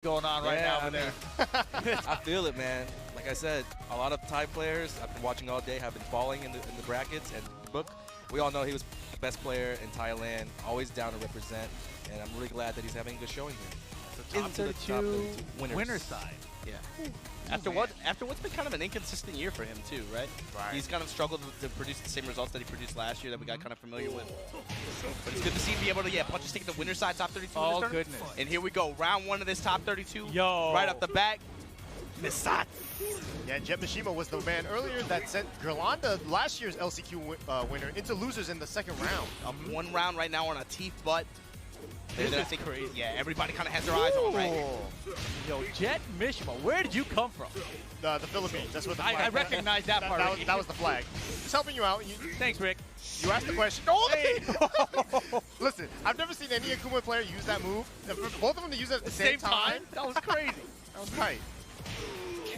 going on right now over there. I feel it, man. Like I said, a lot of Thai players I've been watching all day have been falling in the brackets, and Book, we all know he was the best player in Thailand, always down to represent, and I'm really glad that he's having a good showing here. Into the top 32 winner's side. Yeah. After what's been kind of an inconsistent year for him too, right? Right. He's kind of struggled to produce the same results that he produced last year that we got kind of familiar with. But it's good to see him be able to punch his ticket to winner's side top 32. Oh goodness. And here we go, round one of this top 32. Yo. Right off the bat. Misat. Yeah, Jet Mishima was the man earlier that sent Gerlanda, last year's LCQ winner, into losers in the second round. One round right now on a teeth butt. This is crazy. Yeah, everybody kind of has their eyes on, right? Yo, Jet Mishima, where did you come from? The Philippines. That's what the flag I recognize that part. That was the flag. Just helping you out. Thanks, Rick. You asked the question. Oh, hey. Listen, I've never seen any Akuma player use that move. Both of them to use it at the same time. That was crazy. That was tight.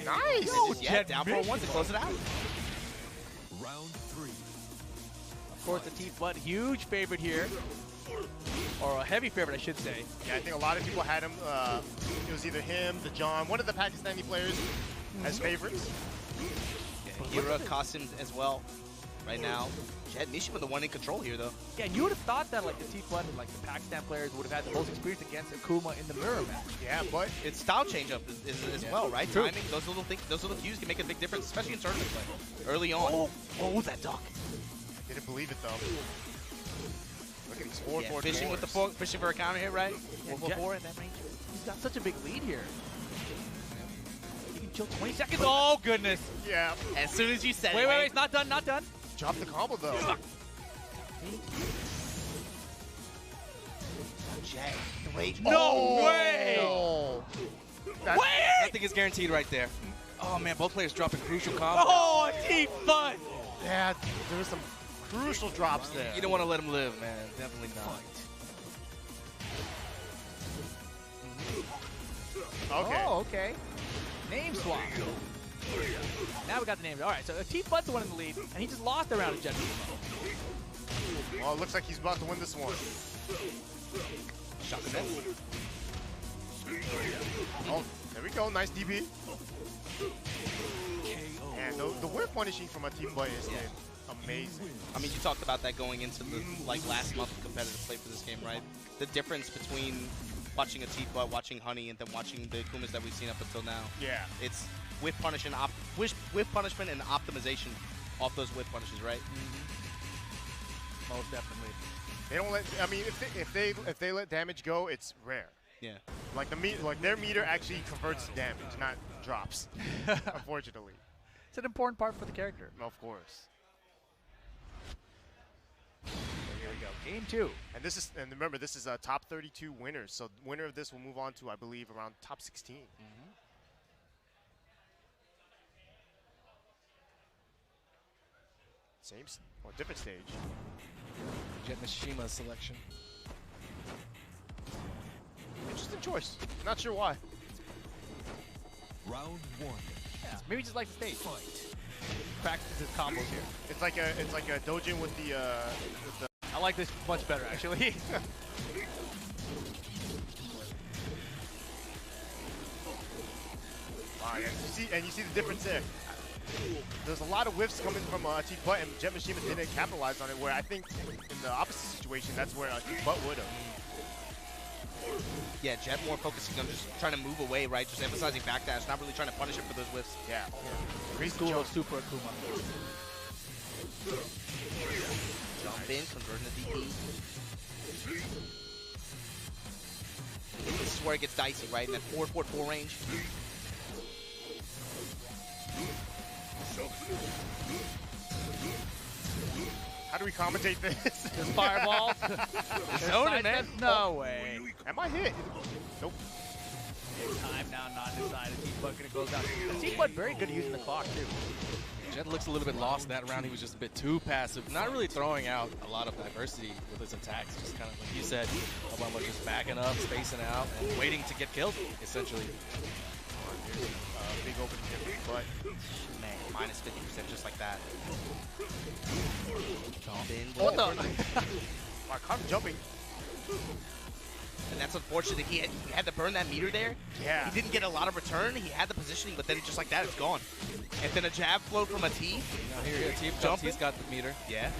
Nice. Yo, Yeah, Jet down for one to close it out. Round 3. Of course, the teeth butt, huge favorite here. Or a heavy favorite, I should say. Yeah, I think a lot of people had him. It was either him, the John, one of the Pakistani players as favorites. Yeah, Hira Qasim as well right now. Jet Mishima the one in control here, though. Yeah, you would have thought that like the teeth butt and like the Pakistan players would have had the most experience against Akuma in the mirror match. Yeah, but It's style change-up as well, right? True. Timing, those little cues can make a big difference, especially in tournament play early on. Oh, that duck. didn't believe it though. Look at these 4-4 fishing with the fishing for a counter hit, right? Yeah, 4-4 at that range. He's got such a big lead here. He can chill 20 seconds. Oh, goodness. Yeah. As soon as you said Wait, it's not done, not done. Drop the combo though. Jet, wait. No way! No. Nothing is guaranteed right there. Oh man, both players dropping crucial combos. Oh, teeth butt. Yeah, there were some crucial drops there. You don't want to let him live, man. Definitely not. Okay. Oh, okay. Name swap. Now we got the names. All right, so Teeth Butt's the one in the lead, and he just lost the round of Jet Mishima. Well, it looks like he's about to win this one. Shot set. Oh, there we go. Nice DB. And the whip punishing from a team play is amazing. I mean, you talked about that going into the last month of competitive play for this game, right? The difference between watching a teeth butt, watching Honey, and then watching the Akumas that we've seen up until now. Yeah. It's whip punishment and optimization off those whip punishes, right? Most definitely. They don't let. I mean, if they let damage go, it's rare. Yeah. Like their meter actually converts to damage, not drops. Unfortunately. It's an important part for the character. Of course. So here we go. Game 2. And remember, this is a top 32 winners. So the winner of this will move on to, I believe, around top 16. Same or different stage. Jet Mishima selection. Interesting choice. Not sure why. Round 1. Yeah, maybe just like the stage. Practices his combos here. It's like a Dojin with the I like this much better, actually. Wow, yeah. You see the difference there. There's a lot of whiffs coming from Teeth Butt, and Jet Mishima didn't capitalize on it, where I think in the opposite situation, that's where Teeth Butt would have. Yeah, Jet more focusing on just trying to move away, right? Just emphasizing backdash, not really trying to punish him for those whiffs. Yeah. Crazy School jump. of Super Akuma. Jump in, converting the DP. This is where it gets dicey, right? In that 4-4-4 range. How do we commentate this? This fireball. Zoning, man. No way. Am I hit? Nope. Time now not decided. Teeth Butt gonna close out. Teeth Butt very good at using the clock too. Jet looks a little bit lost that round. He was just a bit too passive, not really throwing out a lot of diversity with his attacks. Just kind of like you said, Obama was just backing up, spacing out, and waiting to get killed, essentially. Big opening hit, but Man, minus 50% just like that. What the? I caught him jumping. And that's unfortunate. He had to burn that meter there. Yeah. He didn't get a lot of return. He had the positioning, but then just like that, it's gone. And then a jab float from a T. Now here, T Jumping. he's got the meter. Yeah.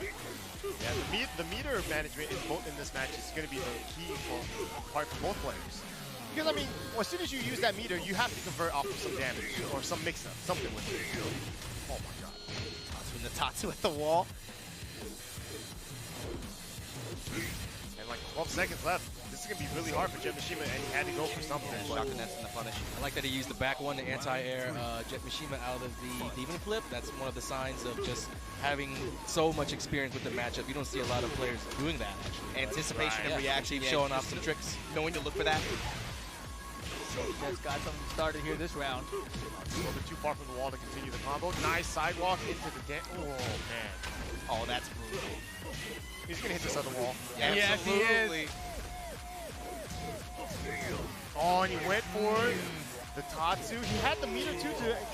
Yeah, the meter management in this match is going to be the key part for both players. Because, I mean, as soon as you use that meter, you have to convert off of some damage or some mix-up, something with it. Oh my god. From the Tatsu at the wall. And like 12 seconds left. This is going to be really hard for Jet Mishima, and he had to go for something. Shocking that's in the punish. I like that he used the back one, the anti-air Jet Mishima out of the Demon Flip. That's one of the signs of just having so much experience with the matchup. You don't see a lot of players doing that, actually. Anticipation and Yeah, reaction. Chief showing off some tricks. Knowing to look for that. Just got something started here this round. A little bit too far from the wall to continue the combo. Nice sidewalk into the Oh, man. Oh, that's brutal. He's going to hit this other wall. Yeah, Yes, he is. Oh, and he went for the Tatsu. He had the meter too.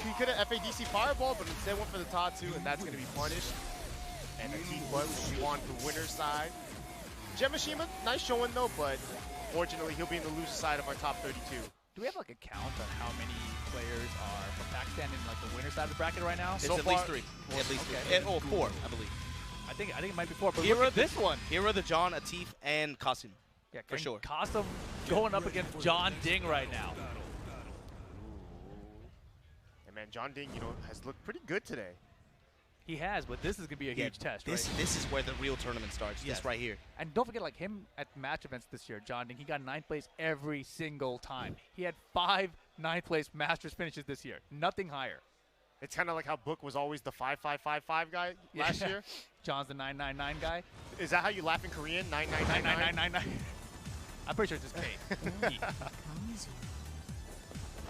He could have FADC Fireball, but instead went for the Tatsu, and that's going to be punished. And the T Butt will be on the winner's side. Jet Mishima, nice showing though, but unfortunately he'll be in the loser side of our top 32. Do we have like a count on how many players are from Pakistan in like the winner side of the bracket right now? It's So at far- least 3. At least Okay. 3. Oh, 4, I believe. I think it might be 4, but Here look are at this one. Here are the John, Atif, and Qasim. Yeah, for sure. Qasim going up against John Ding right now. And man, John Ding, has looked pretty good today. He has, but this is gonna be a huge test, This right? is where the real tournament starts. Yes. This right here. And don't forget, like him at match events this year, John Ding, he got 9th place every single time. He had 5 9th place Masters finishes this year, nothing higher. It's kind of like how Book was always the 5555 guy last year. John's the 999 guy. Is that how you laugh in Korean? 9999? 99999. I'm pretty sure it's just K.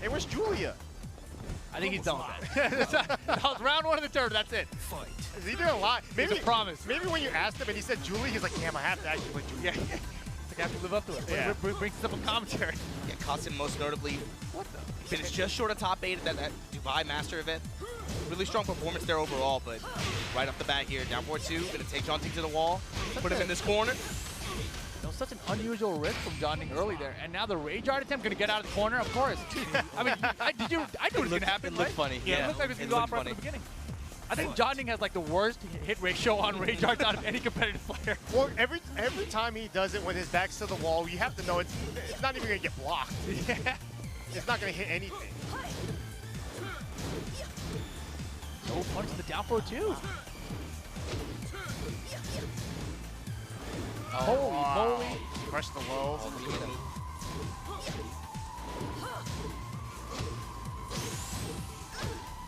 Hey, where's Julia? I think he's done with that. That was round 1 of the tournament. That's it. Fight. Is he doing a lot? Maybe It's a promise. Maybe when you asked him and he said Julie, he's like, damn, I have to actually play Julia. It's like I have to live up to it. Yeah. Brings up a commentary. Yeah, Qasim most notably What the? finished just short of top 8 at that Dubai Master event. Really strong performance there overall, but right off the bat here, down 4-2, gonna take John Ding to the wall, put him in this corner. That was such an unusual risk from John Ding early there, and now the rage art attempt gonna get out of the corner, of course. I mean, I knew it was gonna happen. It looked right? funny. Yeah, it looked like it was gonna go off right from the beginning. I think John Ding has like the worst hit ratio on rage arts out of any competitive player. Well, every time he does it when his back's to the wall, you have to know it's not even gonna get blocked. Yeah. It's not gonna hit anything. No punch to the down throw too. Holy moly. Crush the low.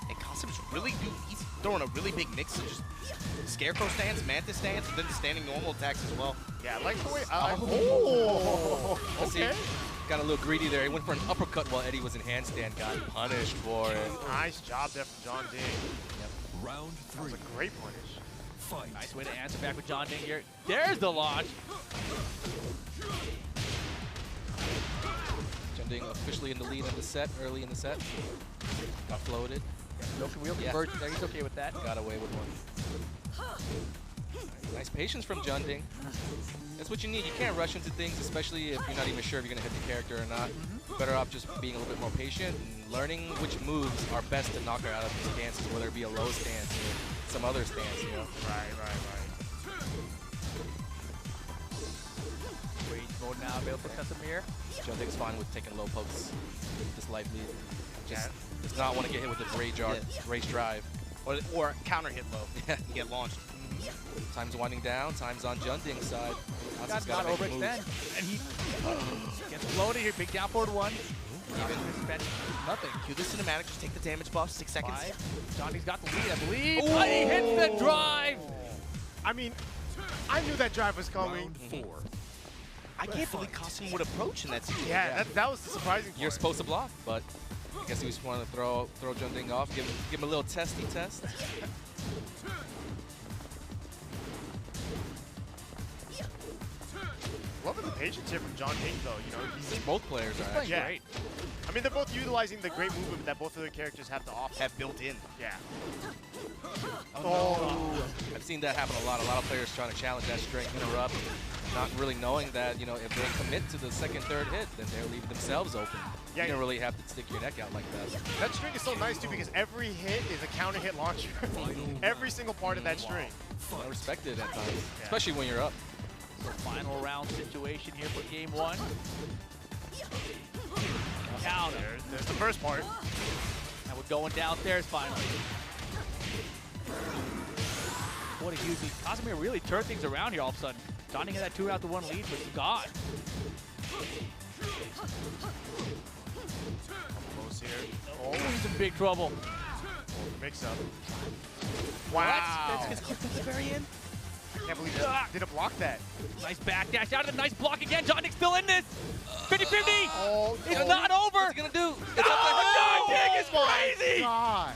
And Qasim's really he's throwing a really big mix of just Scarecrow stance, Mantis stance, and then standing normal attacks as well. Yeah, I like the way. Let's see. Okay. Got a little greedy there. He went for an uppercut while Eddie was in handstand. Got punished for it. Nice job there from John Ding. Round That was 3. a great punish. Fight. Nice way to answer back with John Ding here. There's the launch. John Ding officially in the lead in the set, early in the set. Got floated. No real conversion there. He's okay with that. Got away with one. Nice patience from John Ding. That's what you need. You can't rush into things, especially if you're not even sure if you're going to hit the character or not. Better off just being a little bit more patient and learning which moves are best to knock her out of these stances, whether it be a low stance or some other stance, you know? Right. Rage mode now available for Casimir. John Ding's fine with taking low pokes with this life lead. Just does not want to get hit with the rage art, rage drive. Or counter hit low. Yeah. You get launched. Time's winding down. Time's on John Ding's side. Got Qasim's not gotta make a overextend. move. And he gets floated here. Big down forward 1. Even spent nothing. Cue the cinematic, just take the damage buff, 6 seconds. 5. Johnny's got the lead, I believe. Oh, he hits the drive. I mean, I knew that drive was coming. Round 4. I can't believe Qasim would approach in that situation. Yeah, that was the surprising part. You're supposed to block, but I guess he just wanted to throw John Ding off, give him a little testy test. Loving the patience here from John Ding, though. He's Both players are Playing actually. great. I mean, they're both utilizing the great movement that both of their characters have to offer. Have built in. Yeah. Oh, I've seen that happen a lot. A lot of players trying to challenge that straight interrupt. not really knowing that, you know, if they commit to the second, third hit, then they're leaving themselves open. Yeah, you don't really have to stick your neck out like that. That string is so nice too because every hit is a counter hit launcher. Every single part of that string. I respect it at times, especially when you're up. So final round situation here for game one. Counter. There's the first part. And we're going downstairs finally. What a huge lead. Casimir really turned things around here all of a sudden. Johnny had that 2-1 lead, but it's gone. Close here. Oh, he's in big trouble. Mix up. Wow. That's quick to the very end. Can't believe that. Didn't block that. Nice back dash out of the nice block again. Johnny's still in this. 50-50. Oh, It's not over. What's he gonna do? It's Oh, John Dick is crazy. God.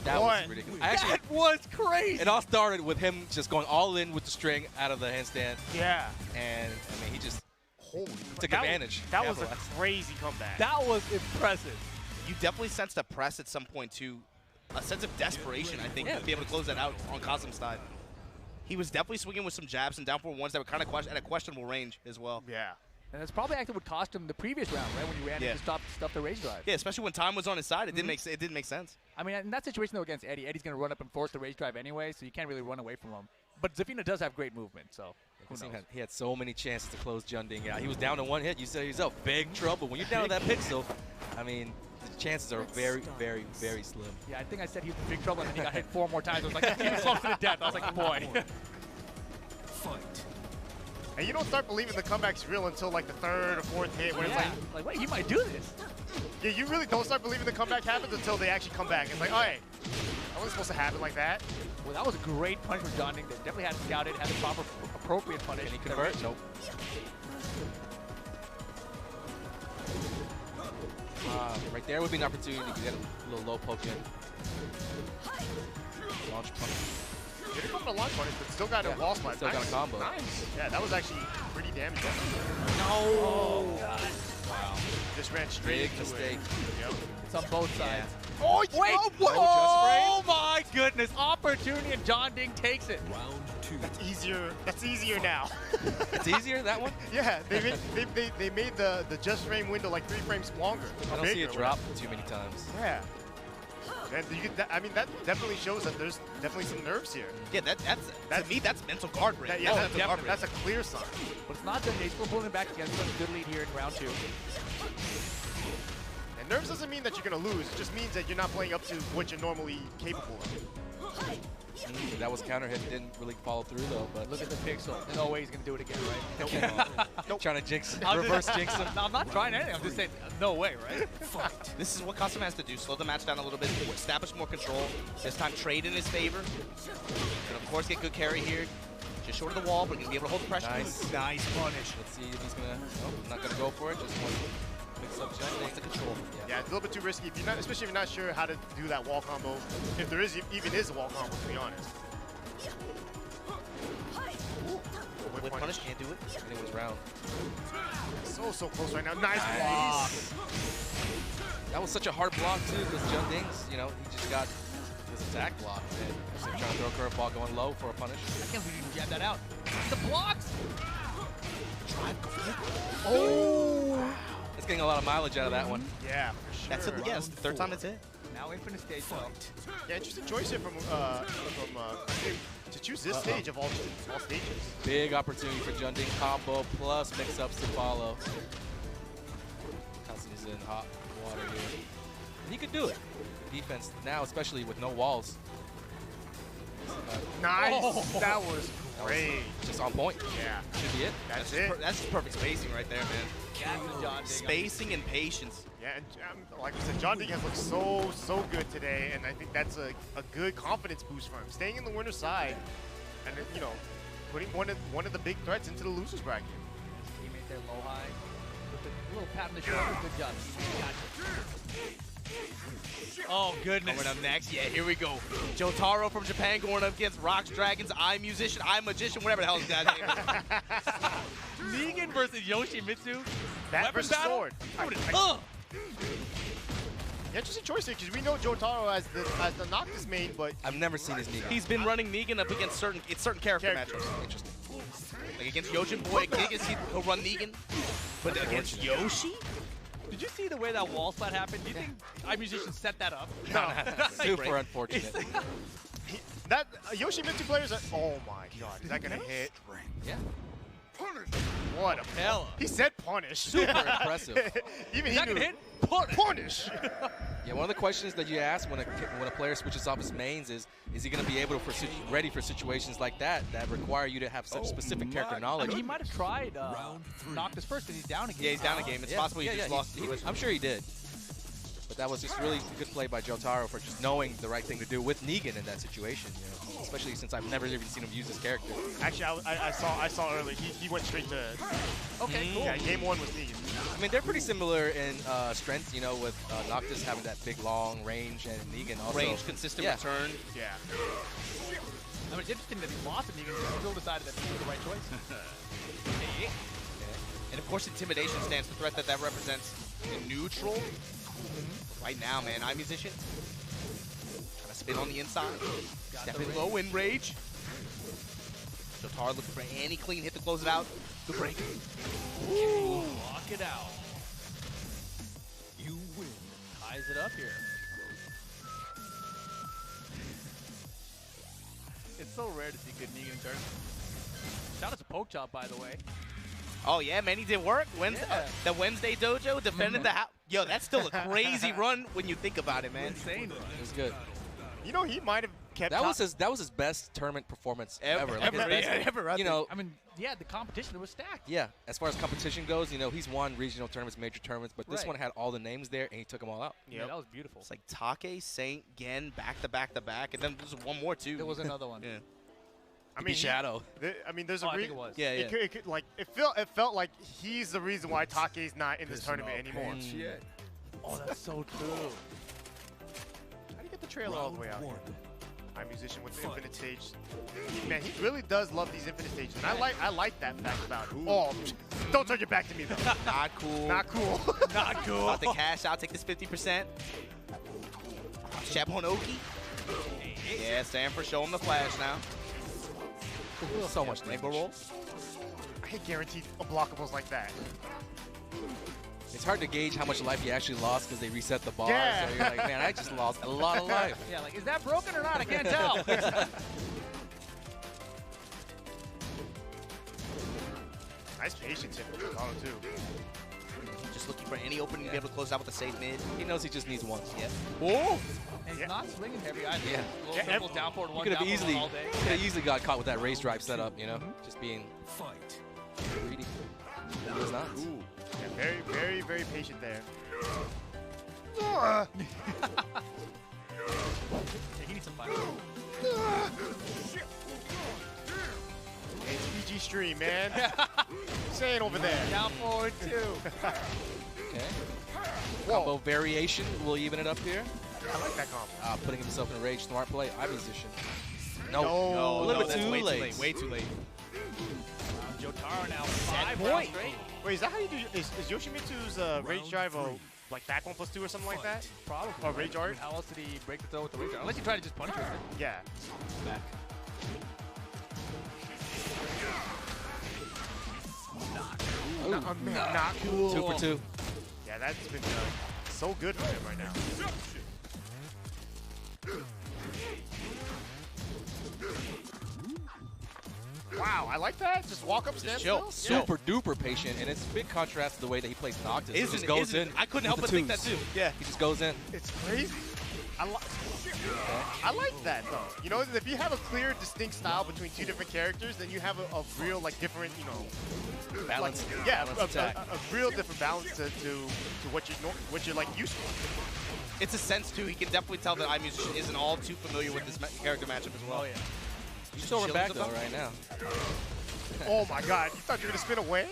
That was ridiculous. Actually, That was crazy. it all started with him just going all in with the string out of the handstand, Yeah. and I mean, he just Holy took that advantage. That was a capitalized. crazy comeback. That was impressive. You definitely sensed a press at some point too, a sense of desperation, I think, to be able to close that out on Kasim's side. He was definitely swinging with some jabs and down forward ones that were kind of at a questionable range as well. Yeah. And that's probably actually what cost him the previous round, right? When you ran into stuff the rage drive. Yeah, especially when time was on his side, it didn't make sense. I mean, in that situation though against Eddie, Eddie's going to run up and force the rage drive anyway, so you can't really run away from him. But Zafina does have great movement, so who knows? He had so many chances to close Junding out. He was down to one hit. You said yourself, big trouble. When you're down to that pixel, I mean, the chances are very, very, very slim. Yeah, I think I said he was in big trouble, and then he got hit 4 more times. I was like, he was close to the death. I was like, boy. Fight. And you don't start believing the comeback's real until like the third or fourth hit when it's like, wait, he might do this. yeah, you really don't start believing the comeback happens until they actually come back. It's like, all right, that wasn't supposed to happen like that. Well, that was a great punch from John Ding. They definitely had it scouted, had the proper, appropriate punish. Can he convert? Nope. Right there would be an opportunity to get a little low poke in. Launch punch. Didn't come to launch punish, but still got a wall slide. Still got a combo. Nice. Yeah, that was actually pretty damaging. No. Oh, God. Wow. Just ran straight Big into mistake. it. Yep. It's on both sides. Oh, Wait! what? Oh, my goodness. Opportunity, and John Ding takes it. Round 2. That's easier. That's easier now. It's easier, that one? Yeah, they made the just frame window like 3 frames longer. I don't see it drop too many times. Yeah. And I mean, that definitely shows that there's definitely some nerves here. Yeah, that's to me, that's mental guard break. That's a clear sign. But it's not done. He's still pulling it back again. He's got a good lead here in round 2. And nerves doesn't mean that you're going to lose. It just means that you're not playing up to what you're normally capable of. That was counter hit. Didn't really follow through, though. But Look at the pixel. There's no way he's going to do it again, right? nope. Trying to jinx, I'm reverse jinx him. No, I'm not trying anything. I'm just saying, no way, right? This is what Kasim has to do. Slow the match down a little bit, establish more control. This time trade in his favor. And of course get good carry here. Just short of the wall, but he's going to be able to hold the pressure. Nice. Nice punish. Let's see if he's going to... Nope, not going to go for it. Just wants to mix up Junding. The control. Yeah, it's a little bit too risky, if you're not, especially if you're not sure how to do that wall combo. If there is even is a wall combo, to be honest. With punish, can't do it. Anyone's round. So close right now. Nice block. That was such a hard block, too, because Junding's, you know, he just got his attack block. And instead of trying to throw a curveball going low for a punish. I can't believe you jabbed that out. The blocks! Oh! It's getting a lot of mileage out of that one. Yeah, for sure. That's it. Yes, the third time it's hit. Now infinite stage fight. Yeah, interesting choice here from to choose this stage of all stages. Big opportunity for Junding. Combo plus mix-ups to follow. Kasim's in hot water here. And he could do it. Defense now, especially with no walls. Nice. Oh. That was great. Just on point. Yeah. Should be it. That's it. That's just perfect spacing right there, man. That's the John Ding. Spacing and patience. Yeah, and like I said, John Ding has looked so good today, and I think that's a good confidence boost for him. Staying in the winner's side, and then, you know, putting one of the big threats into the losers bracket. Teammate there, low high. With a little pat on the shoulder. Good job. Gotcha. Oh, goodness. Coming up next, yeah, here we go. Jotaro from Japan going up against Rocks, Dragons, I Musician, I Magician, whatever the hell his guy's name is. Negan versus Yoshimitsu. That Weapon versus battle? sword. Interesting choice here, because we know Jotaro as the Noctis main, but I've never seen his Negan. He's been running Negan up against certain character matchups. Interesting. Like against Yojin Boy, Gigas, he'll run Negan. But against Yoshi? Did you see the way that wall splat happened? Do you think iMusician set that up? no. Super unfortunate. That Yoshi mid 2 players are, oh my god, is that gonna hit? Yeah. What a Hell. He said punish. Super impressive. Even Is he that knew. gonna hit? Punish. Yeah, one of the questions that you ask when a player switches off his mains is he going to be able to ready for situations like that require you to have such specific character I knowledge? mean, he might have tried Round 3. Noctis first because he's down again. Yeah, he's down a game. It's possible he just lost. I'm sure he did. But that was just really good play by Jotaro for just knowing the right thing to do with Negan in that situation, you know? Especially since I've never even seen him use this character. Actually, I saw earlier. He went straight to. Okay, cool. Yeah, game 1 was Negan. I mean, they're pretty similar in strength, you know, with Noctis having that big, long range and Negan also. Range, consistent return. Yeah. I mean, it's interesting that he lost to Negan, but still decided that he was the right choice. Hey. And of course, Intimidation stands the threat that represents in neutral. Right now, man, iMusician trying to spin on the inside. Stepping low in rage. Jotaro looking for any clean hit to close it out. The break. Ooh, lock it out. You win. Ties it up here. It's so rare to see good Negan turn. Shout out to Poke Chop, by the way. Oh yeah, man, he did work. Wednesday, Yeah. the Wednesday Dojo defended the house. Yo, that's still a crazy run when you think about it, man. Insane run. It was good. You know, he might have kept. That was his best tournament performance ever. Like his Ever, best, yeah, ever, I you know, I mean, yeah, the competition was stacked. yeah, as far as competition goes, you know, he's won regional tournaments, major tournaments, but this Right. one had all the names there, and he took them all out. Yeah, that was beautiful. It's like Take, Saint, Gen, back to back to back, and then there's one more too. There was another one. Yeah. I mean, Shadow. There's a Oh, I think reason. it was. Yeah, yeah. It could, like it felt like he's the reason why Take's not in this tournament anymore. Yet. Oh, that's so true. How do you get the trailer all the way out? Round 1. iMusician with the infinite stage. Man, he really does love these infinite stages, and I like that fact about him. Oh, don't turn your back to me though. Not cool. Not cool. Not cool. About to cash out, take this 50%. Jab on Oki. Yeah, Stanford, show him the flash now. So much Rainbow damage. roll. I hate guaranteed unblockables like that. It's hard to gauge how much life you actually lost because they reset the bar. Yeah. So you're like, man, I just lost a lot of life. Yeah, like, is that broken or not? I can't tell. Nice patience here from Jotaro too. Just looking for any opening to be able to close out with a safe mid. He knows he just needs one. Yep. Oh! And he's Yeah. not swinging heavy either. Yeah. Little Yeah, simple down forward He one, could down have forward one all day. easily got caught with that raise drive setup, you know, just being Fight. greedy. He was not. Yeah, very, very, very patient there. Yeah, he needs some fire. HPG stream, man. Saying over there. Down forward two. Okay. Whoa. Combo variation will even it up here. I like that combo. Putting himself in a rage. Smart play. iMusician. No. No. A little bit that's too way late. too late. Way too late. Jotaro now 5 point. rounds straight. Wait, is that how you do? Is Yoshimitsu's rage drive like back 1+2 or something like that? Probably. Or rage art? How else did he break the throw with the rage art? Unless he tried to just punch with it. Yeah. Back. Not cool. 2 for 2. Yeah, that's been so good for him right now. Wow, I like that. Just walk up, stand chill. still. Super duper patient, and it's a big contrast to the way that he plays Noctis. He Isn't just it? goes Isn't in. it? I couldn't with help but the think that twos. too. Yeah. He just goes in. It's crazy. I like that though. You know, if you have a clear, distinct style between two different characters, then you have a real, like, different, you know, Balance. like, yeah, balance attack. a real different balance to what you're like used to. It's a sense too. He can definitely tell that iMusician isn't all too familiar with this character matchup as well. Oh, yeah. You just over back chilling though right now. Oh my God! You thought you were gonna spin away?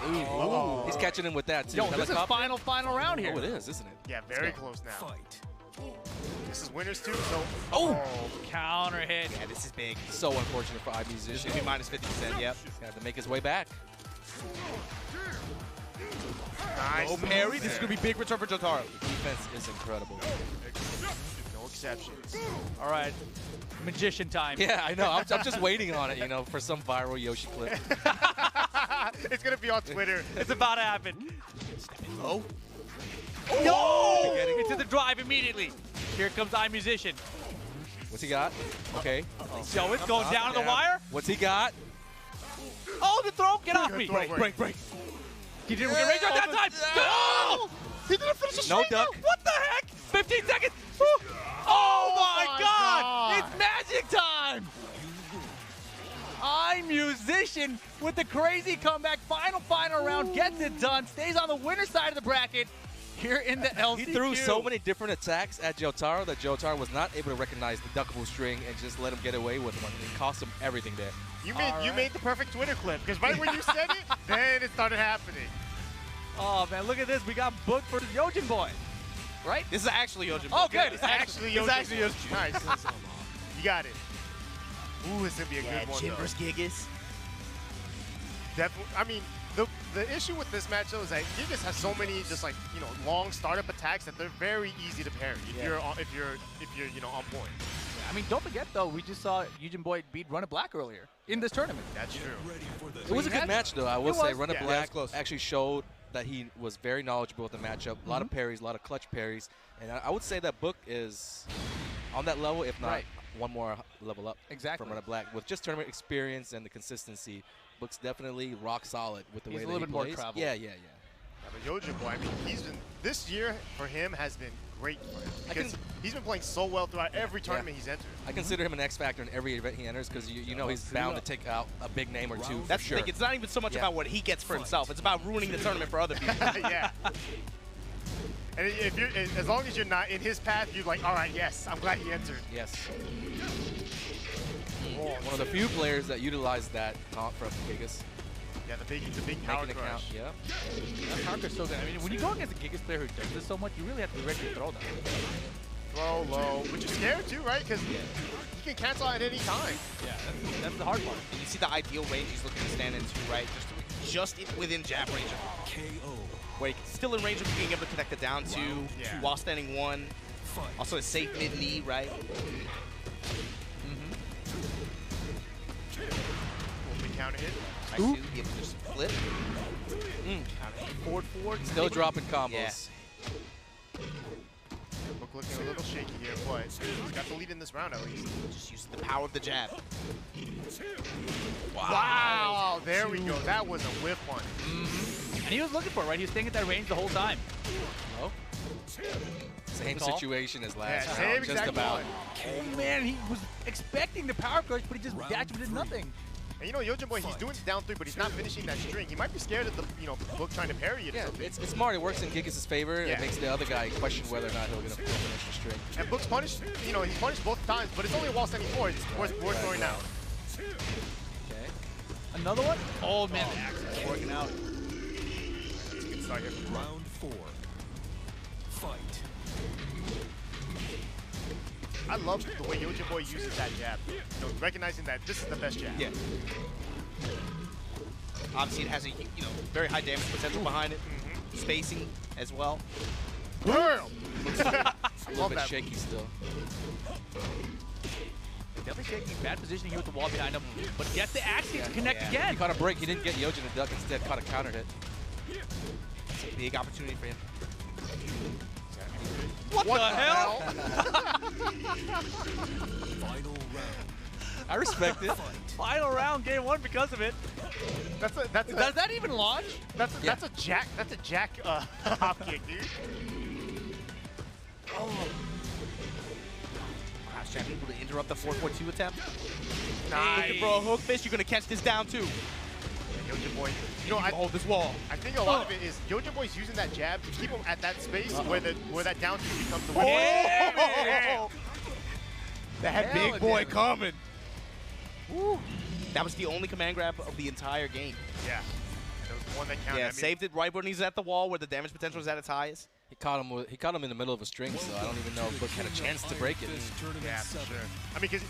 Ooh. He's catching him with that too. Yo, this is Helicopter. final round here. Oh, it is, isn't it? Yeah, very go. close now. Fight. This is winners too. So Oh! Counter hit. Yeah, this is big. So unfortunate for This is iMusician. gonna be minus 50%. Yep. Got to make his way back. Nice. No parry. This is going to be big return for Jotaro. The defense is incredible. No exceptions. All right, magician time. Yeah, I know. I'm just waiting on it, you know, for some viral Yoshi clip. It's gonna be on Twitter. It's about to happen. Oh. No! Into the drive immediately. Here comes iMusician. What's he got? Okay. So it's going down to the wire. What's he got? Oh, the throw! Get off me! throw, break. He didn't get range on that time. No! He didn't finish the No string. duck. What the heck? 15 seconds. Oh my my God! God. It's magic time. iMusician with the crazy comeback. Final round gets it done. Stays on the winner's side of the bracket. Here in the LCQ. He threw so many different attacks at Jotaro that Jotaro was not able to recognize the duckable string and just let him get away with one. It cost him everything there. You made the perfect Twitter clip because right when you said it, then it started happening. Oh man, look at this. We got booked for Yojin Boy. Right? This is actually Yojin. Oh, good. It's actually It's Yoshi. actually Yoshi. Nice. You got it. Ooh, this is gonna be a good one. Jin Though. versus Gigas. Definitely. I mean, the issue with this match though is that Gigas has so many just like long startup attacks that they're very easy to parry if you're on point. I mean, don't forget though, we just saw Yojin Boy beat Run It Black earlier in this tournament. That's true. It was a good match, though. I will say, Run It Yeah, Black it's close. actually showed that he was very knowledgeable with the matchup. A lot of parries, a lot of clutch parries. And I would say that Book is on that level, if not one more level up Exactly. from Run It Black. With just tournament experience and the consistency, Book's definitely rock solid with the He's way a that little he bit more plays. traveled. Yeah. Yeah, but Yojin Boy, I mean, this year for him has been great for him because he's been playing so well throughout every tournament he's entered. I consider him an X factor in every event he enters because you know he's bound to take out a big name or two. That's for the sure. thing. It's not even so much about what he gets for himself. It's about ruining the tournament for other people. Yeah. And if you're, as long as you're not in his path, you're like, all right, yes, I'm glad he entered. Yes. One of the few players that utilized that taunt from Gigas. Yeah, the big power Making it count. crush. Yeah. That Parker's so good. I mean, when you go against a Gigas player who does this so much, you really have to be ready to throw them. Throw low, which is scary too, right? Because you can cancel at any time. Yeah, that's the hard part. And you see the ideal range he's looking to stand into, right? Just within jab range. KO. Where he's still in range of being able to connect the down two Yeah. while standing one. Fight. Also a safe mid knee, right? Big counter hit. Nice too. Be able to just flip. Counter forward. Still dropping combos. Yeah. Book looking a little shaky here, but he's got the lead in this round at least. Just using the power of the jab. Wow, there we go. That was a whiff one. And he was looking for it, right? He was staying at that range the whole time. Oh. Same Call. situation as last Yeah, round. same Just exact about. one. Oh man, he was expecting the power crush, but he just dashed and did nothing. And Yojin Boy, he's doing down three, but he's not finishing that string. He might be scared of the, Book trying to parry it or Yeah, something. it's smart. It works in Gigas' favor. Yeah. It makes the other guy question whether or not he'll finish the string. And Book's punished, he's punished both times, but it's only a wall standing four. It's worth throwing out. Okay. Another one? Oh man, the axe is working out. That's a good start here. Round 4. Fight. I love the way Yojin Boy uses that jab. Recognizing that this is the best jab. Yeah. Obviously, it has a very high damage potential behind it. Spacing as well. Girl! A little Love bit that. shaky still. Definitely shaking. Bad positioning here with the wall behind him. But gets the axe to connect Yeah. again. He caught a break. He didn't get Yojin to duck. Instead, caught a counter hit. It's a big opportunity for him. What the hell? Final round. I respect it. Final round, game one because of it. Does that even launch? That's a jack hop kick, dude. Crouch jab able to interrupt the 4-4-2 attempt. Nice. Looking for a hook fist. You're gonna catch this down too. Yojin Boy. I hold this wall. I think a lot of it is Yojin Boy's using that jab to keep him at that space where that down two becomes the win. Oh! That Hell big boy damn it. coming. Woo. That was the only command grab of the entire game. Yeah. And it was the one that counted. Yeah, I mean, saved it right when he's at the wall where the damage potential is at its highest. He caught him in the middle of a string, so I don't even know if Book had a chance to break it. This tournament Yeah, for 7. sure. I mean, because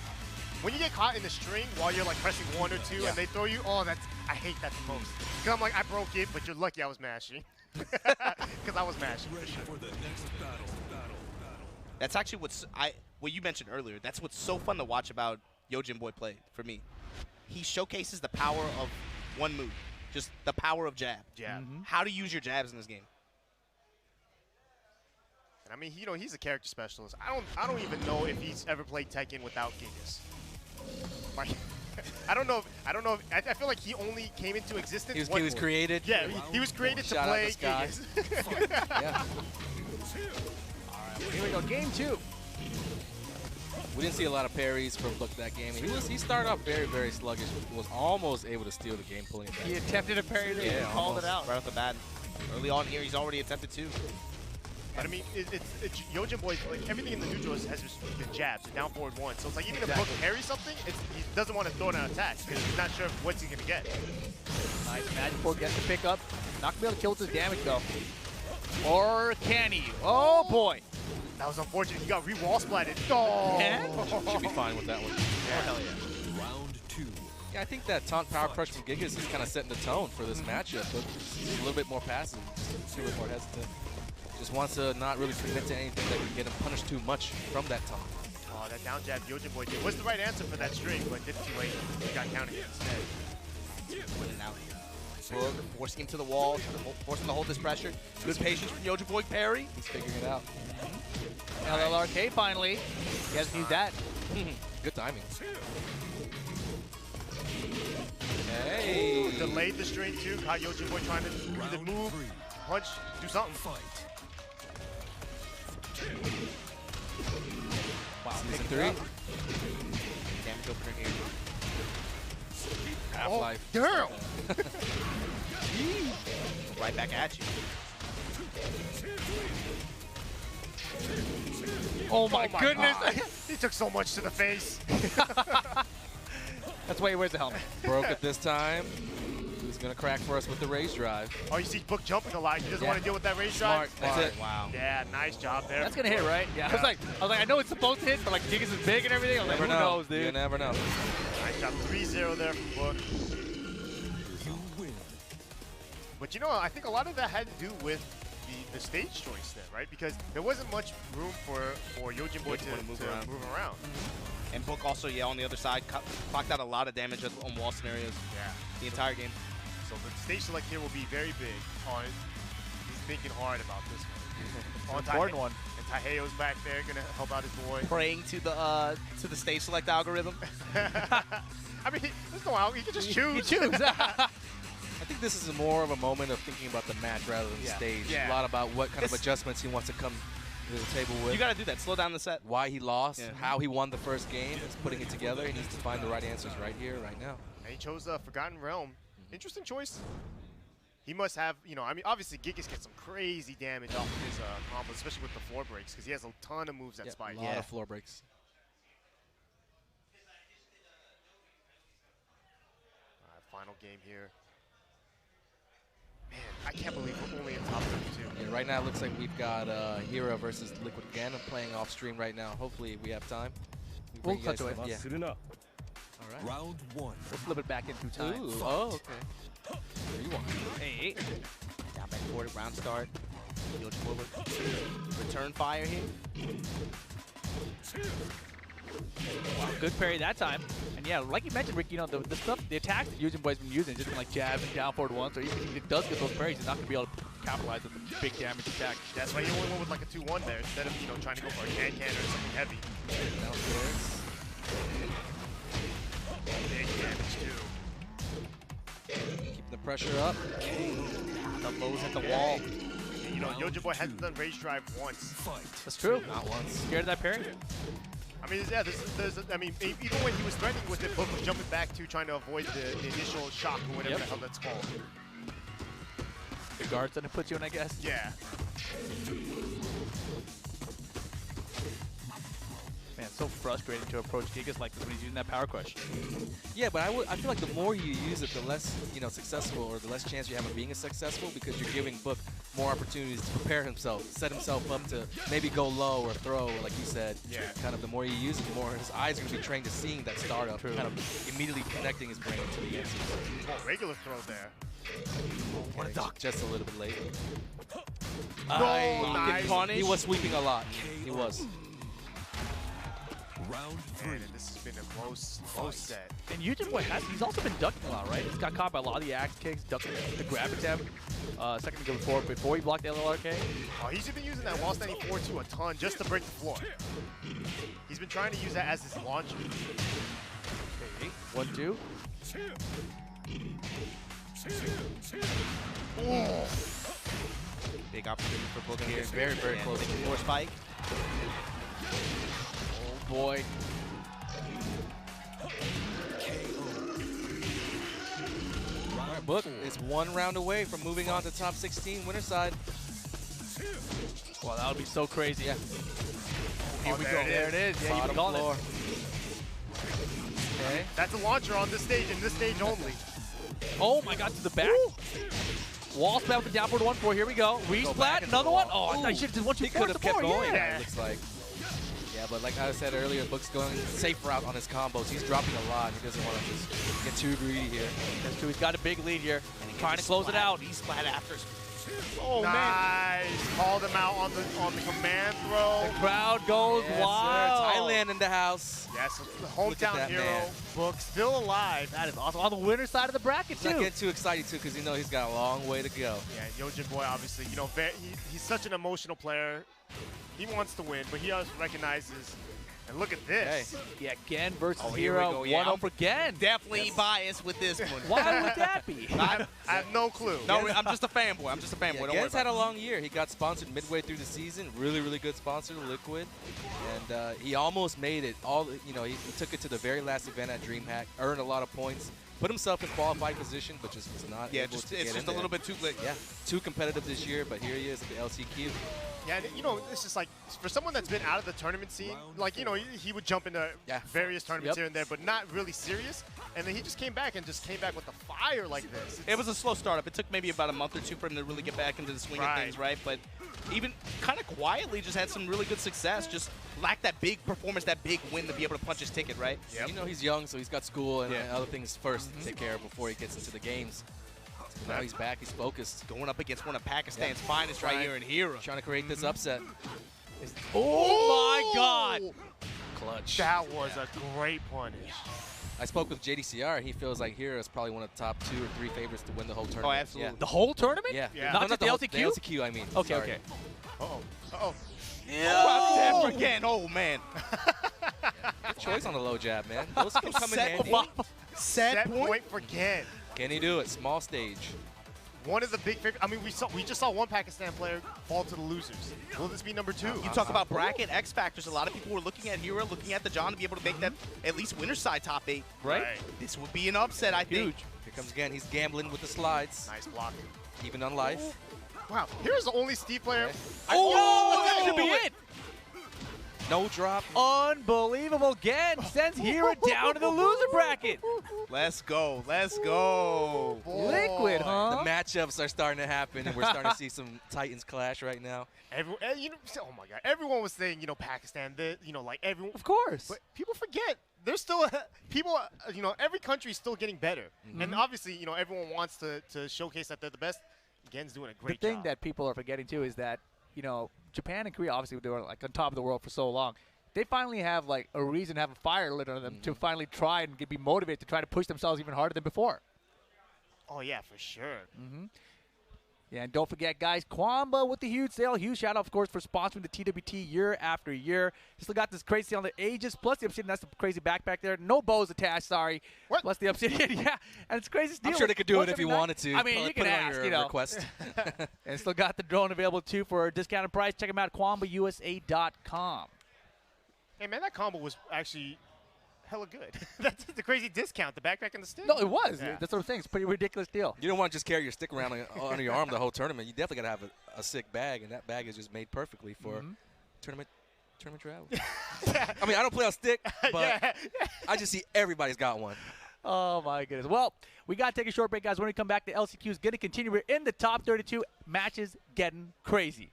when you get caught in the string while you're like pressing 1 or 2 and they throw you, I hate that the most. Because I'm like, I broke it, but you're lucky I was mashing. Because I was mashing. Ready for the next battle. That's actually what you mentioned earlier. That's what's so fun to watch about Yojin Boy play for me. He showcases the power of one move, just the power of jab. Jab. How to use your jabs in this game. And I mean, you know, he's a character specialist. I don't even know if he's ever played Tekken without Gigas. Like, I don't know. I feel like he only came into existence. He was created. Yeah, he was created to Shout out play to Sky. Gigas. Yeah. Here we go, game 2. We didn't see a lot of parries from Book that game. He started off very, very sluggish. Was almost able to steal the game, pulling it back. He attempted a parry there, Yeah, he called it out. Right off the bat. Early on here, he's already attempted 2. And I mean, it's Yojin Boy, like everything in the neutral has just been jabs, down forward 1. So it's like even if Book parries something, he doesn't want to throw down attacks because he's not sure what's he going to get. Nice, Magic Board gets the pick up. Not gonna be able to kill with his damage though. Or can he? Oh boy. That was unfortunate. He got re-wall splatted. Oh! Should be fine with that one. Yeah. Hell yeah. Round 2. Yeah, I think that taunt power crush from Gigas is kind of setting the tone for this matchup. But he's a little bit more passive, a little bit more hesitant. Just wants to not really commit to anything that can get him punished too much from that taunt. Oh, that down jab Yojin Boy did was the right answer for that string, but did too late. He got counted instead. And now, Book forcing him to the wall, forcing him to hold this pressure. Good patience from Yojin Boy parry. He's figuring it out. LLRK finally. He hasn't used that. Good timing. Hey. Delayed the string too. Caught Yojin Boy trying to either Round move, 3. punch, do something. Fight. Wow, Season pick it 3. up. Damage opener here. Half-Life. Damn! Right back at you. Oh my goodness. God. He took so much to the face. That's why he wears the helmet. Broke it this time. He's going to crack for us with the raise drive. Oh, you see Book jumping a lot. He doesn't Yeah. want to deal with that raise Smart. drive. That's it. Wow. Yeah, nice job there. That's gonna hit, right? Yeah. I was like, I know it's supposed to hit, but like Gigas is big and everything. I was like, Never who know. knows, dude? You never know. Nice job. 3-0 there from Book. You win. But you know, I think a lot of that had to do with the stage choice then, right? Because there wasn't much room for Yojin Boy to move around. And Book also, yeah, on the other side, clocked out a lot of damage on wall scenarios Yeah. the entire game. So the stage select here will be very big on. He's thinking hard about this one. Important one. And Taiheyo's back there, gonna help out his boy. Praying to the stage select algorithm. I mean, there's no out. He can just choose. You choose. I think this is more of a moment of thinking about the match rather than the stage. Yeah. A lot about what kind of adjustments he wants to come to the table with. You got to do that. Slow down the set. Why he lost, Yeah. how he won the first game. He's putting it together. He needs to find the right answers right here, right now. And he chose Forgotten Realm. Interesting choice. He must have, you know, I mean, obviously Gigas gets some crazy damage off of his combos, especially with the floor breaks, because he has a ton of moves that spike. A lot of floor breaks. All right, final game here. Man, I can't believe we're only in top 32. Yeah, right now it looks like we've got Hira versus Liquid Ganon playing off stream right now. Hopefully we have time. We'll bring you cut guys to it. some- Yeah. All right. Round 1. We'll flip it back in through time. Ooh, oh, okay. There you want. Hey. Down back forward, round start. Yojin Boy with return fire here. Wow, good parry that time. And yeah, like you mentioned, Rick, you know, the stuff, the attacks that Yojin Boy's been using, just been like jab and down forward one. So even if he does get those parries, he's not going to be able to capitalize with the big damage attack. That's why he only went with like a 2-1 there, instead of, you know, trying to go for a can-can or something heavy. Downstairs. Big damage too. Keeping the pressure up. The lows at the wall. And, you know, Yojin Boy hasn't done rage drive once. Fight. That's true. Not once. Scared of that parry? I mean, yeah, I mean, even when he was threatening with it, Book was jumping back to trying to avoid the initial shock or whatever the hell that's called. The guards that it puts you in, I guess. Yeah. Man, it's so frustrating to approach Gigas like this when he's using that power crush. Yeah, but I feel like the more you use it, the less successful, or the less chance you have of being successful, because you're giving Book more opportunities to prepare himself, set himself up to maybe go low or throw, like you said. Yeah. Kind of the more you use it, the more his eyes are going to be trained to seeing that startup, kind of immediately connecting his brain to the answers. Oh, regular throw there. What a duck. Just a little bit late. Nice. Punish. He was sweeping a lot. He was. Round three. Man, and this has been a close set. And Yujin Boy he's also been ducking a lot, right? He's got caught by a lot of the axe kicks, ducking the grab attempt. Second to go before he blocked the LLRK. Oh, he's been using that wall standing 4-2 a ton just to break the floor. He's been trying to use that as his launcher. Okay, 1-2. Big opportunity for Book here. Very, very close. Floor spike. Oh boy. All right, Book is 1 round away from moving on to top 16 winner side. Well, that would be so crazy. Yeah. Here we go. there it There it is. Yeah, you've Bottom been calling floor. it. Okay. That's a launcher on this stage and this stage only. Oh my God, to the back. Wall splat with the downward 1-4. Here we go. back Resplat, into another the one. wall. Oh, I thought you should have just 1-2 He could have kept going, yeah. it looks like. Yeah, but like I said earlier, Book's going safe route on his combos. He's dropping a lot. He doesn't want to just get too greedy here. That's true. He's got a big lead here. Trying to close it out. He splat after. Oh, man. Nice. Called him out on the command throw. The crowd goes Yes, wild. sir. Thailand in the house. Yes, the Look at hometown that hero, man. Book, still alive. That is awesome. On the winner's side of the bracket, He's not too. getting too excited, too, because you know he's got a long way to go. Yeah, Yojin Boy, obviously, you know, he's such an emotional player. He wants to win, but he also recognizes. And look at this. Yeah, Gen versus Oh, here we Hero. go. Yeah, 1-0 for Gen. Definitely biased with this one. Why would that be? I have no clue. No, I'm just a fanboy. I'm just a fanboy. Yeah, Don't worry Gens had about a long year. He got sponsored midway through the season. Really, really good sponsor, Liquid. And he almost made it. He took it to the very last event at DreamHack, earned a lot of points, put himself in qualified position, but just was not Yeah, able just, to it's get just in a little there. bit too late. Yeah, too competitive this year, but here he is at the LCQ. Yeah, and, you know, it's just like, for someone that's been out of the tournament scene, like, you know, he would jump into various tournaments here and there, but not really serious. And then he just came back with the fire like this. It was a slow startup. It took maybe about a month or two for him to really get back into the swing of things, right? But even kind of quietly just had some really good success. Just lacked that big performance, that big win to be able to punch his ticket, right? You know, he's young, so he's got school and Yeah. other things first to take care of before he gets into the games. So now he's back, he's focused, Going up against one of Pakistan's finest right here in Hero. trying to create this upset. Oh, my God. Clutch. That was a great punish. I spoke with JDCR. He feels like Hero is probably one of the top 2 or 3 favorites to win the whole tournament. Oh, absolutely. The whole tournament? Yeah. Yeah. Not No, just the whole- LCQ? The LCQ, I mean. Okay, Sorry. okay. Uh-oh. Uh-oh. Oh, wow, again. Oh, man. Good choice on the low jab, man. Those can come in Set handy. Set point for Gen. Can he do it? Small stage. One of the big figures. I mean, we just saw one Pakistan player fall to the losers. Will this be number 2? You talk about bracket X factors. A lot of people were looking at Hero, looking at the John to be able to make that at least winner's side top 8. Right? This would be an upset, I think. Huge. Here comes again. He's gambling with the slides, Nice block. even on life. Wow, here's the only Steve player. Oh, that should be it. No drop. Unbelievable. Gen sends Hero down to the loser bracket. Let's go. Let's go. Liquid, The huh? matchups are starting to happen, and we're starting to see some Titans clash right now. You know, oh my God, everyone was saying, you know, Pakistan, you know, like everyone. Of course. But people forget, there's still people. You know, every country is still getting better, and obviously, you know, everyone wants to showcase that they're the best. Gen's doing a The great thing job. that people are forgetting, too, is that, you know, Japan and Korea, obviously, they were like on top of the world for so long. They finally have like a reason to have a fire lit on them to finally try and be motivated to try to push themselves even harder than before. Oh yeah, for sure. Yeah, and don't forget, guys, Quamba with the huge sale. Huge shout out, of course, for sponsoring the TWT year after year. Still got this crazy sale on the Aegis, plus the Obsidian. That's the crazy backpack there. No bows attached, sorry. What? Plus the Obsidian, yeah. And it's crazy deal. I'm sure they could do it if you 179. wanted to. I mean, you Put can it on ask, your you know. request. And still got the drone available, too, for a discounted price. Check them out at QuambaUSA.com. Hey man, that combo was actually hella good. That's the crazy discount, the backpack and the stick. No, it was. Yeah. That's what I'm saying. It's a pretty ridiculous deal. You don't want to just carry your stick around under your arm the whole tournament. You definitely got to have a sick bag, and that bag is just made perfectly for tournament travel. I mean, I don't play on stick, but I just see everybody's got one. Oh, my goodness. Well, we got to take a short break, guys. When we come back, the LCQ is going to continue. We're in the top 32. Matches getting crazy.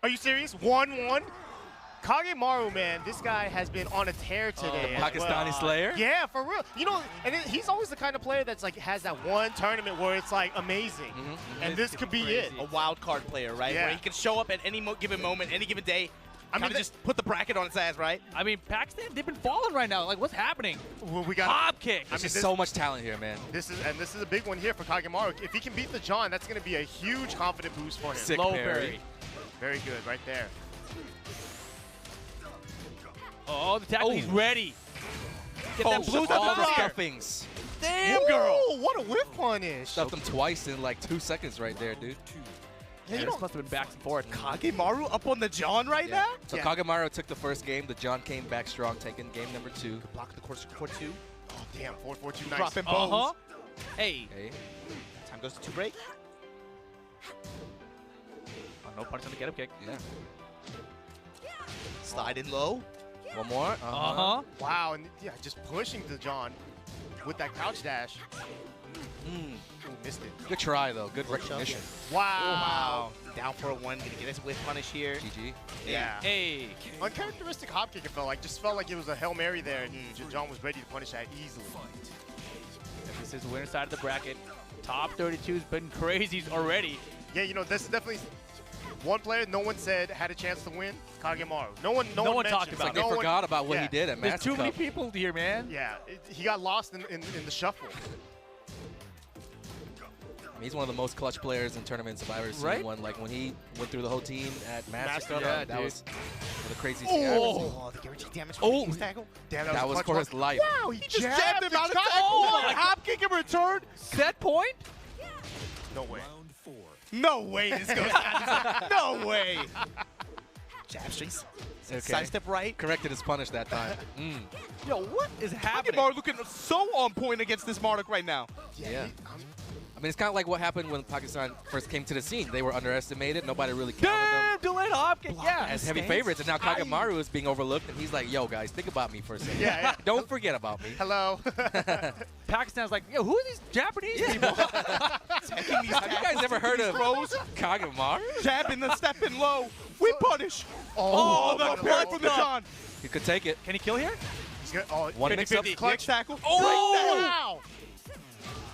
Are you serious? 1-1? Kagemaru, man, this guy has been on a tear today. as Pakistani well. Slayer? Yeah, for real. You know, and he's always the kind of player that's like has that one tournament where it's like amazing, and this could be it. A wild card player, right? Yeah. Where he can show up at any given moment, any given day. I mean, Just put the bracket on its ass, right? I mean, Pakistan, they've been falling right now. Like, what's happening? Well, we got Hop kick. There's just so much talent here, man. this is a big one here for Kagemaru. If he can beat the John, that's going to be a huge confident boost for him. Sick Low parry. parry. Very good, right there. Oh, the tackle, he's ready. Get Oh, that blue all All stuff the out there. stuffings. Damn, girl. Ooh, what a whip punish. Stuffed them twice in like 2 seconds right there, dude. Yeah, Yeah, you this know, must have been back and forth. Kagemaru up on the John right Yeah. now? So Yeah. Kagemaru took the first game. The John came back strong, taking game number 2. Block the court 2. oh, damn, 4-4-2, nice. Dropping bows. Hey. Hey. Time goes to 2 break. Oh, no punish on the get-up kick. Yeah. Slide in low. One more. Uh-huh. Wow, and yeah, just pushing the John with that crouch dash. Mm. Ooh, missed it. Good try, though. Good recognition. Wow. Down for a 1. Gonna get his whip punish here. GG. Yeah. Hey. Uncharacteristic hop kick, it felt like. Just felt like it was a Hail Mary there, and John was ready to punish that easily. This is the winner side of the bracket. Top 32's been crazy already. Yeah, you know, this is definitely one player no one said had a chance to win, Kagemaru. No one one mentioned talked it. about Like they No one- forgot about what yeah. he did at There's Master too many Cup. people here, man. Yeah, he got lost in the shuffle. I mean, he's one of the most clutch players in tournaments I've ever seen. Right? One like when he went through the whole team at Master Cup. yeah, that dude. was one of the craziest things I've ever seen. Oh, the guaranteed damage. Oh. King's tackle. Damn, That a was clutch for one. his life. Wow, he Just jabbed him out of tackle. Oh, hop kick in return. Set point? No way. Round 4. No way this goes down. No way. Jab straight. Okay. Sidestep right. Corrected his punish that time. Yo, what is happening? Kagemaru looking so on point against this Marduk right now. Yeah. I mean, it's kind of like what happened when Pakistan first came to the scene. They were underestimated. Nobody really counted them Damn, delayed hop kick. Yeah. as heavy favorites. And now Kagemaru is being overlooked, and he's like, yo, guys, think about me for a second. Yeah, yeah. Don't forget about me. Hello. Pakistan's like, yo, who are these Japanese people? Taking these Have you guys ever heard of throws? Kagemaru? Jabbing the step in low. Whip punish. Oh, the what a parry low from the block. John. He could take it. Can he kill here? He's good. Oh, One mix-up. 50-50. Clutch tackle. Oh, wow.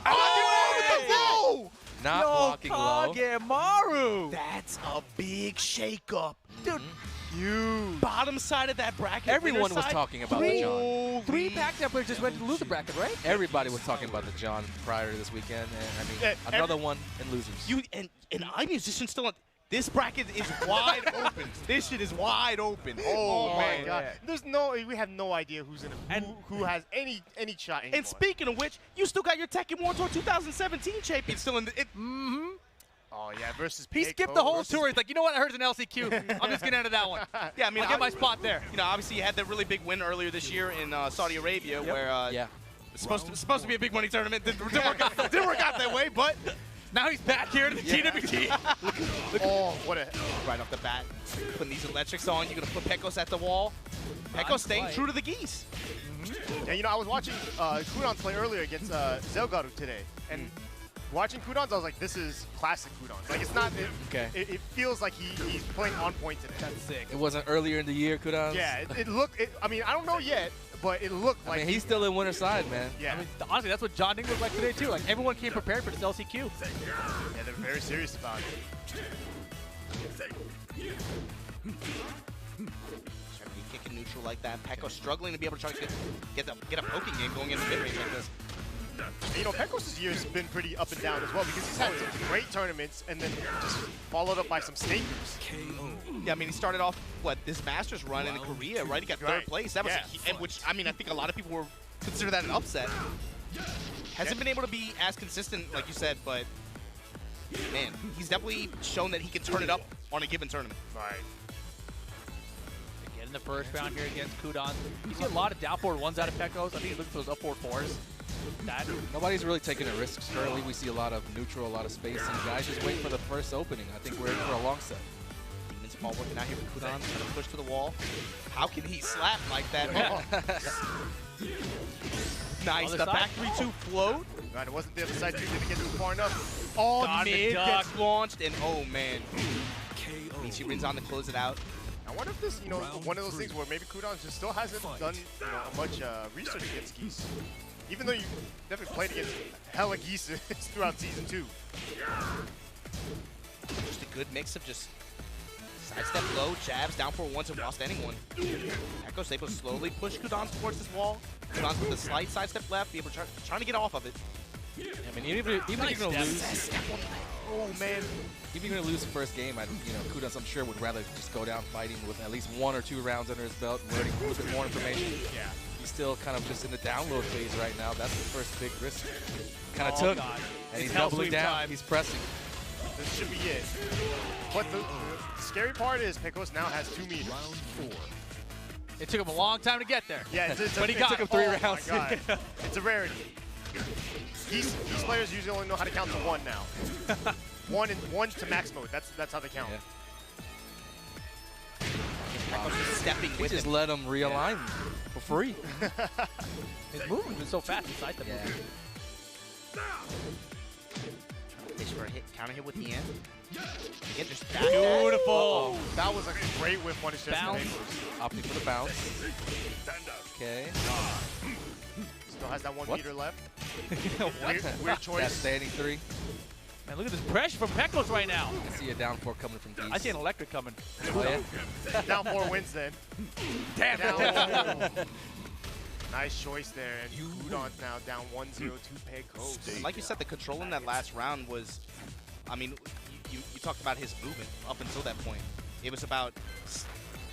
Oh, Not Yo, blocking low. Kagemaru. that's a big shakeup. Dude, Huge. Bottom side of that bracket. Everyone winner was side. talking about the John. three Pakistan players just went to lose the bracket, right? Everybody was talking about the John prior to this weekend. And I mean, Yeah, another one in losers. You and iMusician still on. This bracket is wide open. This shit is wide open. Oh, man. my God. There's no, we have no idea who's in it, And- who has any shot anymore. And speaking of which, you still got your Tekken World Tour 2017 champion still in the. Oh, yeah, versus He Peiko skipped the whole versus- tour. He's like, you know what? I heard it's an LCQ. I'm just getting out of that one. Yeah, I mean, I'll get my spot there. You know, obviously, you had that really big win earlier this year in Saudi Arabia, where Yeah. it's supposed to be a big money tournament. Didn't work out that way, but Now he's back here to the TWT. Oh, what a... right off the bat, putting these electrics on, you're gonna put Pekos at the wall. Pekos staying play. true to the geese. And, you know, I was watching Kudons play earlier against Zelgaru today, and watching Kudons, I was like, this is classic Kudons. Like, it's not... Okay. It feels like he's playing on point today. That's sick. It wasn't earlier in the year, Kudans. Yeah, it looked... I mean, I don't know yet, but it looked I like... mean, he's still in winner side, man. Yeah. I mean, honestly, that's what John Ding looked like today, too. Like, everyone came prepared for this LCQ. Yeah, they're very serious about it. Trying to be kicking neutral like that. Pekos struggling to be able to try to get a poking game going into mid-range like this. And, you know, Pekos' year's been pretty up and down as well because he's had some great tournaments and then just followed up by some stinkers. Yeah, I mean, he started off, this Masters run in Korea, right? He got third Right. place. That was, Yeah. and which, I mean, I think a lot of people were consider that an upset. Hasn't been able to be as consistent, like you said, but man, he's definitely shown that he can turn it up on a given tournament. Right. Again, in the first round here against Kudon. You see a lot of down forward ones out of Pekos. I think he's looking for those up forward fours. That, Nobody's really taking the risks currently. We see a lot of neutral, a lot of spacing. Guys just wait for the first opening. I think we're in for a long set. Demon's Ball working out here for Kudon, trying to push to the wall. How can he slap like that? Nice, Other the side. back 3-2 float. Right, it wasn't the other side, too. Didn't get too far enough. Oh, Dodge the Mid duck. gets launched, and oh man, KO. Michi Rinzon to close it out. I wonder if this, one of those things where maybe Kudon just still hasn't done, much research against Geese. Even though you definitely played against hella Geese throughout Season 2. Just a good mix of just sidestep low, jabs, down for once, and while standing one. Echo's able to slowly push Kudon towards this wall. Kudon's with a slight sidestep left, be able to trying to get off of it. I mean, even if you're gonna lose, Oh man, even if you're gonna lose the first game, Kudon, I'm sure, would rather just go down fighting with at least 1 or 2 rounds under his belt, learning a little bit more information. yeah. He's still kind of just in the download phase right now. That's the first big risk kind of took. God. And It's he's hell doubling sweep down. time. He's pressing. This should be it. But the scary part is Pecos now has 2 meters. Round 4. It took him a long time to get there. Yeah, But he it got took him it. 3 Oh rounds. My God. It's a rarity. These players usually only know how to count to 1 now. one to max mode. That's how they count. Yeah. Echo's just stepping He with just him. let him realign for free. His movement's been so fast. His sidestep Yeah. movement. Fish for a hit, counter hit with the end. Again, just back Beautiful. That was a great whip punish. Bounce. Opting for the bounce. Okay. Still has that 1 What? meter left. What? Weird choice. That's standing 3. Man, look at this pressure from Pecos right now. I see a down 4 coming from Geese. I see an electric coming. Oh, yeah? Down 4 wins then. Damn. Down. Nice choice there. And Kudon's now down 1-0 to Pecos. And like you said, the control in that last round was, I mean, you talked about his movement up until that point. It was about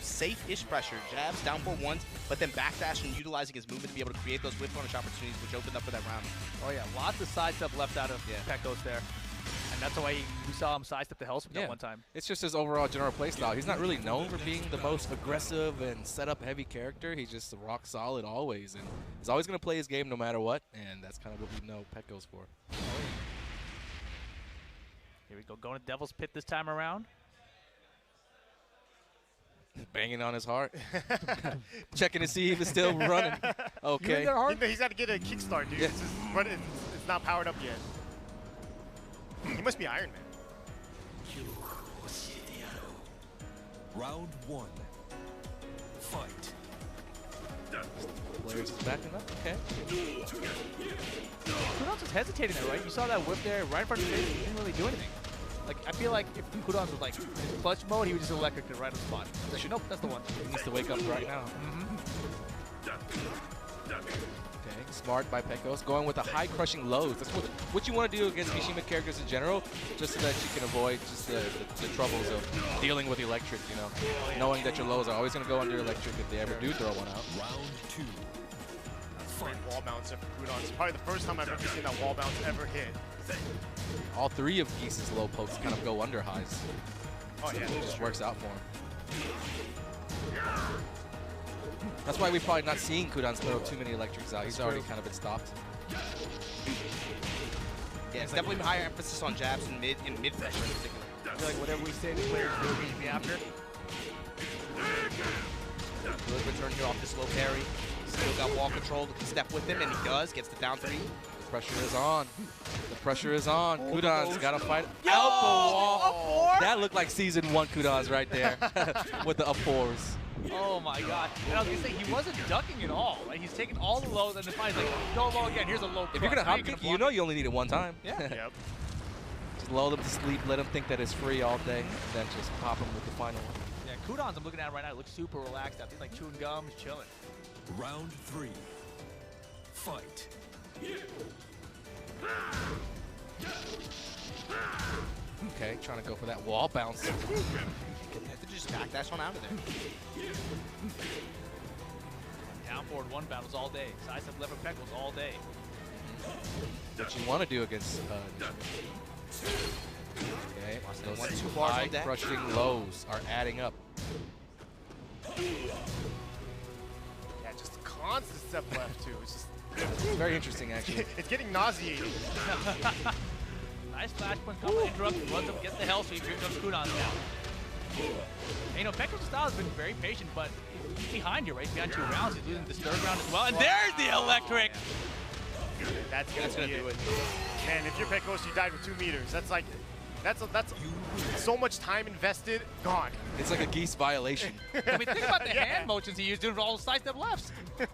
safe-ish pressure, jabs, down for ones, but then backdash and utilizing his movement to be able to create those whip punish opportunities, which opened up for that round. Oh yeah, lots of sidestep left out of Pecos there. And that's why we saw him sidestep the Hellswing that one time. It's just his overall general play style. He's not really known for being the most aggressive and setup-heavy character. He's just rock solid always, and he's always going to play his game no matter what, and that's kind of what we know Pecos for. Here we go, going to Devil's Pit this time around. Banging on his heart. Checking to see if it's still running. Okay. He's got to get a kickstart, dude. Yeah. It's not powered up yet. He must be Iron Man. Round 1. Fight. Players is backing up. Okay. Kudon's just hesitating there, right? You saw that whip there right in front of his face. He didn't really do anything. Like, I feel like if Kudon was like in his clutch mode, he would just electric it right on the spot. He's like, nope, that's the one. He needs to wake up right now. Okay, smart by Pecos. Going with the high crushing lows. That's what you want to do against Mishima characters in general, just so that you can avoid just the troubles of dealing with electric, knowing that your lows are always going to go under electric if they ever do throw one out. Round 2. Great wall bouncer for Kudon. It's probably the first time I've ever seen that wall bounce ever hit. All 3 of Geese's low pokes kind of go under highs. Oh yeah, It just works out for him. That's why we're probably not seeing Kudon throw too many electrics out. He's already kind of been stopped. Yeah, it's definitely higher emphasis on jabs in mid pressure in particular. I feel like whatever we say, the players will beat me after. Good return here off the slow parry. Still got wall control. Step with him, and he does. Gets the down 3. The pressure is on. The pressure is on. Kudon's got to fight. Yo! Out the wall. Up 4? That looked like Season 1 Kudon's right there with the up 4s. Oh my god. And I was going to say, he wasn't ducking at all, right? He's taking all the lows and then finally like, go low again. Here's a low If you're going to hop kick, you know you only need it one time. Yeah. Yep. Just lull them to sleep, let them think that it's free all day, and then just pop them with the final one. Yeah, Kudon's I'm looking at right now. It looks super relaxed out. He's like chewing gum, he's chilling. Round 3. Fight. Okay, trying to go for that wall bounce. Have to just backdash on out of there. Down forward 1 battles all day. Sidestep lever Pecos all day. What you want to do against okay, those 1-2 bars high on deck. crushing lows are adding up. Yeah, just a constant step left too. It's just It's very interesting, actually. it's getting nauseating. Nice flash point coming, interrupt, runs up, gets the hell sweep. Here comes Kudon now. And Pecos' style has been very patient, but he's behind you, right? He's behind 2 rounds. He's losing this 3rd round as well. And there's the electric! That's gonna do it. Man, if you're Pecos, you died with 2 meters. That's like That's so much time invested, gone. It's like a geese violation. I mean, think about the Yeah. hand motions he used doing all the sidestep lefts. He's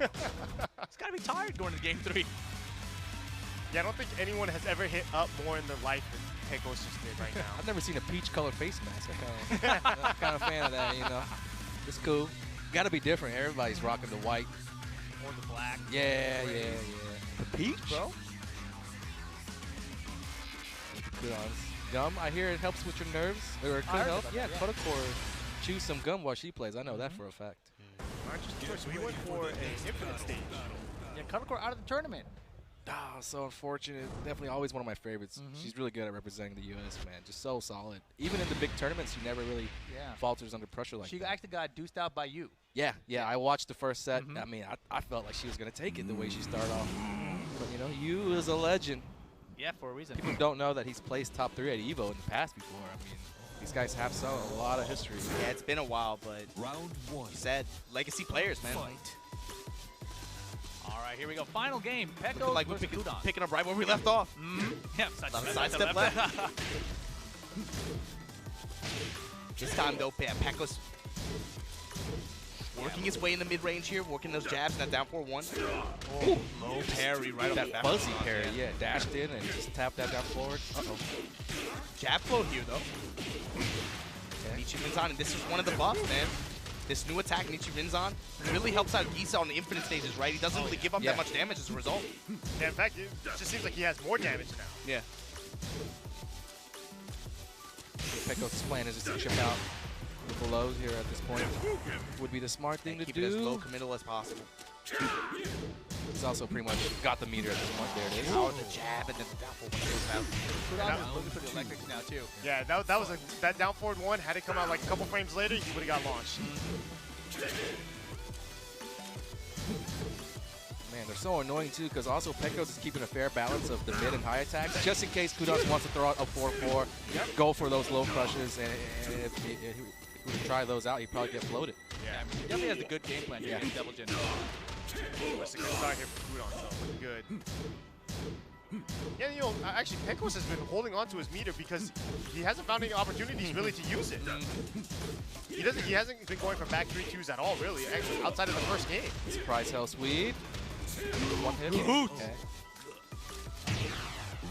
got to be tired going into game 3. Yeah, I don't think anyone has ever hit up more in their life than Pecos just did right now. I've never seen a peach colored face mask. I'm kind of a fan of that, you know. It's cool. Got to be different. Everybody's rocking the white. Or the black. Yeah. The peach, bro. Good on. Gum, I hear it helps with your nerves. Or it could heard help. about Yeah, that, yeah. Kodacore chews some gum while she plays. I know that for a fact. Not just choice. We went for an infinite stage. Yeah, Cuddlecore out of the tournament. Oh, so unfortunate. Definitely always one of my favorites. She's really good at representing the U.S., man. Just so solid. Even in the big tournaments, she never really falters under pressure like She that. actually got deuced out by you. Yeah. I watched the first set. I mean, I felt like she was going to take it the way she started off. But, you know, Yu is a legend. Yeah, for a reason. People don't know that he's placed top 3 at EVO in the past before. I mean, these guys have a lot of history. Yeah, it's been a while, but Round 1. you said legacy players, man. Fight. All right, here we go. Final game. Looking Pecos like we're versus Kudon. picking up right where we left off. Yeah, Sidestep left. This time, though, Pecos working his way in the mid-range here, working those jabs, and that down 4-1. Oh, low parry right off That the bat. fuzzy parry, yeah. Dashed in and just tapped that down forward. Uh-oh. Jab flow here, though. Nichi Rinzan, and this is one of the buffs, man. This new attack, Nichi Rinzan, really helps out Gisa on the infinite stages, right? He doesn't really give up that much damage as a result. Yeah, in fact, it just seems like he has more damage now. Yeah. Pecos' plan is just to chip out the lows here at this point. Would be the smart thing to Keep it as low do. committal as possible. He's also pretty much got the meter at this point. There it is. Power the jab, and then the down 4-1 goes out. Kudon is looking for the electrics now, too. Yeah, that was that down forward one. Had it come out like a couple frames later, he would have got launched. Man, they're so annoying too, because also Pecos is keeping a fair balance of the mid and high attacks, just in case Kudon wants to throw out a 4-4, go for those low crushes, and if he were to try those out, he'd probably get floated. Yeah, he definitely has a good game plan here against Double Gen. That's a good start here for Kudon, so looking good. Yeah, you know, actually, Pecos has been holding on to his meter because he hasn't found any opportunities really to use it. He hasn't been going for back 3-2s at all, really, actually, outside of the first game. Surprise Hell Sweep. One hit. Okay.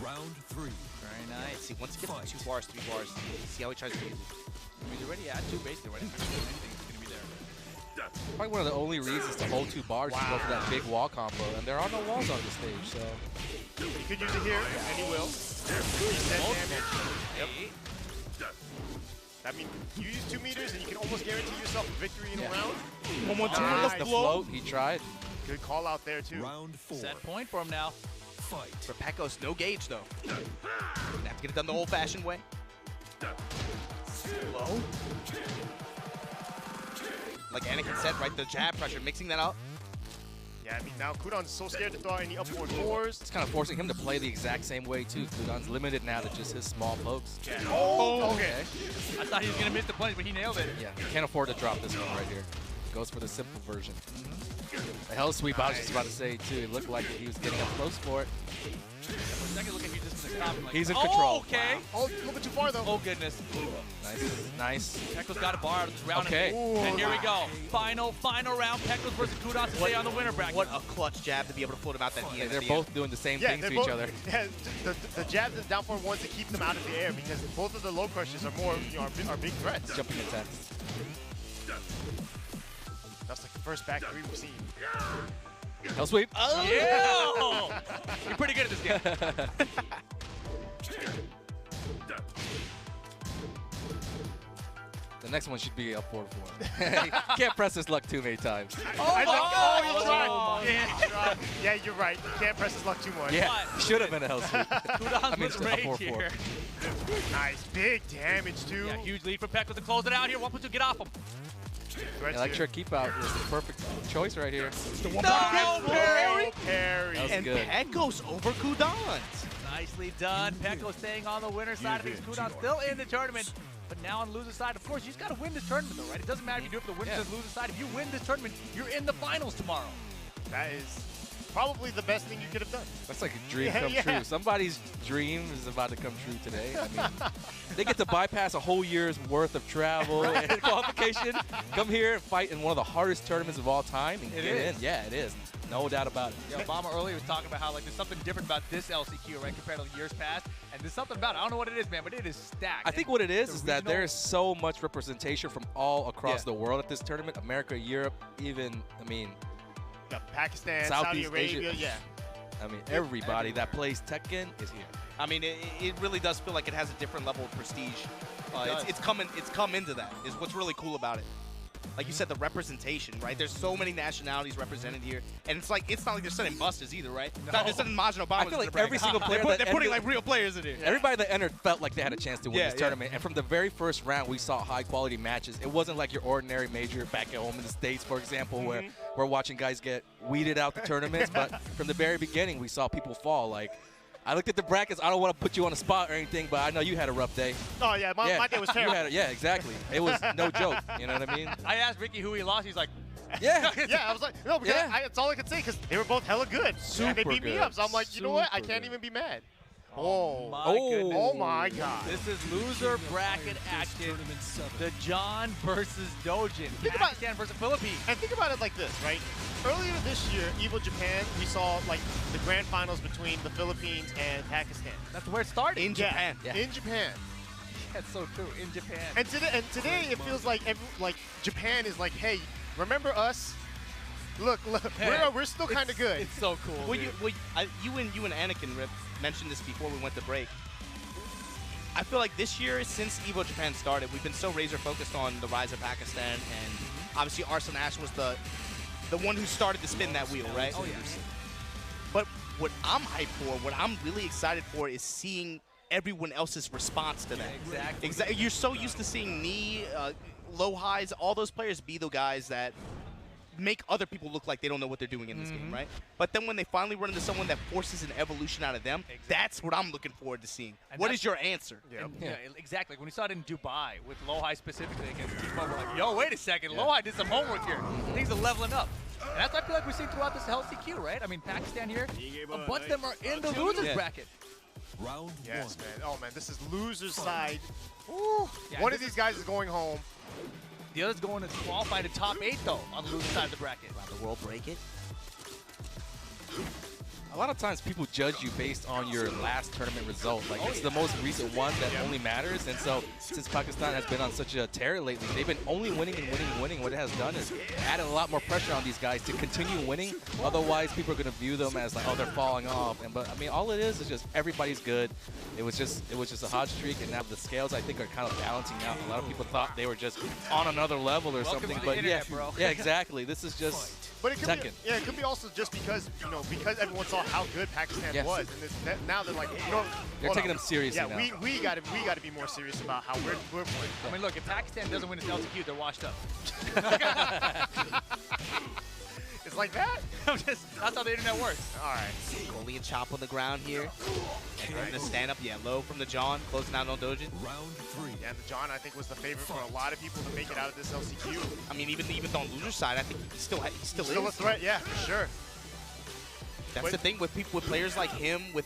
Round 3. Very nice. See, once he gets 2 bars, 3 bars, see how he tries to use it. I mean, he's already at 2 basically, right? Anything's going to be there. Probably one of the only reasons to hold 2 bars is to go for that big wall combo, and there are no walls on this stage, so. He could use it here, and he will. Reset damage. Yep. That means you use 2 meters, and you can almost guarantee yourself a victory in a round. 1-1-2 Nice. on The float, he tried. Good call out there, too. Round 4. Set point for him now. Fight. For Pecos, no gauge, though. Gonna have to get it done the old-fashioned way. Low. Like Anakin said, right, the jab pressure, mixing that up. Yeah, I mean, now Kudon's so scared to throw out any up forward 4s. It's kind of forcing him to play the exact same way, too. Kudon's limited now to just his small pokes. Yeah. Oh, okay. I thought he was going to miss the punch, but he nailed it. Yeah, can't afford to drop this one right here. Goes for the simple version. The Hell Sweep, I was just about to say, too. It looked like he was getting up close for it. For a second, look at you just going to stop him. Like, He's in oh, control. okay. Oh, a little bit too far, though. Oh, goodness. Nice, nice. Pecos got a bar out of this round. Okay. And here we go. Final round. Pecos versus Kudon to stay on the winner bracket. What a clutch jab to be able to float him out that Hey, hand. they're at the both end. doing the same Yeah, things they're to both, each other. Yeah, the jabs and down forward 1s to keep them out of the air because both of the low crushes are more, you know, are big threats. Jumping attacks. That's like the first back 3 we've seen. Hell Sweep. Oh, yeah! You're pretty good at this game. The next one should be a 4-4. Can't press his luck too many times. Oh, he tried. Oh, Yeah, he tried. Yeah, you're right. You can't press his luck too much. Yeah, should have been a Hell Sweep. Kudon's I mean, with just a rage 4-4. here. Nice. Big damage, too. Yeah, huge lead for Pecos to close it out here. 1-2, get off him. Threats Electric keep out is the perfect choice right here. No, parry. Parry. That was And good. Pecos over Kudon. Nicely done. Pecos staying on the winner's side of things. Kudon still in the tournament, but now on the loser's side. Of course, you just got to win this tournament, though, right? It doesn't matter if you do it for the winner's or the loser's side. If you win this tournament, you're in the finals tomorrow. That is probably the best thing you could have done. That's like a dream Yeah, come yeah. true. Somebody's dream is about to come true today. I mean, they get to bypass a whole year's worth of travel and qualification, come here and fight in one of the hardest tournaments of all time and It get is. in. Yeah, it is. No doubt about it. Yeah, Obama earlier was talking about how like there's something different about this LCQ, right, compared to years past, and there's something about it. I don't know what it is, man, but it is stacked. I think what it is the that regional- there is so much representation from all across Yeah. the world at this tournament. America, Europe, even, I mean, You got Pakistan, Saudi Southeast Arabia, Asia. yeah. everybody that plays Tekken is here. I mean, it really does feel like it has a different level of prestige. It's come into that. Is what's really cool about it. Like you said, the representation, right? There's so many nationalities represented here, and it's not like they're sending busters either, right? It's not just sending Majin Obama. I feel like every single player they're that putting ended- like real players in here. Everybody that entered felt like they had a chance to win Yeah, this yeah. tournament. And from the very first round, we saw high-quality matches. It wasn't like your ordinary major back at home in the States, for example, where we're watching guys get weeded out the tournaments. But from the very beginning, we saw people fall. Like, I looked at the brackets. I don't want to put you on the spot or anything, but I know you had a rough day. Oh, yeah, my day was terrible. Yeah, exactly. It was no joke. You know what I mean? I asked Ricky who he lost. He's like, Yeah. Yeah, I was like, no, because Yeah. that's all I could say, because they were both hella good. And they Super beat me good. up, so I'm like, you know what? I Super can't good. even be mad. Oh, my Oh. goodness. oh my God. This is loser bracket action. Tournament 7. The John versus Dojin. Think about- Pakistan versus Philippines. And think about it like this, right? Earlier this year, Evo Japan, we saw like the grand finals between the Philippines and Pakistan. That's where it started. In Japan. Yeah. In Japan. That's so true. In Japan. And today it feels like Japan is like, hey, remember us? Look, Hey, we're still kind of good. It's so cool. Well, dude. you and Anakin Rip mentioned this before we went to break. I feel like this year, since Evo Japan started, we've been so razor focused on the rise of Pakistan, and obviously Arslan Ash was the one who started to spin that wheel, right? Oh, yeah. But what I'm hyped for, what I'm really excited for, is seeing everyone else's response to that. Exactly. Exactly. You're so used to seeing me, low highs, all those players be the guys that make other people look like they don't know what they're doing in this game, right? But then when they finally run into someone that forces an evolution out of them, that's what I'm looking forward to seeing. And What that's- is your answer? And, yeah, exactly. When we saw it in Dubai with Lohai specifically against Team Up, we're like, yo, wait a second. Lohai did some homework here. Things are leveling up. And that's what I feel like we've seen throughout this LCQ, right? I mean, Pakistan here, a bunch of them are in the losers bracket. Round Yes, 1. man. Oh, man, this is loser's side. Woo. Yeah, One this of these guys is going home. The other's going to qualify to top 8, though, on the loser side of the bracket. The world break it. A lot of times people judge you based on your last tournament result. Like, it's the most recent one that only matters. And so, since Pakistan has been on such a tear lately, they've been only winning and winning and winning. What it has done is added a lot more pressure on these guys to continue winning. Otherwise, people are going to view them as like, oh, they're falling off. But I mean, all it is just everybody's good. It was just a hot streak, and now the scales I think are kind of balancing out. A lot of people thought they were just on another level or Welcome something. to the But yeah, internet, bro. yeah, exactly. This is just. But it could Tekken. be, yeah, it could be also just because, because everyone saw how good Pakistan Yes. was. And now they're like, They're hold taking on. them seriously Yeah, now. we got to be more serious about how we're playing. I mean, look, if Pakistan doesn't win this LCQ, they're washed up. It's like that? That's how the internet works. All right. Goalie and chop on the ground here. And then the stand up, low from the John, closing out on Dojin. Round 3. Yeah, and the John, I think, was the favorite for a lot of people to make it out of this LCQ. I mean, even on loser side, I think he still Still a is. threat, yeah, for sure. That's the thing with players like him, with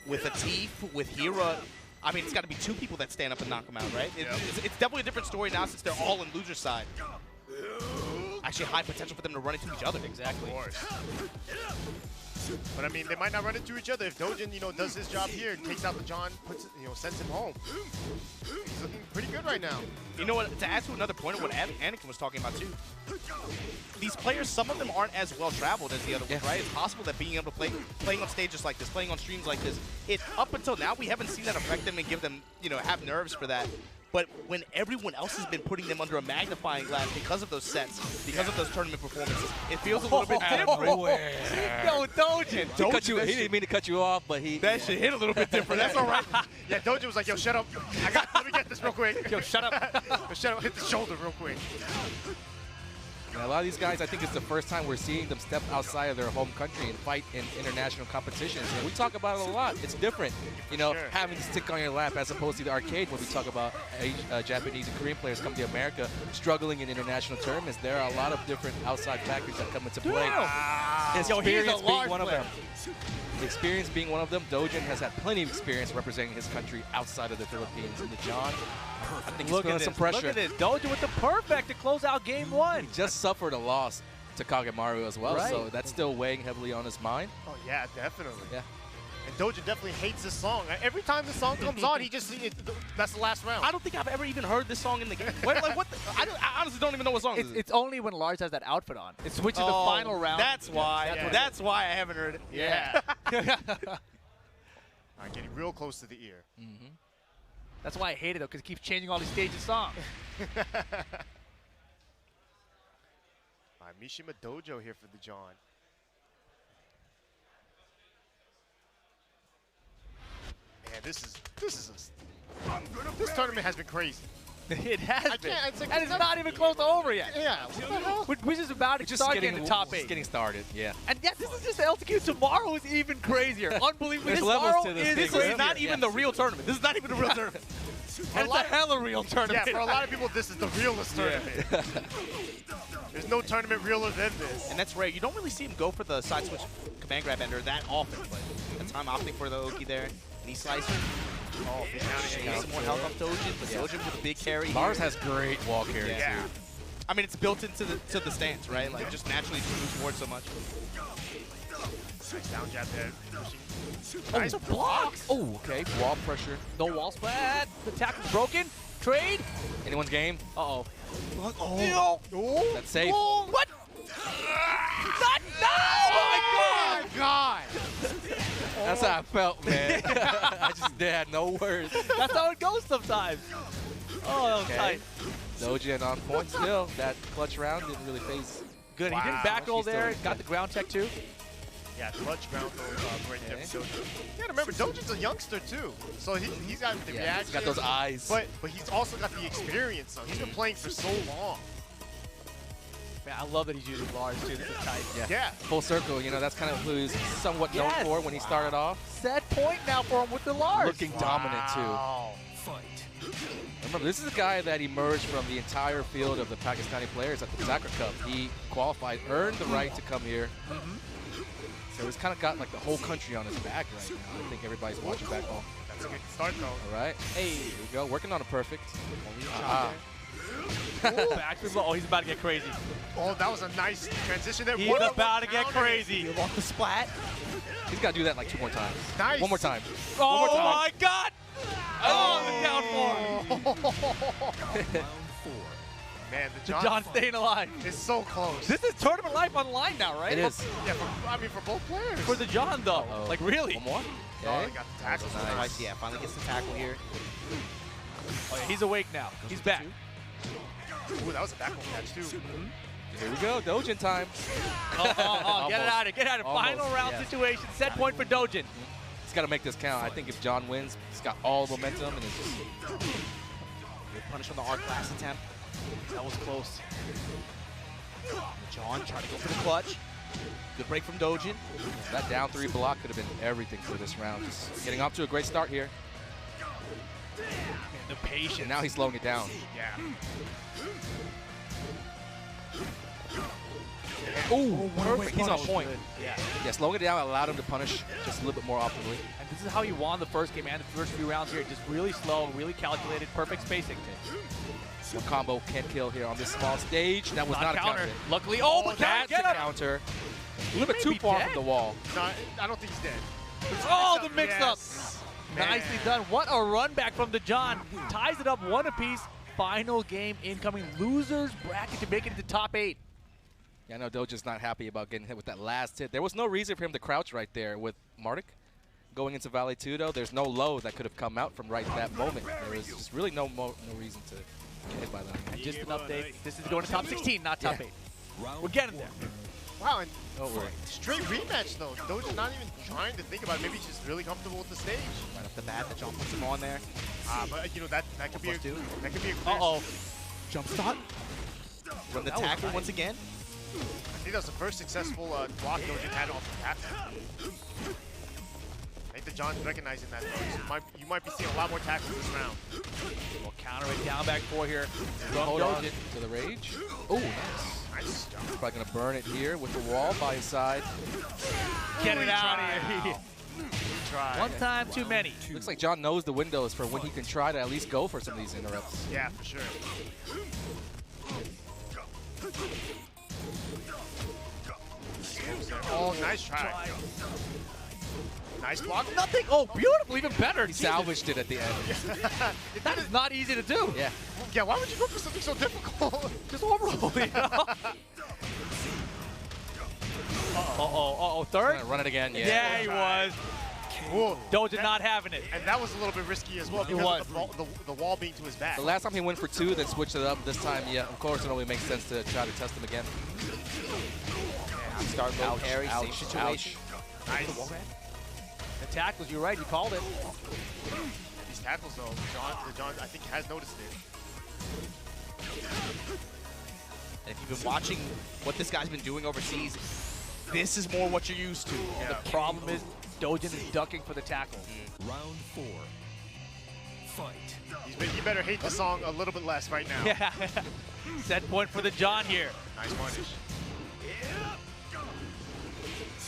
Atif, with Hira. I mean, it's got to be two people that stand up and knock him out, right? It's definitely a different story now since they're all in loser side. Actually, high potential for them to run into each other. Exactly. Of course. But I mean, they might not run into each other if Dojin, does his job here, takes out the John, sends him home. He's looking pretty good right now. You know what? To add to another point of what Anakin was talking about too, these players, some of them aren't as well traveled as the other ones, right? It's possible that being able to playing on stages like this, playing on streams like this, up until now we haven't seen that affect them and give them, have nerves for that. But when everyone else has been putting them under a magnifying glass because of those sets, because of those tournament performances, it feels a little bit different. Yo, Dojin. He didn't mean to cut you off, but That shit hit a little bit different. That's all right. Yeah, Dojin was like, yo, shut up. Let me get this real quick. Yo, shut up. Yo, shut up, hit the shoulder real quick. And a lot of these guys, I think it's the first time we're seeing them step outside of their home country and fight in international competitions. And we talk about it a lot. It's different, Sure. having to stick on your lap as opposed to the arcade when we talk about Japanese and Korean players come to America struggling in international tournaments. There are a lot of different outside factors that come into play. Experience being large one of player. them. The experience being one of them, Dojin has had plenty of experience representing his country outside of the Philippines. And the John, I think he's feeling some pressure. Look at this. Doja with the perfect to close out game one. He just suffered a loss to Kagemaru as well, Right. so that's still weighing heavily on his mind. Oh yeah, definitely. Yeah. And Doja definitely hates this song. Every time the song comes on, that's the last round. I don't think I've ever even heard this song in the game. What the, I honestly don't even know what song this is. It's only when Lars has that outfit on. It switches the final round. That's why. Yeah. That's why I haven't heard it. Yeah. All right, getting real close to the ear. That's why I hate it though, because it keeps changing all these stages songs. All right, Mishima Dojo here for the John. Man, this tournament has been crazy. It has been. can't- it's like- and it's not even close to over yet. Yeah, what the hell? We're just about to start getting the top just 8. getting started. Yeah. And yes, this is just LTQ. Tomorrow is even crazier. Unbelievable. There's This levels tomorrow to this is thing, This is right? not even the real tournament. This is not even the real tournament. And it's a hella real tournament. Yeah, for a lot of people, this is the realest tournament. There's no tournament realer than this. And that's rare. You don't really see him go for the side switch command grab ender that often, but that's time opting for the Oki there. Knee slicer. Oh, he's Getting down some more health off Dojin, but Dojin with a big carry. Lars here. has great wall carry Yeah. too. I mean, it's built into the stance, right? Like, just naturally moves forward so much. Nice down jab there. Pushing. Nice blocks. Oh, okay. Wall pressure. No wall splat. The tackle's broken. Trade. Anyone's game? Uh-oh. Oh. That's safe. What? Not, no! Oh my God! That's how I felt, man. I just had no words. That's how it goes sometimes. Oh, that was Okay. tight. Dojin on point still. That clutch round didn't really phase. Good. He Wow. didn't back roll He's still there. in Got the ground tech too. Yeah, clutch ground throw right there Okay. from Doja. You gotta remember, Dojin's a youngster too, so he's got the Yeah, reaction. he's got those eyes. But he's also got the experience. Though. He's been playing for so long. Man, I love that he's using Lars too. This is tight. Yeah. Full circle, you know, that's kind of who he's somewhat known Yes. for when he started off. Set point now for him with the Lars. Looking dominant too. Wow. Fight. Remember, this is a guy that emerged from the entire field of the Pakistani players at the Zakra Cup. He qualified, earned the right to come here. So he's kind of got like the whole country on his back right now. I think everybody's watching back home. That's a good start though. All right. Hey, here we go. Working on a perfect. Back to low. Oh, he's about to get crazy. Oh, that was a nice transition there. He's What a about to get counter. crazy. Off the splat. He's got to do that like 2 more times. Nice. One more time. Oh One more time. my God! Oh, the down four. Round 4. Man, the John staying alive. is so close. This is tournament life on the line now, right? It is. Yeah, for both players. For the John though. Uh-oh. Like really? One more. Oh, Okay. they got the tackle. Nice. Nice. Yeah, finally gets the tackle here. Oh, yeah, he's awake now. He's back. Ooh, that was a backward catch too. Here we go. Dojin time. Get it Almost. out of here. Get out of here. Final Almost, round yeah. situation. Set point for Dojin. He's got to make this count. I think if John wins, he's got all the momentum and it's just Good punish on the R-class attempt. That was close. John trying to go for the clutch. Good break from Dojin. that down 3 block could have been everything for this round. Just getting off to a great start here. The patience. And now he's slowing it down. Yeah. Ooh, perfect. He's on punish. point. Yeah. Yeah, slowing it down allowed him to punish just a little bit more optimally. And this is how he won the first game and the first few rounds here. Just really slow, really calculated, perfect spacing. One combo can't kill here on this small stage. That was not a counter. Luckily, oh, but That's get a him. counter. A little He bit may too be far dead. from the wall. No, I don't think he's dead. Oh, the mix-up. Yes. Nicely Man. done. What a run back from the John. Ties it up 1 apiece. Final game incoming. Losers bracket to make it into top 8. Yeah, I know Doja's not happy about getting hit with that last hit. There was no reason for him to crouch right there with Mardik. Going into Valley 2, though, there's no low that could have come out from right that moment. There was just really no reason to get hit by that. And just an update. This is going to top 16, not top 8. Round We're getting there. Wow, and Don't worry. straight rematch though. Doja's not even trying to think about it. Maybe he's just really comfortable with the stage. Right off the bat, the John puts him on there. But you know that could be a +2. that could be a clear. Uh-oh. Jump stop. Run the That was tackle nice. once again. I think that was the first successful block Doja had off the tap. I think the John's recognizing that though. So you might be seeing a lot more tackles this round. We'll counter it down back 4 here. From Hold on Dojin. to the rage. Oh, nice. Nice Nice job. Probably going to burn it here with the wall by his side. Get it out of here. Try. One time too many. Looks like John knows the windows for when he can try to at least go for some of these interrupts. Yeah, for sure. Oh, nice try. Nice block. Nothing. Oh, beautiful. Even better. He salvaged it at the end. That is not easy to do. Yeah. Yeah, why would you go for something so difficult? Just overroll, you know? Uh-oh. Third? Gonna run it again. Yeah. Yeah, he was. Whoa. Doja not having it. And that was a little bit risky as well because of the wall being to his back. The last time he went for 2, then switched it up. This time, yeah, of course, it only makes sense to try to test him again. Start low carry, same situation. Nice. The tackles, you're right, you called it. These tackles, though, John, I think, has noticed it. And if you've been watching what this guy's been doing overseas, this is more what you're used to. Yeah. The problem is Dojin is ducking for the tackle. Round 4. Fight. You better hate the song a little bit less right now. Yeah. Set point for the John here. Nice punish.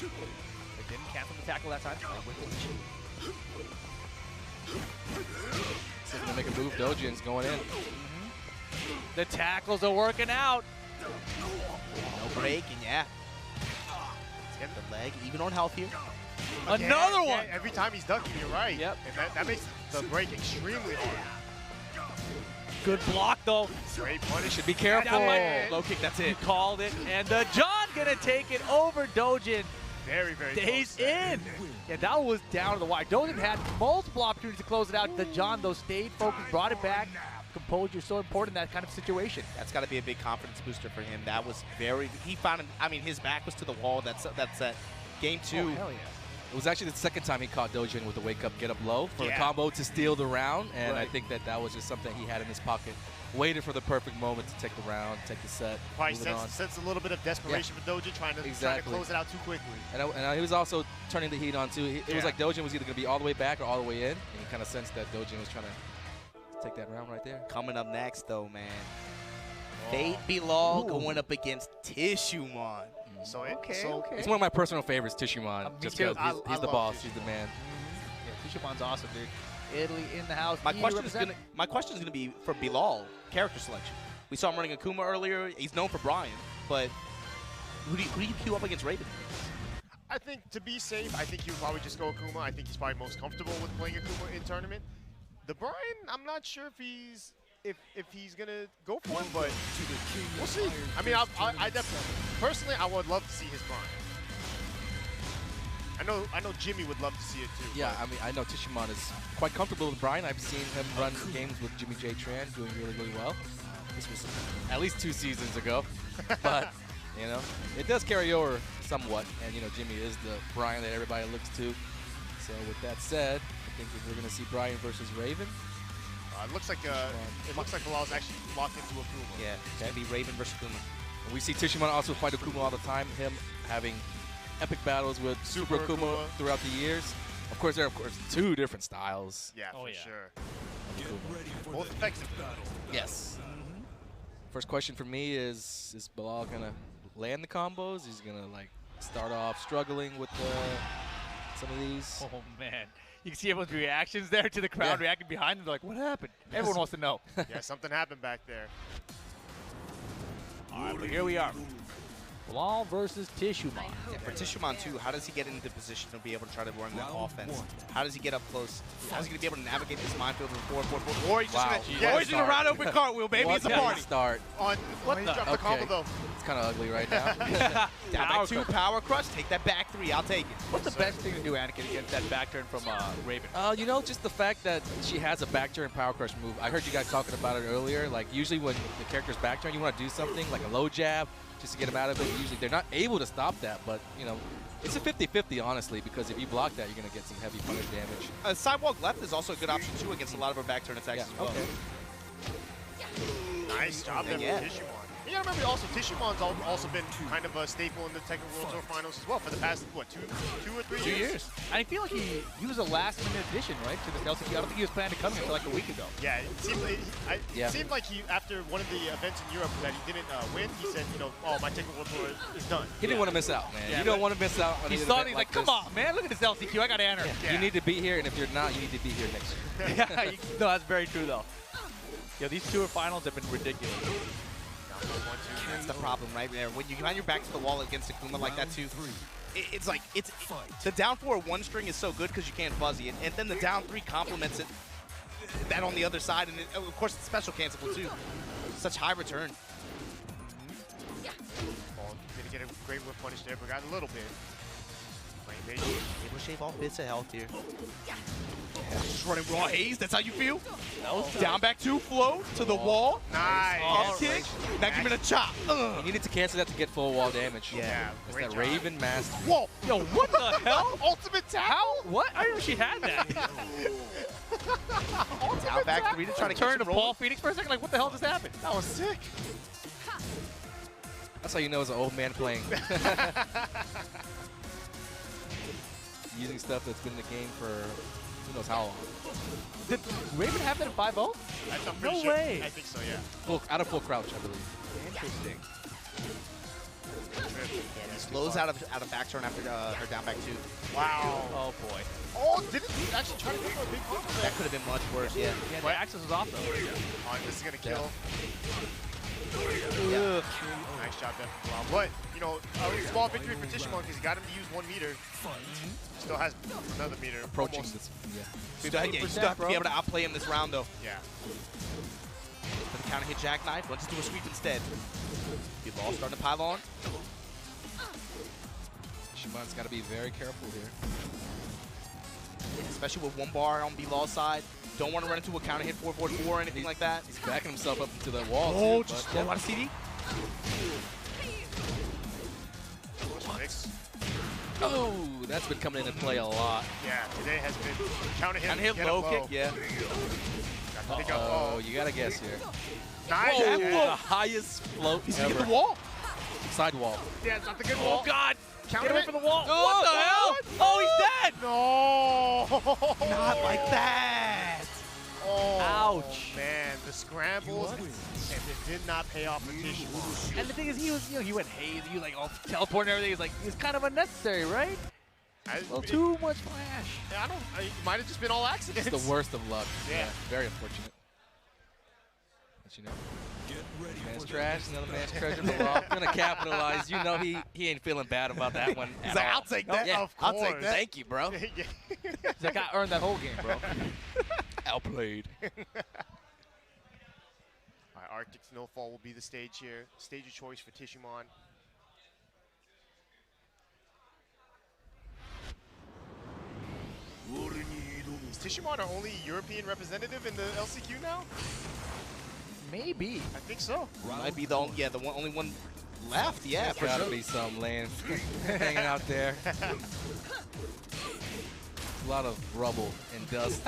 They didn't cancel the tackle that time. He's gonna make a move. Dojin's going in. The tackles are working out. No break, and yeah. Let's get the leg, even on health here. Another one. Yeah, every time he's ducking, you're right. Yep. And that makes the break extremely hard. Good block, though. Great punish. Should be careful. Low kick, that's You it. called it. And the John gonna take it over Dojin. Very, very Stays close. in. Yeah, that was down to the wire. Dojin had multiple opportunities to close it out. The John, though, stayed focused, brought it back. Composure so important in that kind of situation. That's got to be a big confidence booster for him. That was very. He found. I mean, his back was to the wall. That's set. Game 2. Oh, hell yeah. It was actually the second time he caught Dojin with the wake up, get up low for a Yeah. combo to steal the round, and I Right. think that was just something he had in his pocket. Waited for the perfect moment to take the round, take the set, Probably moving on. sense a little bit of desperation for Dojin trying to Exactly. close it out too quickly. And he was also turning the heat on too. It was Yeah. like Dojin was either going to be all the way back or all the way in, and you kind of sensed that Dojin was trying to take that round right there. Coming up next, though, man. Fate Bilal going up against Tishumon. So He's one of my personal favorites, Tishumon. Me Just too. because he's the love boss, Tishumon. he's the man. Yeah, Tishamon's awesome, dude. Italy in the house. My EU question is represent. gonna be for Bilal character selection. We saw him running Akuma earlier. He's known for Brian, but who do you queue up against Raven? I think to be safe, I think he would probably just go Akuma. I think he's probably most comfortable with playing Akuma in tournament. The Brian, I'm not sure if he's gonna go for him, but we'll see. I mean, I definitely, personally, I would love to see his Brian. I know Jimmy would love to see it too. Yeah, I mean, I know Tishumon is quite comfortable with Brian. I've seen him run games with Jimmy J. Tran, doing really, really well. This was at least 2 seasons ago, but you know, it does carry over somewhat. And you know, Jimmy is the Brian that everybody looks to. So with that said, I think we're going to see Brian versus Raven. It looks like Bilal's actually locked into Akuma. Yeah, it's gonna be Raven versus Akuma. And we see Tishumon also fight Akuma all the time. Him having epic battles with Super Akuma throughout the years. Of course, there are 2 different styles. Yeah, Oh, for yeah. sure. Get ready for Both the effective. battle. Yes. First question for me is Bilal gonna land the combos? He's gonna like start off struggling with some of these. Oh, man. You can see everyone's reactions there to the crowd reacting behind them. They're like, what happened? Everyone wants to know. Yeah, something happened back there. All right, but here we are. Bilal versus Tishumon. Yeah, for Tishumon too, how does he get into position to be able to try to run that Round offense? 1. How does he get up close? How's he gonna be able to navigate this minefield with 4-4-4? Or he's just Wow. gonna, or he's gonna run open cartwheel, baby. What It's a kind of party. start? He dropped the combo though. It's kind of ugly right now. Down by Power 2, crush. power crush. Take that back 3. I'll take it. What's the best thing to do, Anakin, against that back turn from Raven? You know, just the fact that she has a back turn power crush move. I heard you guys talking about it earlier. Like, usually when the character's back turn, you want to do something like a low jab just to get them out of it. Usually they're not able to stop that, but, you know, it's a 50-50, honestly, because if you block that, you're going to get some heavy punish damage. Sidewalk left is also a good option too against a lot of our back turn attacks as well. Okay. Nice job there Yeah. from Tishumon. You gotta remember also, Tishumon's also been kind of a staple in the Tekken World Tour Finals as well for the past, what, two or three years? And I feel like he was a last-minute addition, right, to this LCQ. I don't think he was planning to come here until like a week ago. Yeah, it seemed like he, after one of the events in Europe that he didn't win, he said, you know, oh, my Tekken World Tour is done. He didn't want to miss out, man. Yeah, you don't want to miss out on He an saw it, event he's like, this. come on, man, look at this LCQ, I got to enter. Yeah. You need to be here, and if you're not, you need to be here next year. Yeah, no, that's very true, though. Yo, these tour finals have been ridiculous. That's the problem, right there. When you find your back to the wall against Akuma like that too, it's like the down 4 one string is so good because you can't fuzzy it, and then the down 3 complements it. That on the other side, and of course it's special cancelable too. Such high return. Oh, didn't get a great whip punish there, but got a little bit. Able to shave off bits of health here. Just running raw haze. That's how you feel. Down back 2 flow to the wall. Nice. Up kick. Now give it a chop. You needed to cancel that to get full wall damage. Yeah, It's great that job. Raven Master. Whoa! Yo, what the hell? Ultimate tackle? How? What? I didn't know she had that. Down back 3 to try to Turn to catch him Paul Phoenix for a second, like, what the hell just happened? That was sick. That's how you know it's an old man playing. Using stuff that's been in the game for who knows how long. Did Raven have that at 5-0? I'm pretty No sure. way. I think so, yeah. Out of full crouch, I believe. Interesting. Yeah, he slows out of back turn after her down back 2. Wow. Oh, boy. Oh, didn't he actually try to go for a big pump? That could have been much worse, yeah. Yeah, the access was off, though. Oh, this is going to kill. Yeah. Nice job there from Rob. But, you know, a small victory for Tishimon because he got him to use 1 meter. Still has another meter. Approaching Almost. this. Yeah. Still have to be able to outplay him this round, though. Yeah. For the counter hit jackknife, let's do a sweep instead. Bilal starting to pile on. Shimon's got to be very careful here. Yeah, especially with 1 bar on Bilal's side. Don't want to run into a counter hit 4-4-4 or anything like that. He's backing himself up into the wall. Oh, too, just but, throw out a CD. Mix. Oh, that's been coming into play a lot. Yeah, today has been counter hit. Counter hit, get low up kick, yeah. Got to pick up. Oh, you got to guess here. Nice. Oh, Yeah. the highest float He's ever. hit the wall. Side wall. Yeah, it's not the good Oh, wall. God. Counter Get away hit. from the wall. Oh, what the hell? Oh, he's dead. No. Not like that. Oh, Ouch. man, the scrambles, and it did not pay off for Tishimon. And the thing is, he was, he went hazy, he was like all teleport and everything. He's like, it's kind of unnecessary, right? A little too much flash. It might have just been all accidents. It's the worst of luck. Yeah. Very unfortunate. But you know, Get ready man's for trash, the another man's treasure. Bilal gonna capitalize. You know he ain't feeling bad about that one. He's at like, all. I'll take that. Yeah, Of I'll take course. that. Thank you, bro. Yeah. He's like, I earned that whole game, bro. Outplayed. All right, Arctic Snowfall will be the stage here. Stage of choice for Tishimon. Is Tishimon our only European representative in the LCQ now? Maybe. I think so. Might be the only one left. Yeah, for Gotta sure. be some land hanging out there. A lot of rubble and dust.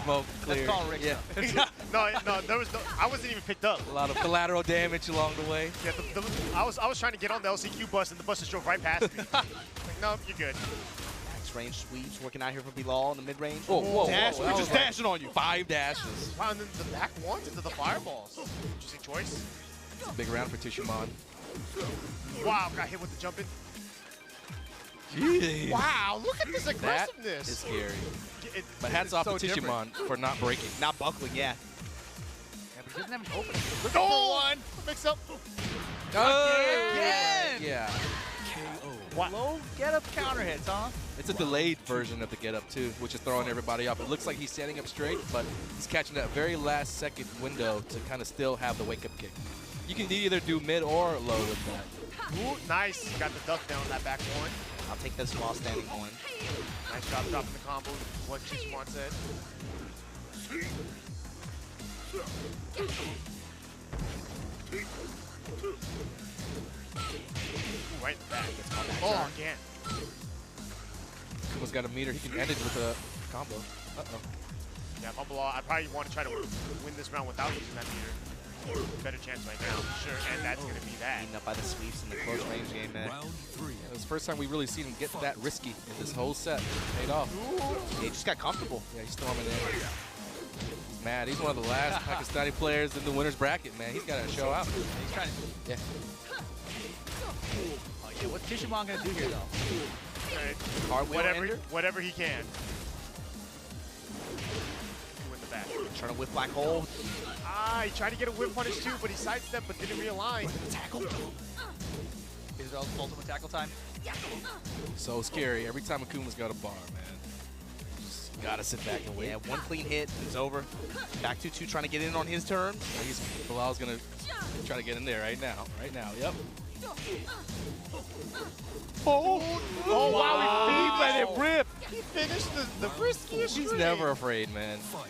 Smoke clear. call Rick. Yeah. No, there was no. I wasn't even picked up. A lot of collateral damage along the way. Yeah, I was trying to get on the LCQ bus and the bus just drove right past me. Like, no, you're good. Max range sweeps working out here for Bilal in the mid range. Whoa, whoa, Dash, whoa, we're that just was like dashing on you. 5 dashes. Wow, and then the back ones into the fireballs. Interesting choice. Big round for Tishimon. Wow, got hit with the jumping. Jeez. Wow, look at this That aggressiveness. is scary. It- But hats it's off so to Tishimon for not breaking. Not buckling, yeah. Yeah, but he doesn't have an opening. different. Oh, one. Mix up. Again! Yeah. KO. Low get-up counter hits, huh? It's a delayed version of the get up too, which is throwing everybody off. It looks like he's standing up straight, but he's catching that very last second window to kind of still have the wake up kick. You can either do mid or low with that. Ooh, nice. Got the duck down that back one. I'll take this while standing on. Nice job dropping the combo, what Tishimon said. Ooh, right in the back. Oh, again. Almost got a meter. He can end it with a combo. Uh-oh. Yeah, Bubble, I probably want to try to win this round without using that meter. better chance right now, for sure, and that's going to be that. Beaten up by the sweeps in the close range game, man. Round 3. It was the first time we really seen him get that risky in this whole set. Paid off. Yeah, he just got comfortable. Yeah, he's storming in. He's mad. He's one of the last Pakistani players in the winner's bracket, man. He's got to show out. He's trying to. Yeah. Oh, yeah. What's Tishamon gonna do here, though? Right. Cartwheel ender. Whatever he can. Win the back. Trying to whip black hole. He tried to get a whip punish too, but he sidestepped but didn't realign. Tackle. Israel's ultimate tackle time. So scary. Every time Akuma's got a bar, man. Just gotta sit back and wait. Yeah, one clean hit, it's over. Back 2-2, trying to get in on his terms. Bilal's gonna try to get in there right now. Right now. Yep. Oh, wow, He let it rip. he finished the riskiest He's trade. never afraid, man. Fight.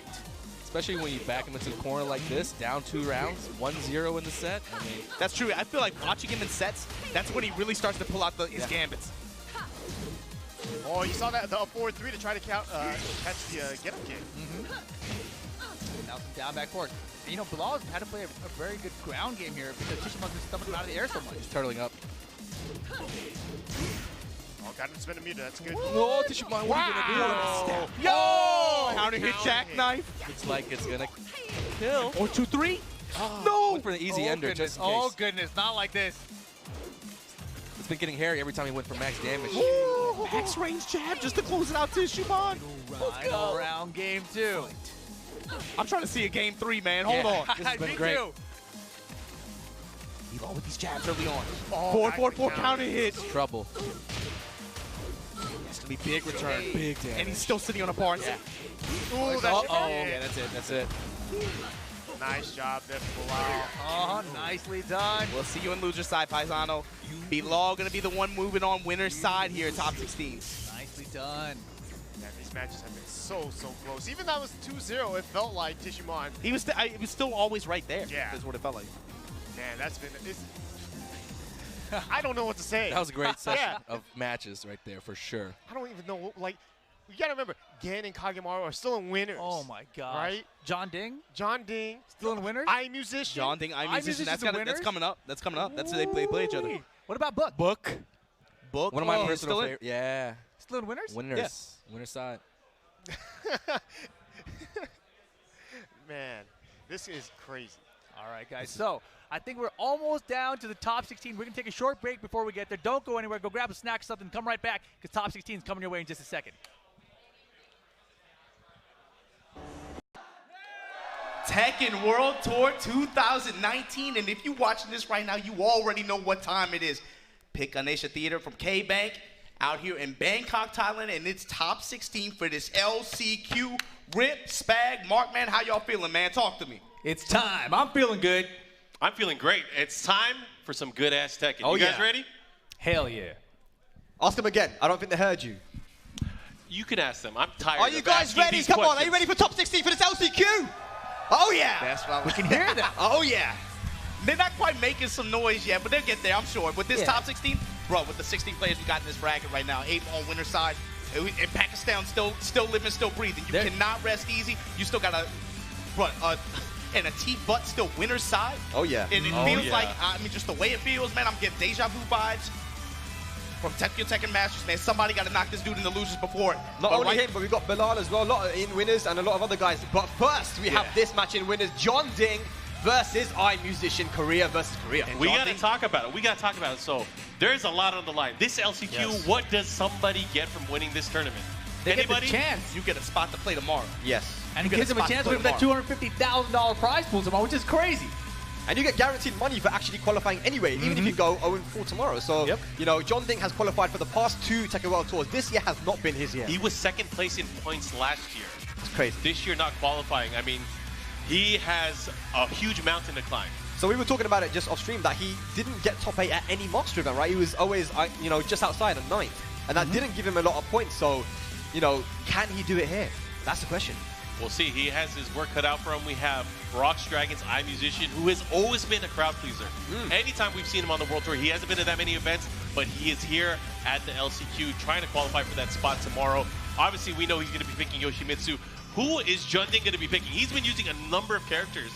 Especially when you back him into the corner like this, down 2 rounds, 1-0 in the set. I mean, That's true. I feel like watching him in sets, that's when he really starts to pull out his gambits. Oh, you saw that the up forward 3 to try to catch the get-up kick. Now some down back forward. And, you know, Bilal's had to play a very good ground game here because Tishamon's been stumping him out of the air so much. he's turtling up. Oh, got him to spin a meter. That's good. Oh, Tishamon, what are you gonna do? Yo! Counter hit jackknife. It's like it's gonna kill. Or 2-3. No! Went for an easy ender, goodness. just in case. Oh, goodness. Not like this. It's been getting hairy every time he went for max damage. Max range jab just to close it out to Shimon. Final round game 2. I'm trying to see a game 3, man. Hold on. This has been Me great. too. Bilal with these jabs early on. Oh, 4-4-4 counter hit. Trouble. It's going to be big return. Big damage. And he's still sitting on a bar. Yeah. Ooh, that's Uh-oh. it. Yeah, that's it. That's it. Nice job there, Bilal. Oh, nicely done. We'll see you on loser side, Paisano. Bilal going to be the one moving on winner's side here, top 16. Nicely done. Man, these matches have been so close. Even that was 2-0, it felt like Tishamon. He was, it was still always right there. Yeah. That's what it felt like. Man, that's been. I don't know what to say. That was a great session Yeah. of matches right there, for sure. I don't even know. Like, you gotta remember, Gan and Kagemaru are still in winners. Oh, my God. Right? John Ding, John Ding, still in winners? I Musician. John Ding, I Musician. That's, Musician's the that's winners? coming up. That's coming up. That's they play each other. Ooh. What about Book? Book. Book. One of my he's personal still in. favorites. Yeah. Still in winners? Winners. Winner side. Man, this is crazy. All right, guys. So I think we're almost down to the top 16. We're going to take a short break before we get there. Don't go anywhere. Go grab a snack or something. Come right back because top 16 is coming your way in just a second. Tekken World Tour 2019, and if you're watching this right now, you already know what time it is. Pick Ganesha Theater from K-Bank out here in Bangkok, Thailand, and it's top 16 for this LCQ. Rip, Spag, Markman, how y'all feeling, man? Talk to me. It's time. I'm feeling good. I'm feeling great. It's time for some good-ass Tekken. Oh, you guys yeah. ready? Hell yeah. Ask them again. I don't think they heard you. You can ask them. I'm tired Are of you guys asking ready? these Come on. Are questions. you ready for top 16 for this LCQ? Oh, yeah. That's right. We can Hear that? Oh, yeah. They're not quite making some noise yet, but they'll get there, I'm sure. With this Yeah. top 16, bro, with the 16 players we got in this bracket right now, 8 on winner side, and Pakistan still living, still breathing. You cannot rest easy. You still got and a T-butt still winner side. Oh, yeah. And it Oh, feels yeah. like, I mean, just the way it feels, man, I'm getting deja vu vibes from Tekken Masters, man. Somebody got to knock this dude in the losers before. Not But only right- him, but we've got Bilal as well, a lot in winners and a lot of other guys. But first, we have this match in winners. John Ding versus iMusician, Korea versus Korea. We John got to Ding- talk about it. We got to talk about it. So there's a lot on the line. This LCQ, Yes. what does somebody get from winning this tournament? They Anybody? get the chance. You get a spot to play tomorrow. Yes. And it get gives a them a spot to chance play with that $250,000 prize pool tomorrow, which is crazy. And you get guaranteed money for actually qualifying anyway, even if you go 0-4 tomorrow. So, you know, John Ding has qualified for the past 2 Tekken World Tours. This year has not been his year. He was second place in points last year. It's crazy. This year not qualifying. I mean, he has a huge mountain to climb. So we were talking about it just off stream that he didn't get top 8 at any Master event, right? He was always, you know, just outside at 9th. And that didn't give him a lot of points. So, you know, can he do it here? That's the question. We'll see. He has his work cut out for him. We have Rocks Dragons, iMusician, who has always been a crowd pleaser. Anytime we've seen him on the World Tour, he hasn't been to that many events, but he is here at the LCQ trying to qualify for that spot tomorrow. Obviously, we know he's going to be picking Yoshimitsu, Who is Junding going to be picking? He's been using a number of characters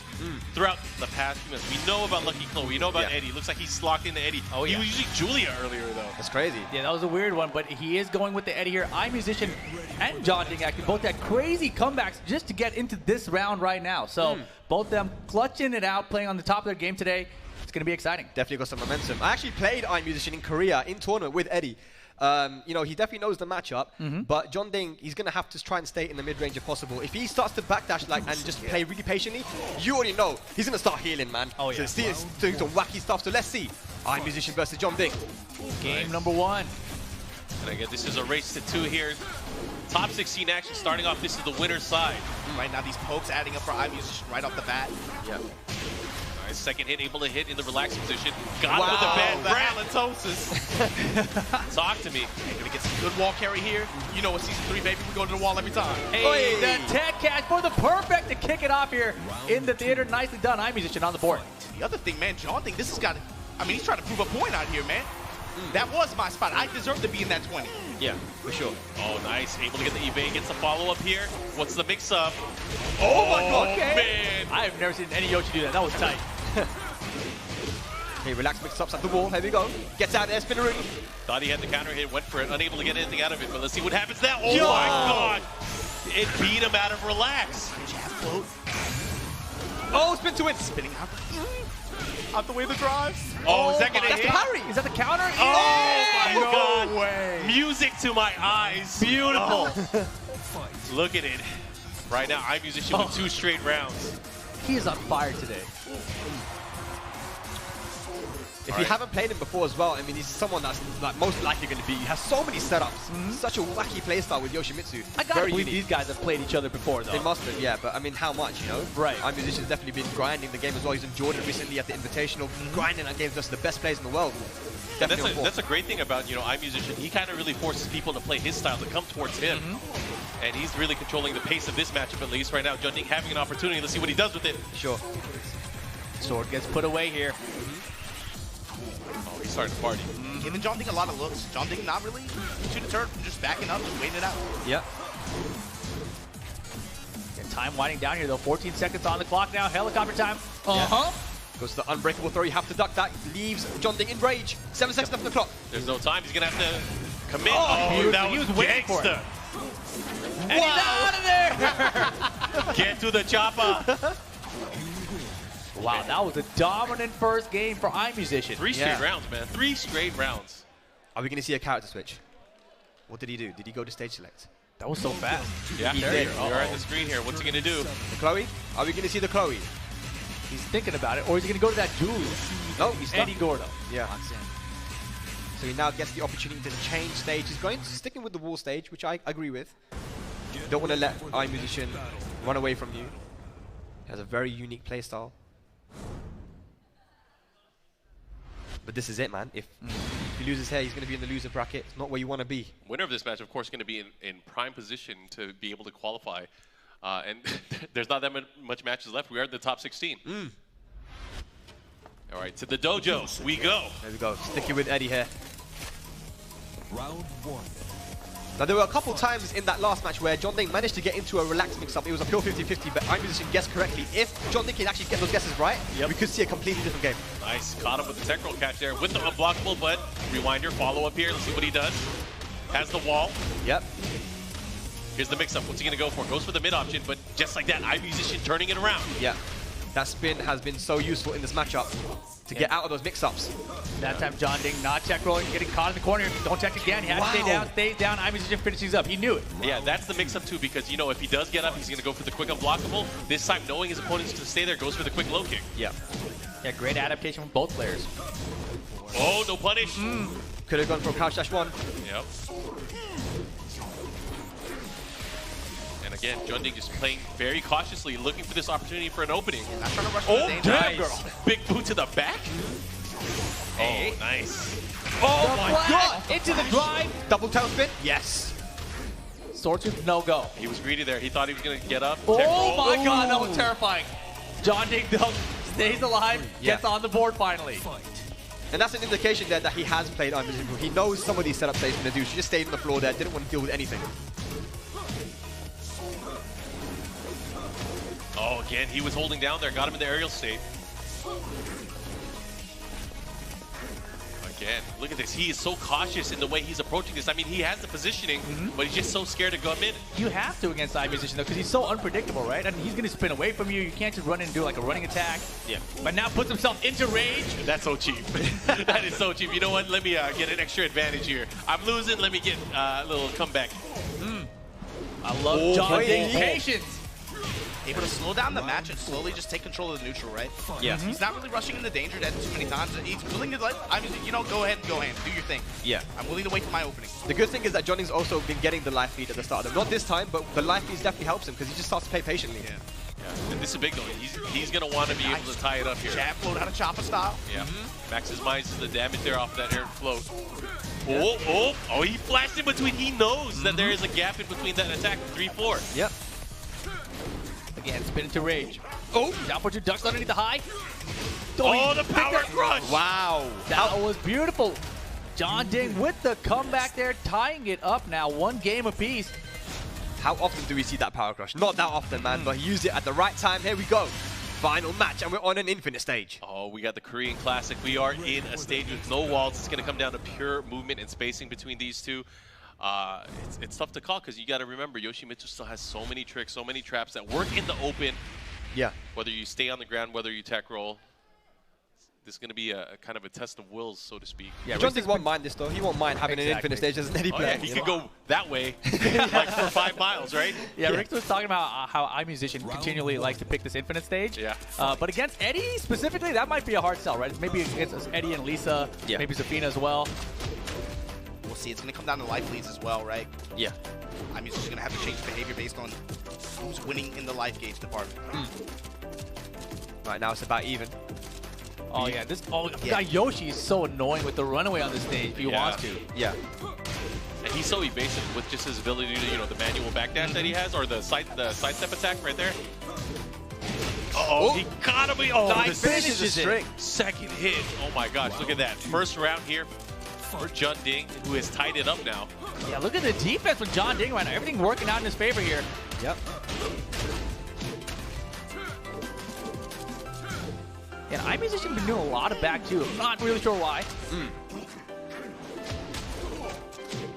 throughout the past few months. We know about Lucky Chloe. We know about Eddie. Looks like he's locked into Eddie. Oh, yeah. He was using Julia earlier, though. That's crazy. Yeah, that was a weird one, but he is going with the Eddie here. iMusician and Junding actually both had crazy comebacks just to get into this round right now. So both them clutching it out, playing on the top of their game today. It's going to be exciting. Definitely got some momentum. I actually played iMusician in Korea in tournament with Eddie. You know, he definitely knows the matchup, but Junding, he's going to have to try and stay in the mid-range if possible. If he starts to backdash and just play really patiently, you already know he's going to start healing, man. Oh, yeah. So he's doing some wacky stuff, so let's see. iMusician versus Junding. Game number 1. And again, this is a race to 2 here. Top 16 action starting off. This is the winner's side. Right now, these pokes adding up for iMusician right off the bat. Yeah. Nice second hit, able to hit in the relaxed position. Got with the bad breath. Halitosis. Talk to me. Hey, gonna get some good wall carry here. You know, in Season 3, baby, we go to the wall every time. Hey, the tech catch for the perfect to kick it off here in the theater. Nicely done. iMusician on the board. The other thing, man, Junding, this has got, I mean, he's trying to prove a point out here, man. That was my spot. I deserve to be in that 20. Yeah, for sure. Oh, nice. Able to get the evade. Gets the follow-up here. What's the mix-up? Oh, my God, man. I have never seen any Yoshi do that. That was tight. Okay, relax mix-ups at the wall. Here we go. Gets out there, spinneroo. Thought he had the counter hit, went for it, unable to get anything out of it. But let's see what happens now. Oh, my God. It beat him out of relax. Jab float. Oh, spin to it. Spinning out the way of the drives. Oh, is that going to That's hit? the parry. Is that the counter? Oh, my No God. way. Music to my eyes. Beautiful. Look at it. Right now, iMusician with 2 straight rounds. He is on fire today. If you haven't played him before as well, I mean, he's someone that's like most likely going to be. He has so many setups. Such a wacky playstyle with Yoshimitsu. I gotta Very believe unique. these guys have played each other before, though. They must have, yeah, but I mean, how much, you know? Right. iMusician's definitely been grinding the game as well. He's in Jordan recently at the Invitational, grinding that game against the best players in the world. And Definitely on form. that's a great thing about, you know, iMusician. He kind of really forces people to play his style, to come towards him. And he's really controlling the pace of this matchup, at least right now. Junding having an opportunity. Let's see what he does with it. Sure. Sword gets put away here. Oh, he's starting to party. Giving Junding a lot of looks. Junding not really too deterred from just backing up, just waiting it out. Yeah. And time winding down here, though. 14 seconds on the clock now. Helicopter time. Goes to the unbreakable throw. You have to duck that. Leaves Junding in rage. 7 seconds left on the clock. There's no time. He's going to have to commit. He was waiting for it. gangster. And he's out of there! Get to the chopper. Wow, that was a dominant first game for iMusician. 3 straight rounds, man. 3 straight rounds. Are we going to see a character switch? What did he do? Did he go to stage select? That was so fast. Yeah, He there did. you go. You're at the screen here. What's he going to do? The Chloe? Are we going to see the Chloe? He's thinking about it, or is he going to go to that Julia? No, he's stuck. Eddie Gordo. Yeah. So he now gets the opportunity to change stage. He's going sticking with the wall stage, which I agree with. Don't want to let iMusician run away from you. He has a very unique playstyle. But this is it, man. If he loses here, he's going to be in the loser bracket. It's not where you want to be. Winner of this match, of course, going to be in prime position to be able to qualify. And there's not that much matches left. We are in the top 16. All right, to the dojo we go. There we go. Sticking with Eddie here. Round 1. Now, there were a couple times in that last match where Junding managed to get into a relaxed mix-up. It was a pure 50-50, but iMusician guessed correctly. If Junding can actually get those guesses right, we could see a completely different game. Nice, caught him with the tech roll catch there with the unblockable, but rewinder, follow-up here. Let's see what he does. Has the wall. Yep. Here's the mix-up. What's he going to go for? Goes for the mid option, but just like that, iMusician turning it around. Yeah. That spin has been so useful in this matchup to get out of those mix-ups. That time, Junding not check rolling, getting caught in the corner. Don't check again. He had to stay down, stays down. iMusician finishes up. He knew it. Yeah, that's the mix-up too, because, you know, if he does get up, he's going to go for the quick unblockable. This time, knowing his opponent's going to stay there, goes for the quick low kick. Yeah. Yeah, great adaptation from both players. Oh, no punish. Could have gone for a crouch dash 1. Yep. And again, Junding just playing very cautiously, looking for this opportunity for an opening. Not trying to rush Oh, the danger. damn, Nice. girl. Big boot to the back. Hey. Oh, nice. Oh my God! Into the drive. Double tail spin? Yes. Sword tooth, no go. He was greedy there. He thought he was going to get up. Oh Tech roll. my God, that was terrifying. Junding though stays alive, gets Yeah. on the board finally. And that's an indication there that he has played iMusician. He knows some of these setups that he's going to do. She just stayed on the floor there, didn't want to deal with anything. Oh, again, he was holding down there, got him in the aerial state. Again, look at this. He is so cautious in the way he's approaching this. I mean, he has the positioning, but he's just so scared to come in. You have to against iMusician though, because he's so unpredictable, right? I mean, he's gonna spin away from you. You can't just run in and do like a running attack. Yeah. But now puts himself into rage. That's so cheap. That is so cheap. You know what? Let me get an extra advantage here. I'm losing. Let me get a little comeback. I love John Ding's patience. Able to slow down the match and slowly just take control of the neutral, right? Yeah. He's not really rushing into danger dead too many times. He's willing to you know, go ahead, do your thing. Yeah. I'm willing to wait for my opening. The good thing is that Johnny's also been getting the life lead at the start of them. Not this time, but the life lead definitely helps him because he just starts to play patiently. Yeah. And this is big though. He's gonna want to be able to tie it up here. Jab float out of chopper style. Yeah. Maximizes the damage there off that air float. Oh, he flashed in between. He knows that there is a gap in between that attack. 3-4. Yep. Again, spin into rage. Oh, down for two ducks underneath the high. Oh, the power crush! Wow. That was beautiful. John Ding with the comeback there, tying it up now, 1 game apiece. How often do we see that power crush? Not that often, man, but he used it at the right time. Here we go. Final match, and we're on an infinite stage. Oh, we got the Korean Classic. We are in a stage with no walls. It's going to come down to pure movement and spacing between these two. It's tough to call because you got to remember Yoshimitsu still has so many tricks, so many traps that work in the open. Yeah. Whether you stay on the ground, whether you tech roll. This is going to be a kind of a test of wills, so to speak. Yeah, John Ding won't mind this though. He won't mind having an infinite stage as an Eddie player. Yeah, he could go that way, like for 5 miles, right? Yeah, Rick was talking about how iMusician continually likes to pick this infinite stage. Yeah. But against Eddie specifically, that might be a hard sell, right? Maybe against Eddie and Lisa, maybe Zafina as well. We'll see. It's going to come down to life leads as well, right? Yeah. iMusician's going to have to change behavior based on who's winning in the life gauge department. Right now it's about even. Oh yeah, this guy Yoshi is so annoying with the runaway on this stage if he wants to. Yeah. And he's so evasive with just his ability to, you know, the manual backdash that he has, or the sidestep attack right there. Uh-oh, he got him. Oh, Nice finishes the string. Second hit. Oh my gosh, look at that. First round here for John Ding, who has tied it up now. Yeah, look at the defense from John Ding right now. Everything working out in his favor here. Yep. Yeah, iMusician been doing a lot of back too. I'm not really sure why.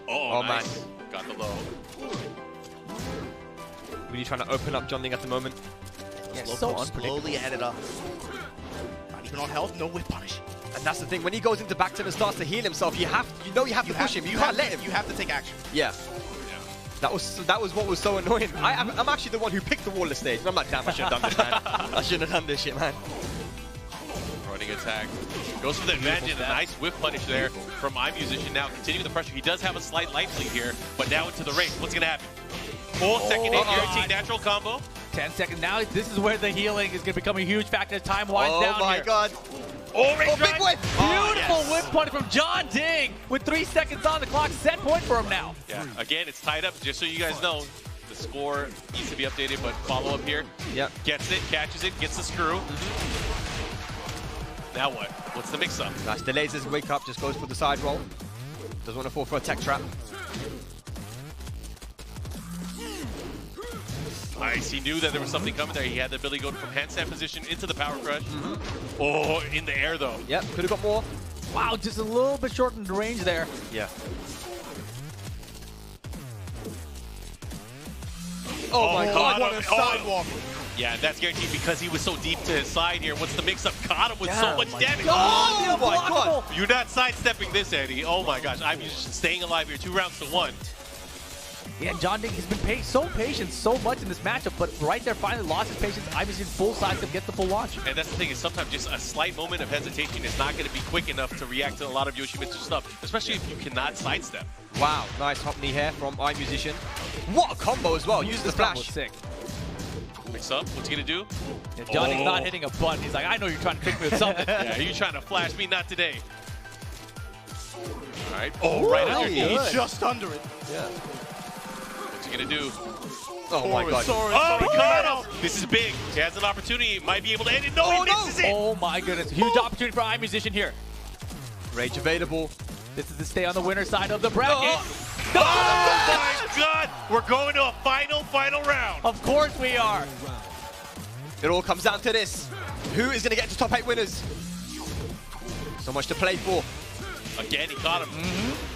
Oh, man. nice. Got the low. Really trying to open up John Ding at the moment. Yeah, Slowly headed up. Not even on health, no whip punish. And that's the thing. When he goes into back 10 and starts to heal himself, you have to push him. You can't let him. You have to take action. Yeah. That was what was so annoying. I'm actually the one who picked the wall stage. And I'm like, damn, I should have done this, man. I shouldn't have done this shit, man. Running attack. Goes for the advantage and a nice whip punish there from iMusician. Now continuing the pressure. He does have a slight life lead here, but now into the race. What's going to happen? Second hit, guaranteed natural combo. 10 seconds. Now this is where the healing is going to become a huge factor as time winds down Oh my here. god. Oh, big whip. Beautiful whip punish from John Ding with 3 seconds on the clock. Set point for him now. Yeah, again, it's tied up. Just so you guys know, the score needs to be updated, but follow up here. Yep. Gets it, catches it, gets the screw. Now what? What's the mix-up? Nice. Delays his wake up, just goes for the side roll. Doesn't want to fall for a tech trap. Nice. He knew that there was something coming there. He had the ability to go from handstand position into the power crush. Oh, in the air though. Yep. Could have got more. Wow, just a little bit short in the range there. Yeah. Oh my god. What a sidewalk. Yeah, that's guaranteed because he was so deep to his side here. What's the mix-up? Caught him with so much damage. Oh my god. You're not sidestepping this, Eddie. Oh my gosh. I'm just staying alive here. 2 rounds to 1. Yeah, John Ding has been so patient so much in this matchup, but right there finally lost his patience. iMusician full sidestep, gets the full launch. And that's the thing, is sometimes just a slight moment of hesitation is not going to be quick enough to react to a lot of Yoshimitsu stuff, especially if you cannot sidestep. Wow, nice hop knee here from iMusician. What a combo as well. Use the That was flash. sick. Mix up, what's he going to do? Yeah, John Ding's not hitting a button. He's like, I know you're trying to trick me with something. Yeah, you trying to flash me? Not today. All right. Oh, right underneath. He's just under it. Yeah. What's he going to do? Oh my god. Oh, he caught him! This is big. He has an opportunity. He might be able to end it. No, he misses it! Oh my goodness. Huge opportunity for iMusician here. Rage available. This is to stay on the winner's side of the bracket. Oh my god! We're going to a final round. Of course we are. It all comes down to this. Who is going to get to top 8 winners? So much to play for. Again, he caught him.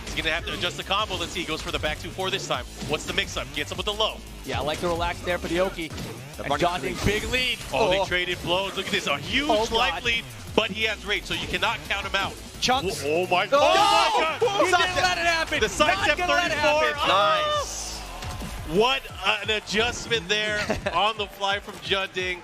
He's going to have to adjust the combo. Let's see. He goes for the back 2-4 this time. What's the mix-up? Gets him with the low. Yeah, I like the relax there for the Oki. And running John three. Ding, big lead. Oh, they traded blows. Look at this. A huge life lead, but he has rage, so you cannot count him out. Chunks. Oh my God. He didn't let it happen. The sidestep 34. Nice. What an adjustment there on the fly from John Ding.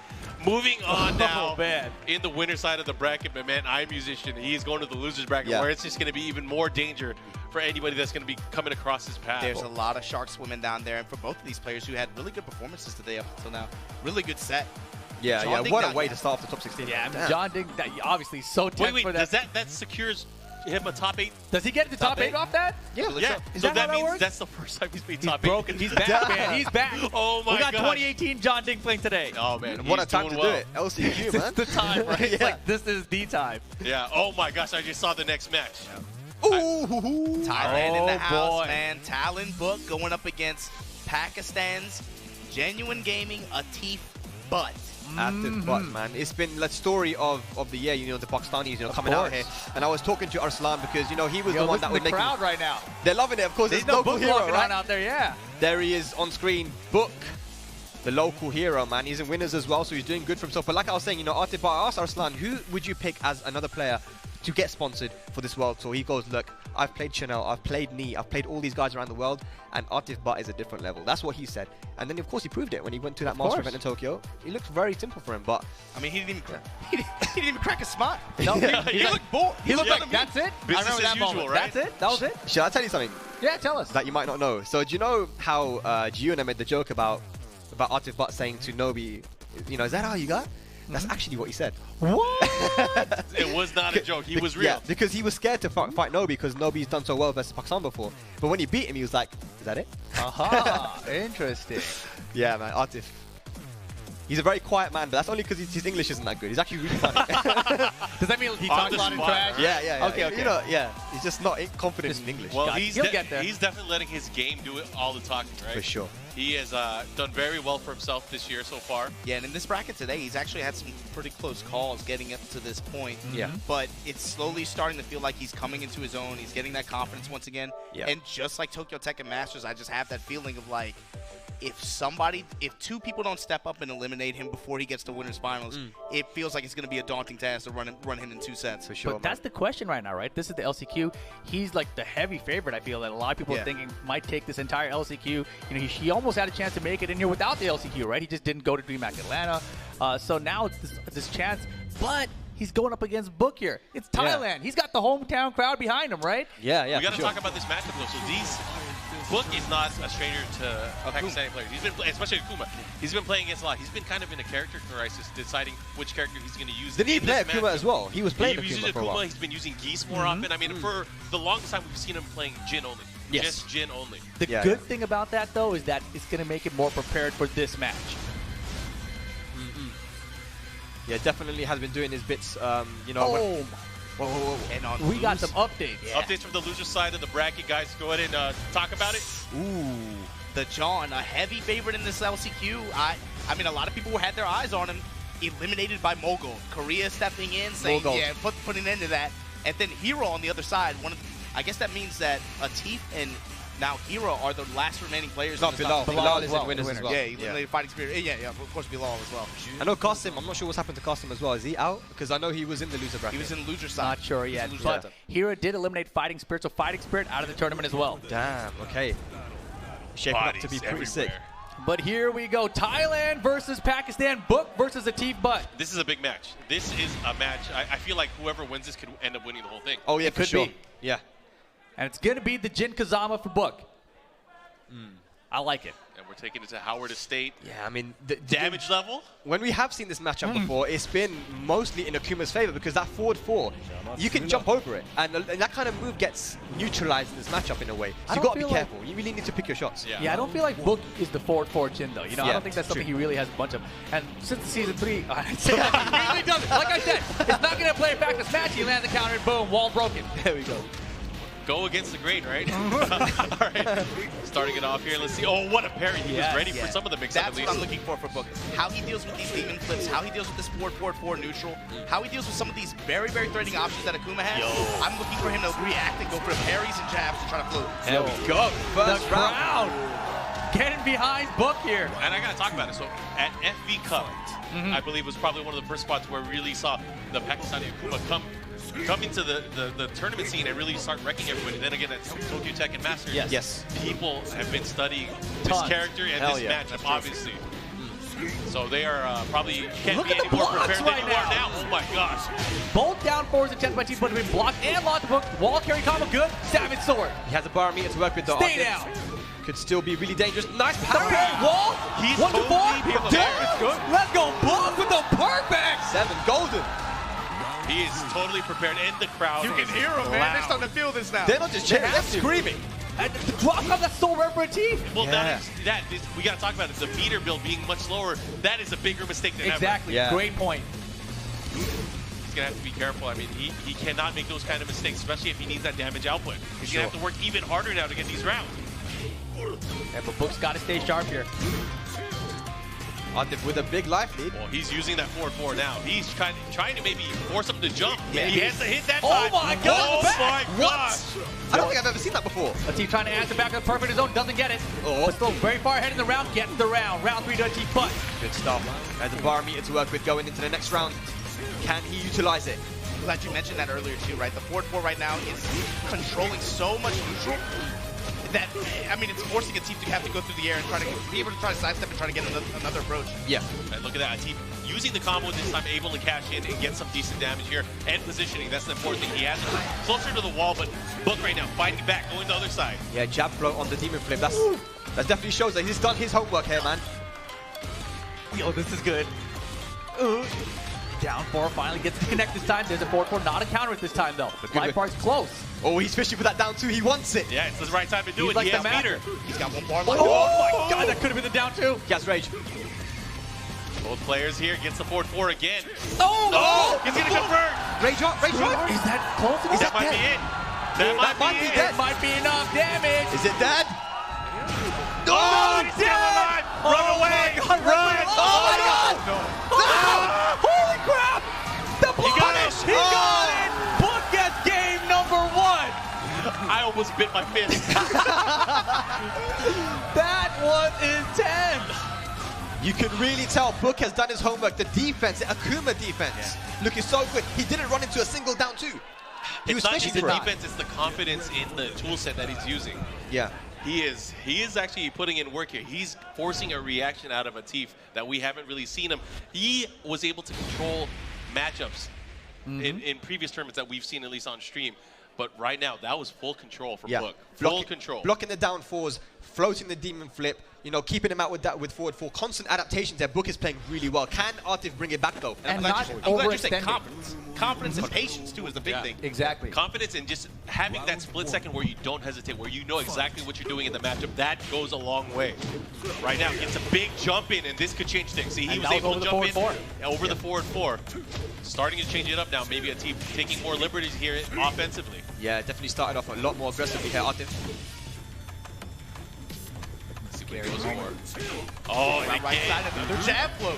Moving on now man. in the winner side of the bracket, but man, iMusician, he's going to the losers bracket Yeah. where it's just going to be even more danger for anybody that's going to be coming across his path. There's a lot of sharks swimming down there, and for both of these players who had really good performances today up until now, really good set. Yeah, John yeah. Ding What a got- way to start off the top 16. Yeah, I mean, Damn. John Ding, obviously so tense Wait, for does that. that secures him a top 8? Does he get to the top 8 off that? Yeah, Yeah, Is so that how that that means works? that's the first time he's been He's top 8. broken. He's back, man. He's back. Oh my We got gosh. 2018 John Ding playing today. Oh man, What a he's time to doing do well. it. LCQ, This man. is the time, right? It's Yeah. like, this is the time. Yeah. Oh my gosh, I just saw the next match. Ooh. Thailand in Oh, the house, boy. man. Talon Book going up against Pakistan's Genuine Gaming, Atif Butt. Active butt, man. It's been the story of the year, you know, the Pakistanis, you know, coming out here. And I was talking to Arslan because, you know, he was the one that was the making... crowd right now. They're loving it, of course. There's It's no local book hero, walking right? around out there, yeah. There he is on screen. Book, the local hero, man. He's in winners as well, so he's doing good for himself. But like I was saying, you know, Atif, I asked Arslan, who would you pick as another player to get sponsored for this world tour? He goes, look, I've played Chanel, I've played Nee, I've played all these guys around the world, and Atif Butt is a different level. That's what he said. And then, of course, he proved it when he went to that master event in Tokyo. It looked very simple for him, but... I mean, he didn't even crack a smile. No, He looked bored. He looked Yeah. like, that's it? Business I remember that as usual, moment. right? That's it? That was it? Should I tell you something Yeah, tell us. that you might not know? So do you know how Giuna made the joke about Atif Butt saying to Nobi, you know, is that all you got? That's actually what he said. What? It was not a joke. He was real. Yeah, because he was scared to fight Nobi because Nobi's done so well versus Pakistan before. But when he beat him, he was like, is that it? Aha, interesting. Yeah, man, Atif. He's a very quiet man, but that's only because his English isn't that good. He's actually really funny. Does that mean he On talks the a lot in spot, trash? right? yeah. Okay, okay. You know, yeah. He's just not confident in English. Well, God, he's he'll get there. He's definitely letting his game do it all the talking, right? For sure. He has done very well for himself this year so far. Yeah, and in this bracket today, he's actually had some pretty close calls getting up to this point. Yeah. But it's slowly starting to feel like he's coming into his own. He's getting that confidence once again. Yeah. And just like Tokyo Tekken Masters, I just have that feeling of like, if two people don't step up and eliminate him before he gets to winners finals, it feels like it's going to be a daunting task to run him in 2 sets. For sure, But that's the question right now, right? This is the LCQ. He's like the heavy favorite, I feel, that a lot of people are thinking might take this entire LCQ. You know, he almost had a chance to make it in here without the LCQ, right? He just didn't go to DreamHack Atlanta. So now it's this chance, but he's going up against Book here. It's Thailand. He's got the hometown crowd behind him, right? Yeah, We got to talk about this matchup though. So Book is not a stranger to Pakistani players. He's been, especially Akuma. He's been playing against a lot. He's been kind of in a character crisis, deciding which character he's going to use. Did he in play this Akuma matchup. as well? He was playing He was Akuma using for a while. He's been using Geese more often. I mean, for the longest time, we've seen him playing Jin only. Yes. Just Jin only. The good thing about that, though, is that it's going to make him more prepared for this match. Yeah, definitely has been doing his bits, you know. Oh, Whoa. And on we got loose- some updates. Updates from the loser side of the bracket, guys. Go ahead and talk about it. Ooh, the John, a heavy favorite in this LCQ. I mean, a lot of people had their eyes on him. Eliminated by Mogul. Korea stepping in, saying, Mogul. yeah, put an end to that. And then Hero on the other side. I guess that means that Atif and now Hero are the last remaining players. No, in this Bilal. top- Bilal as is well, in winners the as winner. well. Yeah, he eliminated Fighting Spirit. Yeah, of course Bilal as well. I know Qasim. I'm not sure what's happened to Qasim as well. Is he out? Because I know he was in the loser bracket. He was in loser side. Not sure He was yet, in loser but side. Hero did eliminate Fighting Spirit, so Fighting Spirit out of the tournament as well. Damn. Okay. Shaping up to be Bodies pretty sick. everywhere. But here we go. Thailand versus Pakistan. Book versus Atif Butt. This is a big match. This is a match. I feel like whoever wins this could end up winning the whole thing. Oh yeah, It for could sure. be. Yeah. And it's going to be the Jin Kazama for Book. I like it. And we're taking it to Howard Estate. Yeah, I mean, the Damage level? when we have seen this matchup before, it's been mostly in Akuma's favor because that forward four, you can jump over it, and that kind of move gets neutralized in this matchup in a way. I So you don't got to be feel like- careful. You really need to pick your shots. Yeah. Yeah, I don't feel like Book is the forward Jin, though. You know, I Yeah, don't think that's something true. he really has a bunch of. And since season 3, he really doesn't. Like I said, it's not going to play a practice match. He lands the counter, boom, wall broken. There we go. Go against the grain, right? All right. Starting it off here. Let's see. Oh, what a parry. He was ready for some of the mix-up at That's least. what I'm looking for Book. How he deals with these demon flips, how he deals with this forward neutral, how he deals with some of these very, very threatening options that Akuma has. I'm looking for him to react and go for parries and jabs to try to float. There we go. First The round. crowd getting behind Book here. And I got to talk about it. So at FV Cup, I believe was probably one of the first spots where we really saw the Pakistani Akuma come into the tournament scene and really start wrecking everybody. Then again, at Tokyo Tekken Masters, Yes. people have been studying this Tons. character and Hell this yeah. matchup, obviously. So they are probably can't Look be at the any more blocks prepared right than you are now. now. Oh my gosh. Both down forwards attempts by team, but have been blocked and lost. Book. Wall carry combo good. Savage sword. He has a barometer to work with. The Stay Arctic. down. Could still be really dangerous. Nice power. Okay, Wall. He's 1 to 4. totally prepared. Let's go. Book with the perfect. 7 golden. He is totally prepared, and the crowd You can is hear him, man. They're loud. starting to feel this now. They're not just cheering, they're have to. screaming. And the drop comes, that's so rare for a team. Well, not Yeah. just that, we got to talk about it. The meter build being much lower, that is a bigger mistake than Exactly. Yeah. Great point. ever. He's going to have to be careful. I mean, he cannot make those kind of mistakes, especially if he needs that damage output. He's going to have to work even harder now to get these rounds. Yeah, but Book's got to stay sharp here. Arctic with a big life lead. Well, he's using that forward now. He's trying to maybe force him to jump. Yeah. He has to hit that Oh time. my God, Oh back. my gosh. I don't think I've ever seen that before. A team trying to answer back with perfect his own, doesn't get it. Oh. But still very far ahead in the round, gets the round. Round 3 to team but. Good stuff. There's a barometer to work with going into the next round. Can he utilize it? I'm glad you mentioned that earlier too, right? The forward 4 right now is controlling so much neutral that, I mean, it's forcing a team to have to go through the air and try to be able to try to sidestep and try to get another approach. Yeah. And look at that. A team using the combo this time, able to cash in and get some decent damage here. And positioning, that's the important thing. He has it closer to the wall, but Book right now, fighting back, going the other side. Yeah, jab float on the demon flip. That definitely shows that he's done his homework here, man. Yo, this is good. Down 4 finally gets to connect this time. There's a forward 4, not a counter at this time though. Life bar's close. Oh, he's fishing for that down 2. He wants it. Yeah, it's the right time to do He's it. like He the has master. meter. He's got one bar Oh, line. my God, that could have been the down 2. He has rage. Both players here gets the forward 4 again. Oh, He's going to convert. Rage up, rage up. Is that close enough? That might be it. That might be it. That might be enough damage. Is it dead? Oh, he's still alive. Run away. Run. Oh my God! Holy crap! The punish! He got it! Book gets game number 1. I almost bit my fist. That was intense. You can really tell Book has done his homework. The defense, the Akuma defense, looking so good. He didn't run into a single down 2. He was It's not fishing just the for it. defense, it's the confidence in the tool set that he's using. Yeah. He is actually putting in work here. He's forcing a reaction out of Atif that we haven't really seen him. He was able to control matchups in previous tournaments that we've seen, at least on stream. But right now, that was full control for Book. Full control. Blocking the down 4s, floating the demon flip, you know, keeping him out with that with forward 4. Constant adaptations there. Book is playing really well. Can Artif bring it back though? And I'm not glad you said overextending. confidence. Confidence and patience too is the big thing. Exactly. Confidence in just having that split second where you don't hesitate, where you know exactly what you're doing in the matchup, that goes a long way. Right now, it's a big jump in, and this could change things. See, he And was that able was to over jump the in forward over the forward 4. Starting to change it up now. Maybe a team taking more liberties here offensively. Yeah, definitely started off a lot more aggressively here, Artif. See what he goes for. Oh, and Right side, again. another jab float.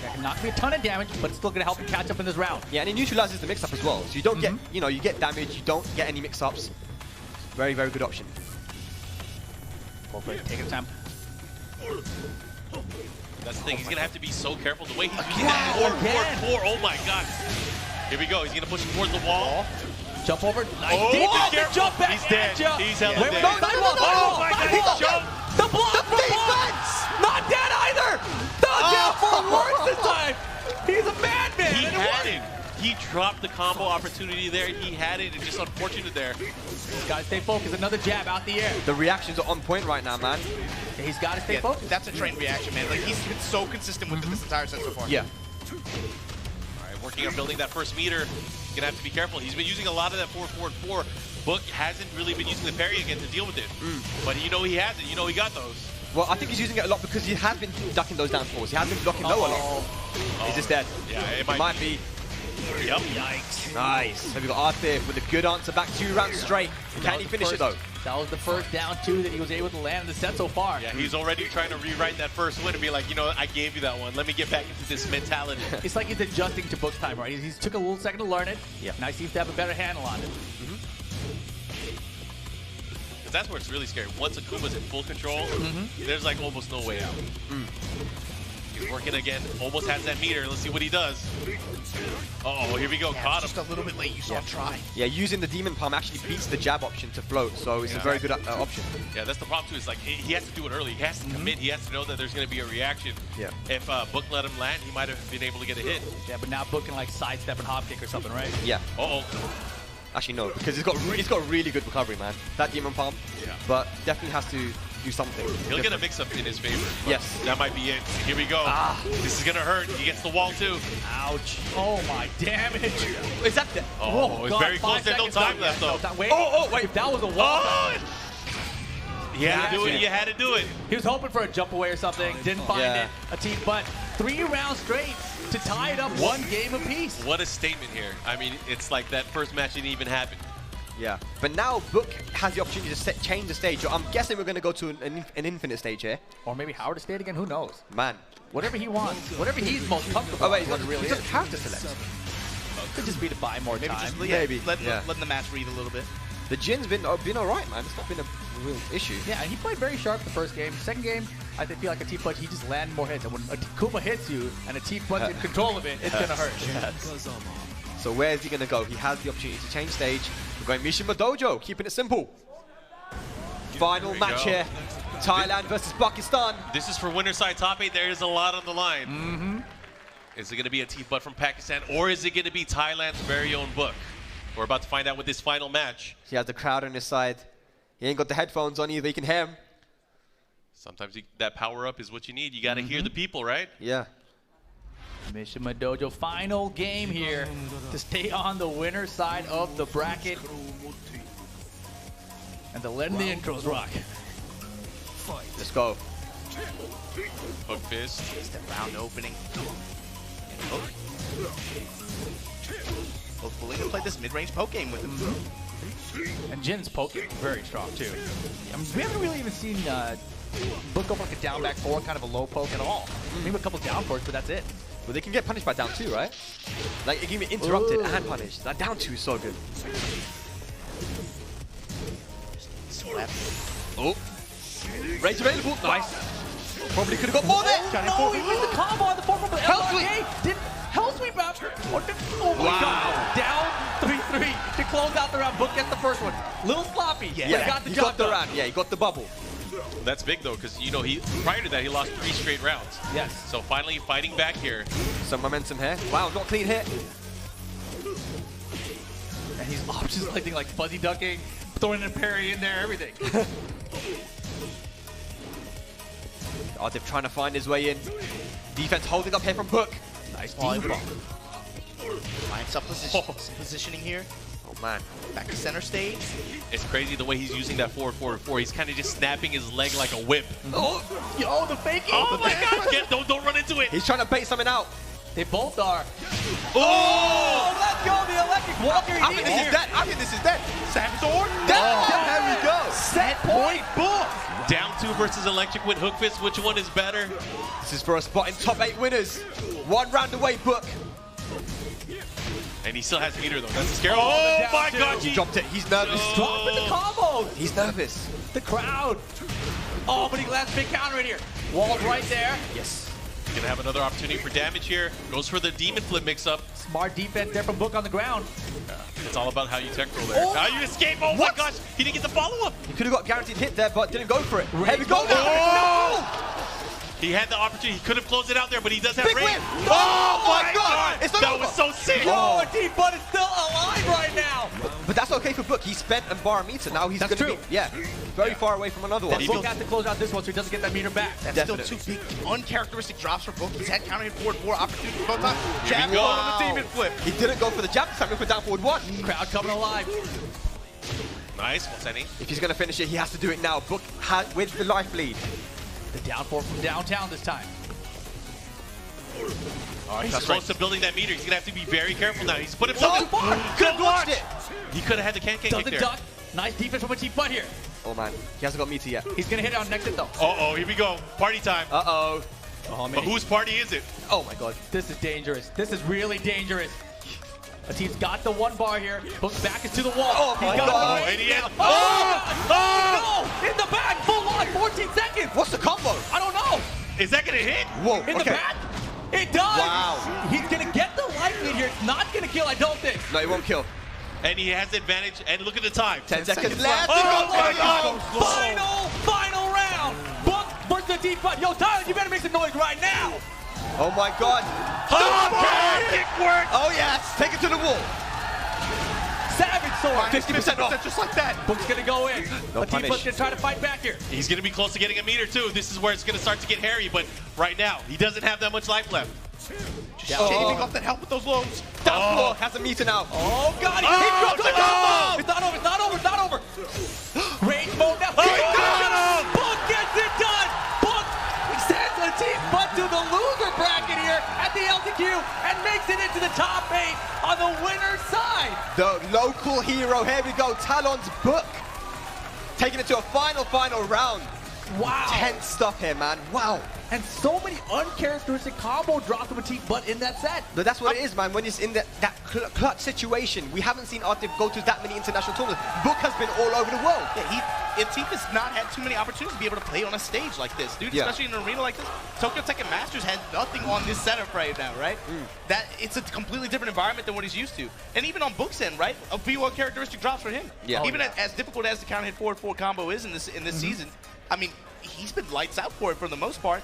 That can knock me a ton of damage, but it's still going to help him catch up in this round. Yeah, and it neutralizes the mix-up as well. So you don't get, you know, you get damage, you don't get any mix-ups. Very, very good option. Go for it. Take your time. That's the thing. He's going to have to be so careful. The way he's using that forward 4. Oh, my God. Here we go. He's going to push him towards the wall. Jump over. Nice. Oh, Defense, careful. jump back. He's dead. Gotcha. He's hella Wait, dead. no, sidewall. Oh, my God. He Sidewall. jumped. The block from defense! Not dead either. Down for worse this time. He's a madman. He and it had worked. it. He dropped the combo opportunity there. He had it. It's just unfortunate there. He's got to stay focused. Another jab out the air. The reactions are on point right now, man. He's got to stay Yeah, focused. that's a trained reaction, man. Like, he's been so consistent with this entire set so far. Yeah. All right, working on building that first meter. Gonna have to be careful. He's been using a lot of that forward 4. Book hasn't really been using the parry again to deal with it. But you know he has it. You know he got those. Well, I think he's using it a lot because he has been ducking those down 4s. He has been blocking low a lot. Is this dead? Yeah, it It might might be. Yep. Yikes. Nice. So we got Arthur with a good answer back 2 rounds straight. Can he finish it though? That was the first down 2 that he was able to land in the set so far. Yeah, he's already trying to rewrite that first win and be like, you know, I gave you that one. Let me get back into this mentality. It's like he's adjusting to Book's time, right? He's took a little second to learn it. Yeah. Now he seems to have a better handle on it. Because that's where it's really scary. Once Akuma's in full control, there's like almost no way out. He's working again, almost has that meter. Let's see what he does. Uh-oh, here we go, caught him. Just a little bit late, you saw him try. Yeah, using the Demon Palm actually beats the jab option to float, so it's a very good option. Yeah, that's the problem too. Is like he has to do it early. He has to commit. He has to know that there's going to be a reaction. Yeah. If Book let him land, he might have been able to get a hit. Yeah, but now Book can like sidestep and hop kick or something, right? Yeah. Uh-oh. Actually, no, because he's got really good recovery, man. That Demon Palm. Yeah. But definitely has to do something. He'll get a mix-up in his favor. Yes. That might be it. Here we go. This is going to hurt. He gets the wall too. Ouch. Oh my damage. Is that the... Oh, it's very close. There's no time left though. Wait. Wait. If that was a wall. You had to do it. You had to do it. He was hoping for a jump away or something. Didn't find it. A team, but 3 rounds straight to tie it up 1 game apiece. What a statement here. I mean, it's like that first match didn't even happen. Yeah. But now Book has the opportunity to change the stage. I'm guessing we're going to go to an infinite stage here. Or maybe Howard to stage again. Who knows? Man. Whatever he wants. Whatever he's most comfortable. Oh, wait. What it really he doesn't is. have to select. Could just be to buy more Maybe time. just Maybe, letting yeah. the match breathe a little bit. The Jin's been alright, man. It's not been a real issue. Yeah, and he played very sharp the first game. Second game, I feel like a T-Punch, he just landed more hits. And when a Kuma hits you and a T-Punch in control of it, it's going to hurt. So where is he going to go? He has the opportunity to change stage. We're going Mishima Dojo, keeping it simple. Final match here. Thailand versus Pakistan. This is for winner side top 8. There is a lot on the line. Is it going to be a T-Butt from Pakistan, or is it going to be Thailand's very own Book? We're about to find out with this final match. He has the crowd on his side. He ain't got the headphones on either. You can hear him. Sometimes that power-up is what you need. You got to hear the people, right? Yeah. Mishima Dojo, final game here to stay on the winner's side of the bracket. And to let the intros rock. Let's go. Hook fist. Just a round opening. And Hook. Both willing to play this mid-range poke game with him. And Jin's poking very strong too. I mean, we haven't really even seen Book go for like a down back forward, kind of a low poke at all. Maybe a couple down forwards, but that's it. Well, they can get punished by down 2, right? Like, it can be interrupted and punished. That down 2 is so good. Slap. Oh. Rage available. Nice. Probably could have got more there. No, he missed the combo on the forward, but Hell sweep. didn't Hell sweep after. Oh my god. Down 3-3 to close out the round. Book gets the first one. Little sloppy. Yeah, but got the he job got the done. round. Yeah, he got the bubble. That's big, though, because, you know, prior to that, he lost 3 straight rounds. Yes. So finally fighting back here. Some momentum here. Wow, not clean hit. And he's option selecting like fuzzy ducking, throwing a parry in there, everything. Artif trying to find his way in. Defense holding up here from Book. Nice Find deep. some positioning here. Oh, man. Back to center stage. It's crazy the way he's using that forward. He's kind of just snapping his leg like a whip. Oh, Yo, the faking. Oh my god, don't run into it. he's trying to bait something out. They both are. Oh! Let's go, the electric walker. I think this is dead. I think this is dead. Saboteur? There we go. Set point, Book. Down 2 versus electric with hook fist. Which one is better? This is for a spot in top 8 winners. 1 round away, Book. And he still has meter, though. That's scary. Oh my god, He dropped it. He's nervous. Dropping the combos. He's nervous. The crowd. Oh, but he lands big counter in here. Wall's right there. Yes. Gonna have another opportunity for damage here. Goes for the demon flip mix-up. Smart defense there from Book on the ground. It's all about how you tech roll there. Oh. How you escape. Oh What? my gosh, he didn't get the follow-up. He could have got guaranteed hit there, but didn't go for it. Here we go Oh. now. He had the opportunity. He could have closed it out there, but he does have Big range. win. Oh my God. It's not That over. was so sick. Oh, T-Butt is still alive right now. But that's okay for Book. He spent a bar meter. Now he's That's going to true. be, very far away from another one. And Book has to close out this one so he doesn't get that meter back. That's Definitely. still 2 big uncharacteristic drops for Book. He's had counter hit forward 4 opportunities both times. Here Jab we go. on the demon flip. He didn't go for the jab this time. He went for down forward 1. Crowd coming alive. Nice, what's any? If he's going to finish it, he has to do it now. Book with the life lead. The down four from downtown this time. He's close to building that meter. He's going to have to be very careful now. He's put himself in. Good watch it. He could have had the can-can kick Doesn't there. duck. Nice defense from a Team Butt here. Oh man, he hasn't got meter yet. He's going to hit it on next hit, though. Uh-oh, here we go. Party time. Uh-oh. Oh, man. But whose party is it? Oh my god. This is dangerous. This is really dangerous. The team's got the 1 bar here. Book's back into the wall. Oh my He's got God. the Oh, weight. and he had- Oh! No! In the back, full on, 14 seconds. What's the combo? I don't know. Is that going to hit? Whoa, In the okay. back? It does. Wow. He's going to get the life lead here. It's not going to kill, I don't think. No, he won't kill. And he has the advantage. And look at the time. 10 seconds Oh left. my God. Final round. Book versus the Team Butt. Yo, Tyler, you better make some noise right now. Oh my god. Oh, kick work. Oh yes. Take it to the wall. Savage sword. 50% off. Just like that. Book's going to go in. No The Team punish. Butt's going to try to fight back here. He's going to be close to getting a meter, too. This is where it's going to start to get hairy. But right now, he doesn't have that much life left. Oh. Shaving off that help with those lows. Down floor. Has a meter now. Oh, God. Oh, He dropped the no. combo. It's not over. It's not over. It's not over. Rage mode now. Oh, he got him. Book gets it done. Book sends the Team Butt to the loser bracket here at the LTQ and makes it into the top 8 on the winner's side. The local hero. Here we go. Talon's Book. Taking it to a final round. Wow. Tense stuff here, man. Wow. And so many uncharacteristic combo drops from a Team Butt in that set. But that's what it is, man. When it's in that clutch situation, we haven't seen Arctic go to that many international tournaments. Book has been all over the world. Yeah, Team has not had too many opportunities to be able to play on a stage like this, dude. Yeah. Especially in an arena like this. Tokyo Tekken Masters had nothing on this setup right now, right? That it's a completely different environment than what he's used to. And even on Book's end, right? A few uncharacteristic drops for him. Yeah. Even as difficult as the counter hit forward 4 combo is in this season, I mean, he's been lights out for it for the most part.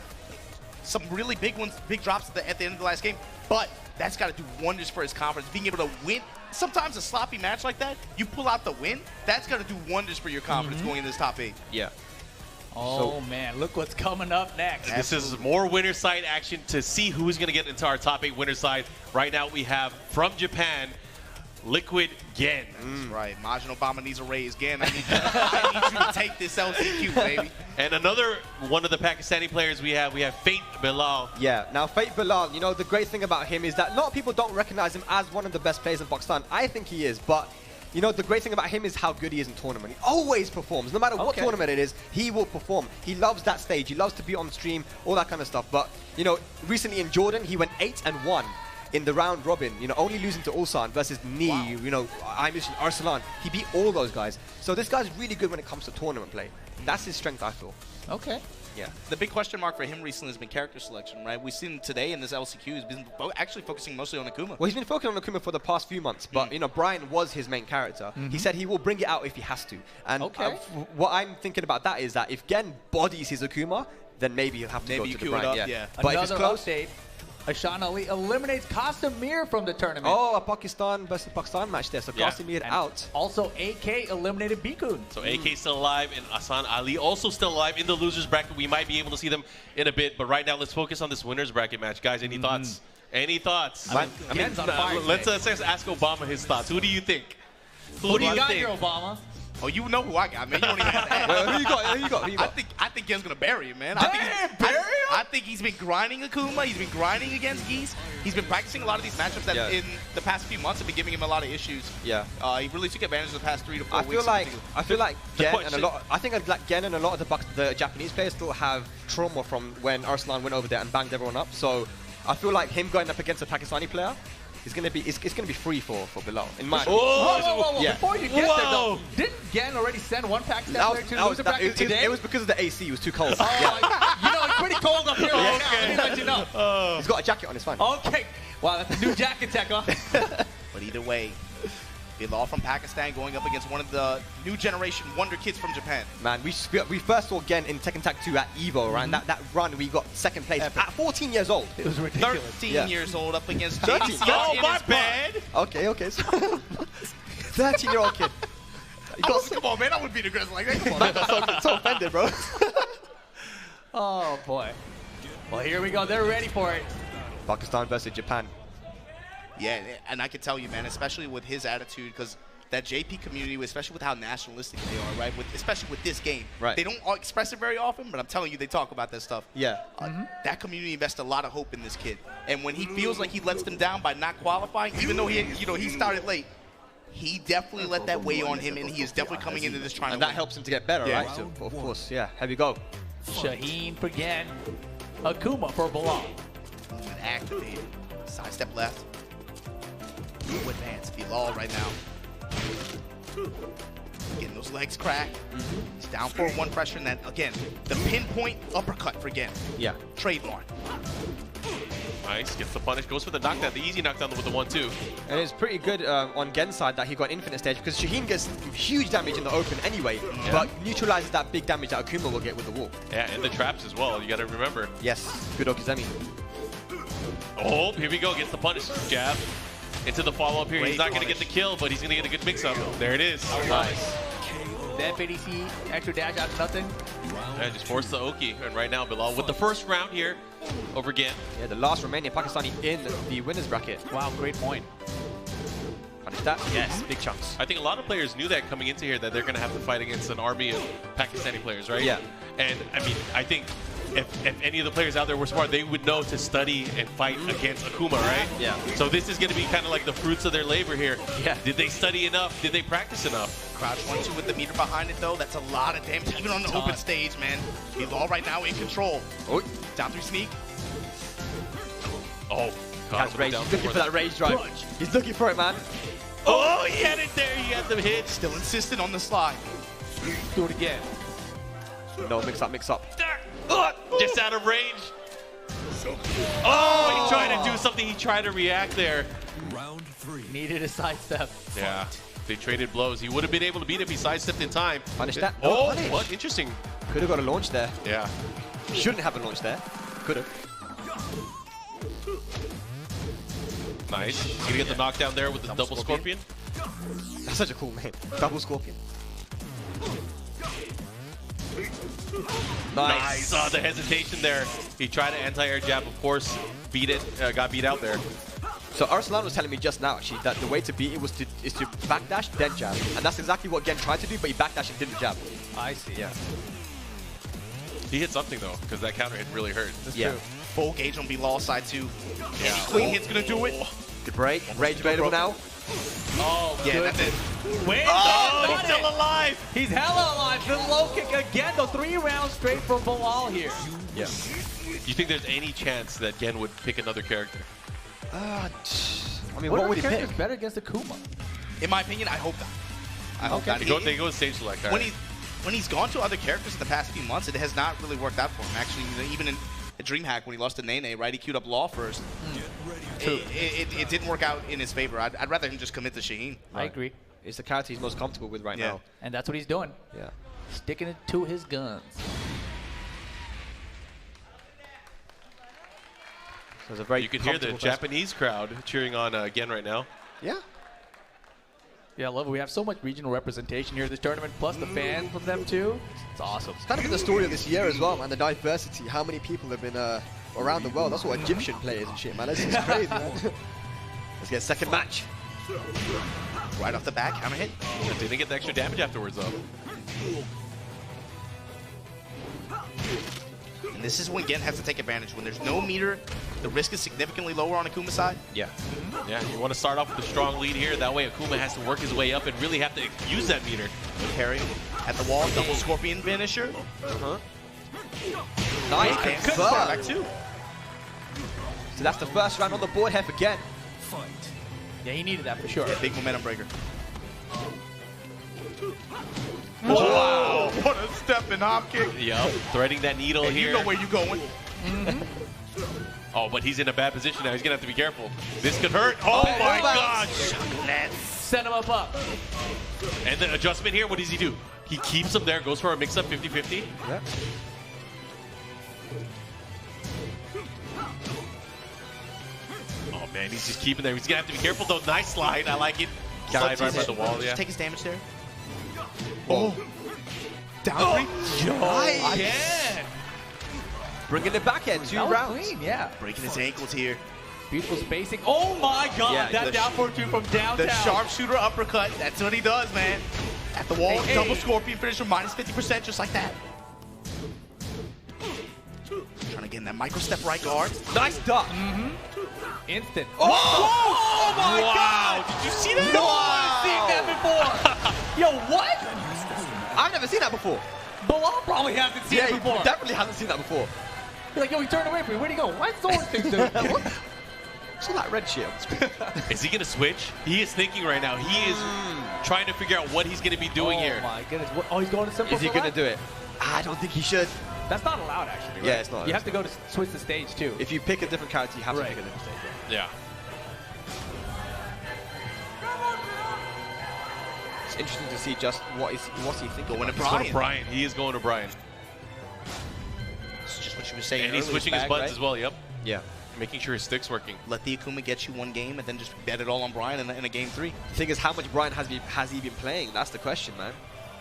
Some really big ones, big drops at the end of the last game, but that's got to do wonders for his confidence. Being able to win, sometimes a sloppy match like that, you pull out the win, that's got to do wonders for your confidence going in this top 8. Yeah. Oh, man, look what's coming up next. This is more winner side action to see who's going to get into our top 8 winner side. Right now we have from Japan, Liquid Gen. That's right. Majin Obama needs a raise. Again, I need you to take this LCQ, baby. And another one of the Pakistani players we have Fate Bilal. Yeah, now Fate Bilal, you know, the great thing about him is that a lot of people don't recognize him as one of the best players in Pakistan. I think he is, but you know, the great thing about him is how good he is in tournament. He always performs. No matter what tournament it is, he will perform. He loves that stage. He loves to be on stream, all that kind of stuff. But, you know, recently in Jordan, he went 8-1 in the round robin, you know, only losing to Ulsan versus Ni, you know, Arslan. He beat all those guys. So this guy's really good when it comes to tournament play. That's his strength, I feel. Okay. Yeah. The big question mark for him recently has been character selection, right? We've seen today in this LCQ, he's been actually focusing mostly on Akuma. Well, he's been focusing on Akuma for the past few months, but, you know, Brian was his main character. He said he will bring it out if he has to. And what I'm thinking about that is that if Gen bodies his Akuma, then maybe he'll have to go to the Brian. Yeah. But if it's Another close... update. Ashan Ali eliminates Kasimir from the tournament. Oh, a Pakistan versus Pakistan match there. So Yeah. Kasimir And out. Also, AK eliminated Bikun. So AK still alive and Asan Ali also still alive in the losers bracket. We might be able to see them in a bit, but right now let's focus on this winners bracket match. Guys, any thoughts? Any thoughts? I mean, Gen's on fire let's today. ask Obama his thoughts. Who do you think? Who do you got here, Obama? Oh, you know who I got, man. You don't even have to ask. Who you got? Who you got? Who you got? I think Gen's gonna bury him, man. Damn, bury him? I think he's been grinding Akuma. He's been grinding against Geese. He's been practicing a lot of these matchups that in the past few months have been giving him a lot of issues. Yeah. He really took advantage of the past 3 to 4 I weeks. feel like The Gen question- and a lot. I think like Gen and a lot of the Japanese players still have trauma from when Arslan went over there and banged everyone up. So I feel like him going up against a Pakistani player is gonna be it's gonna be free for Bilal in my. Whoa. Yeah. Before you get there, though, didn't Gen already send one Pakistan player to the loser bracket today? It was because of the AC. It was too cold. Oh, you know, it's pretty cold up here right now. Let me let you know. He's got a jacket on. It's fine. Okay. Wow, that's a new jacket tech, huh? But either way, Bilal from Pakistan going up against one of the new generation wonder kids from Japan. Man, we first saw Gen in Tekken Tag 2 at Evo, right? That run we got second place at 14 years old. It was ridiculous. 13 years old up against 13. JC. Oh, my bad. Okay. So 13-year-old kid. Come on, man. I wouldn't be aggressive like that. Come on. So offended, bro. Oh, boy. Well, here we go. They're ready for it. Pakistan versus Japan. Yeah, and I can tell you, man, especially with his attitude, because that JP community, especially with how nationalistic they are, right? Especially with this game. Right. They don't express it very often, but I'm telling you, they talk about that stuff. Yeah. That community invests a lot of hope in this kid. And when he feels like he lets them down by not qualifying, even though he started late, he definitely let that weigh on him, and he is definitely coming into this trying And to that win. helps him to get better, Yeah. right? So, of course, yeah. Here we go. Shaheen for Gen. Akuma for Bilal. Movement activated. Sidestep left. No advance. Bilal right now. Getting those legs cracked. He's down 4-1 pressure, and then, again, the pinpoint uppercut for Gen. Yeah. Trademark. Nice, gets the punish, goes for the knockdown, the easy knockdown with the 1-2. And it's pretty good on Gen's side that he got infinite stage because Shaheen gets huge damage in the open anyway, but neutralizes that big damage that Akuma will get with the wall. Yeah, and the traps as well, you gotta remember. Yes, good Okizemi. Oh, here we go, gets the punish. Jab into the follow-up here. He's not gonna get the kill, but he's gonna get a good mix-up. There it is. Nice. Then BDC, extra dash out to nothing. Yeah, just force the Oki. And right now, Bilal with the first round here over Gen. Yeah, the last Romanian Pakistani in the winners bracket. Wow, great point. Punish that? Yes, big chunks. I think a lot of players knew that coming into here that they're going to have to fight against an army of Pakistani players, right? Yeah. And I mean, I think if any of the players out there were smart, they would know to study and fight against Akuma, right? Yeah. So this is going to be kind of like the fruits of their labor here. Yeah. Did they study enough? Did they practice enough? Crouch 1-2 with the meter behind it, though. That's a lot of damage, even on the open stage, man. Bilal right now in control. Oh, Down 3 sneak. Oh, has rage. He's looking for that rage drive. He's looking for it, man. Oh, he had it there. He had the hit. Still insistent on the slide. Do it again. No, mix up, mix up. Just out of range. Oh, he tried to do something. He tried to react there. Round 3. Needed a sidestep. Yeah, they traded blows. He would have been able to beat him if he sidestepped in time. Punish that. Oh, punish. what? Interesting. Could have got a launch there. Yeah. Shouldn't have a launch there. Could have. Nice. He's going to get the knockdown there with the double scorpion. That's such a cool name. Double scorpion. Nice. The hesitation there. He tried to anti-air jab, of course. Beat it. Got beat out there. So Arslan was telling me just now, actually, that the way to beat it was to backdash, then jab. And that's exactly what Gen tried to do, but he backdashed and didn't jab. I see. Yeah. He hit something, though, because that counter hit really hurt. Yeah. Full gauge on Bilal side, too. Yeah. Clean hit's gonna do it. Good break. Rage available now. Oh, Yeah, good. that's it. Wait, Oh, he's he's still alive. He's hella alive. The low kick again, though. 3 rounds straight from Bilal here. Yeah. Do you think there's any chance that Gen would pick another character? I mean, what would he pick? is better against Akuma? In my opinion, I hope not. I hope not. They go stage select. When he's gone to other characters in the past few months, it has not really worked out for him. Actually, even in DreamHack when he lost to Nene, right? He queued up Law first. It didn't work out in his favor. I'd rather him just commit to Shaheen. I agree. It's the character he's most comfortable with right now. And that's what he's doing. Yeah. Sticking it to his guns. So it's a very You can hear the comfortable person. Japanese crowd cheering on Gen right now. Yeah. Yeah, I love it. We have so much regional representation here at this tournament, plus the fans from them too. It's awesome. It's kind of been the story of this year as well, man. The diversity, how many people have been around the world. That's what Egyptian players and shit, man. That's just crazy, man. Let's get a second match. Right off the back, hammer hit. They didn't get the extra damage afterwards, though. And this is when Gen has to take advantage. When there's no meter, the risk is significantly lower on Akuma's side. Yeah. Yeah, you want to start off with a strong lead here. That way Akuma has to work his way up and really have to use that meter. Parry at the wall, double scorpion finisher. Nice. Good Confirm. back two. So that's the first round on the board here for Gen. Yeah, he needed that for sure. Yeah, big momentum breaker. Wow. What a step and hop kick. Yup, threading that needle And here. you know where you're going. Oh, but he's in a bad position now. He's going to have to be careful. This could hurt. Oh, my gosh. Let's Set him up. And the adjustment here, what does he do? He keeps him there, goes for a mix-up 50-50. Yeah. Oh, man, he's just keeping there. He's going to have to be careful, though. Nice slide. I like it. Slide right by the wall, yeah. Just take his damage there. Oh. Down three. Again. Bringing it back in 2 That was rounds. clean, yeah. Breaking his ankles here. Beautiful spacing. Oh my god, Yeah, that down forward two from downtown. The sharpshooter uppercut, that's what he does, man. At the wall, Hey, double hey. scorpion finisher, minus 50%, just like that. Trying to get in that micro step right guard. Nice duck. Instant. Oh my Wow. god! Did you see that? No one's seen that before. Yo, what? I've never seen that before. Bilal probably hasn't seen Yeah, it he before. definitely hasn't seen that before. You're like, yo, he turned away from me. Where'd he go? Why's the orange thing doing that? It's like red shield. Is he going to switch? He is thinking right now. He is trying to figure out what he's going to be doing here. Oh my goodness. What? Oh, he's going to simple Is he for going to that? do it? I don't think he should. That's not allowed, actually. Right? Yeah, it's not. You have to go to switch the stage, too. If you pick a different character, you have to Right. pick a different stage. Yeah. It's interesting to see just what's he thinking. Going to about. He's going Brian. to Brian. He is going to Brian. It's just what you were saying And he's earlier, switching his Spag, buttons right? as well, yep. Yeah. Making sure his stick's working. Let the Akuma get you one game and then just bet it all on Brian in a game 3. The thing is, how much Brian has he been playing? That's the question, man.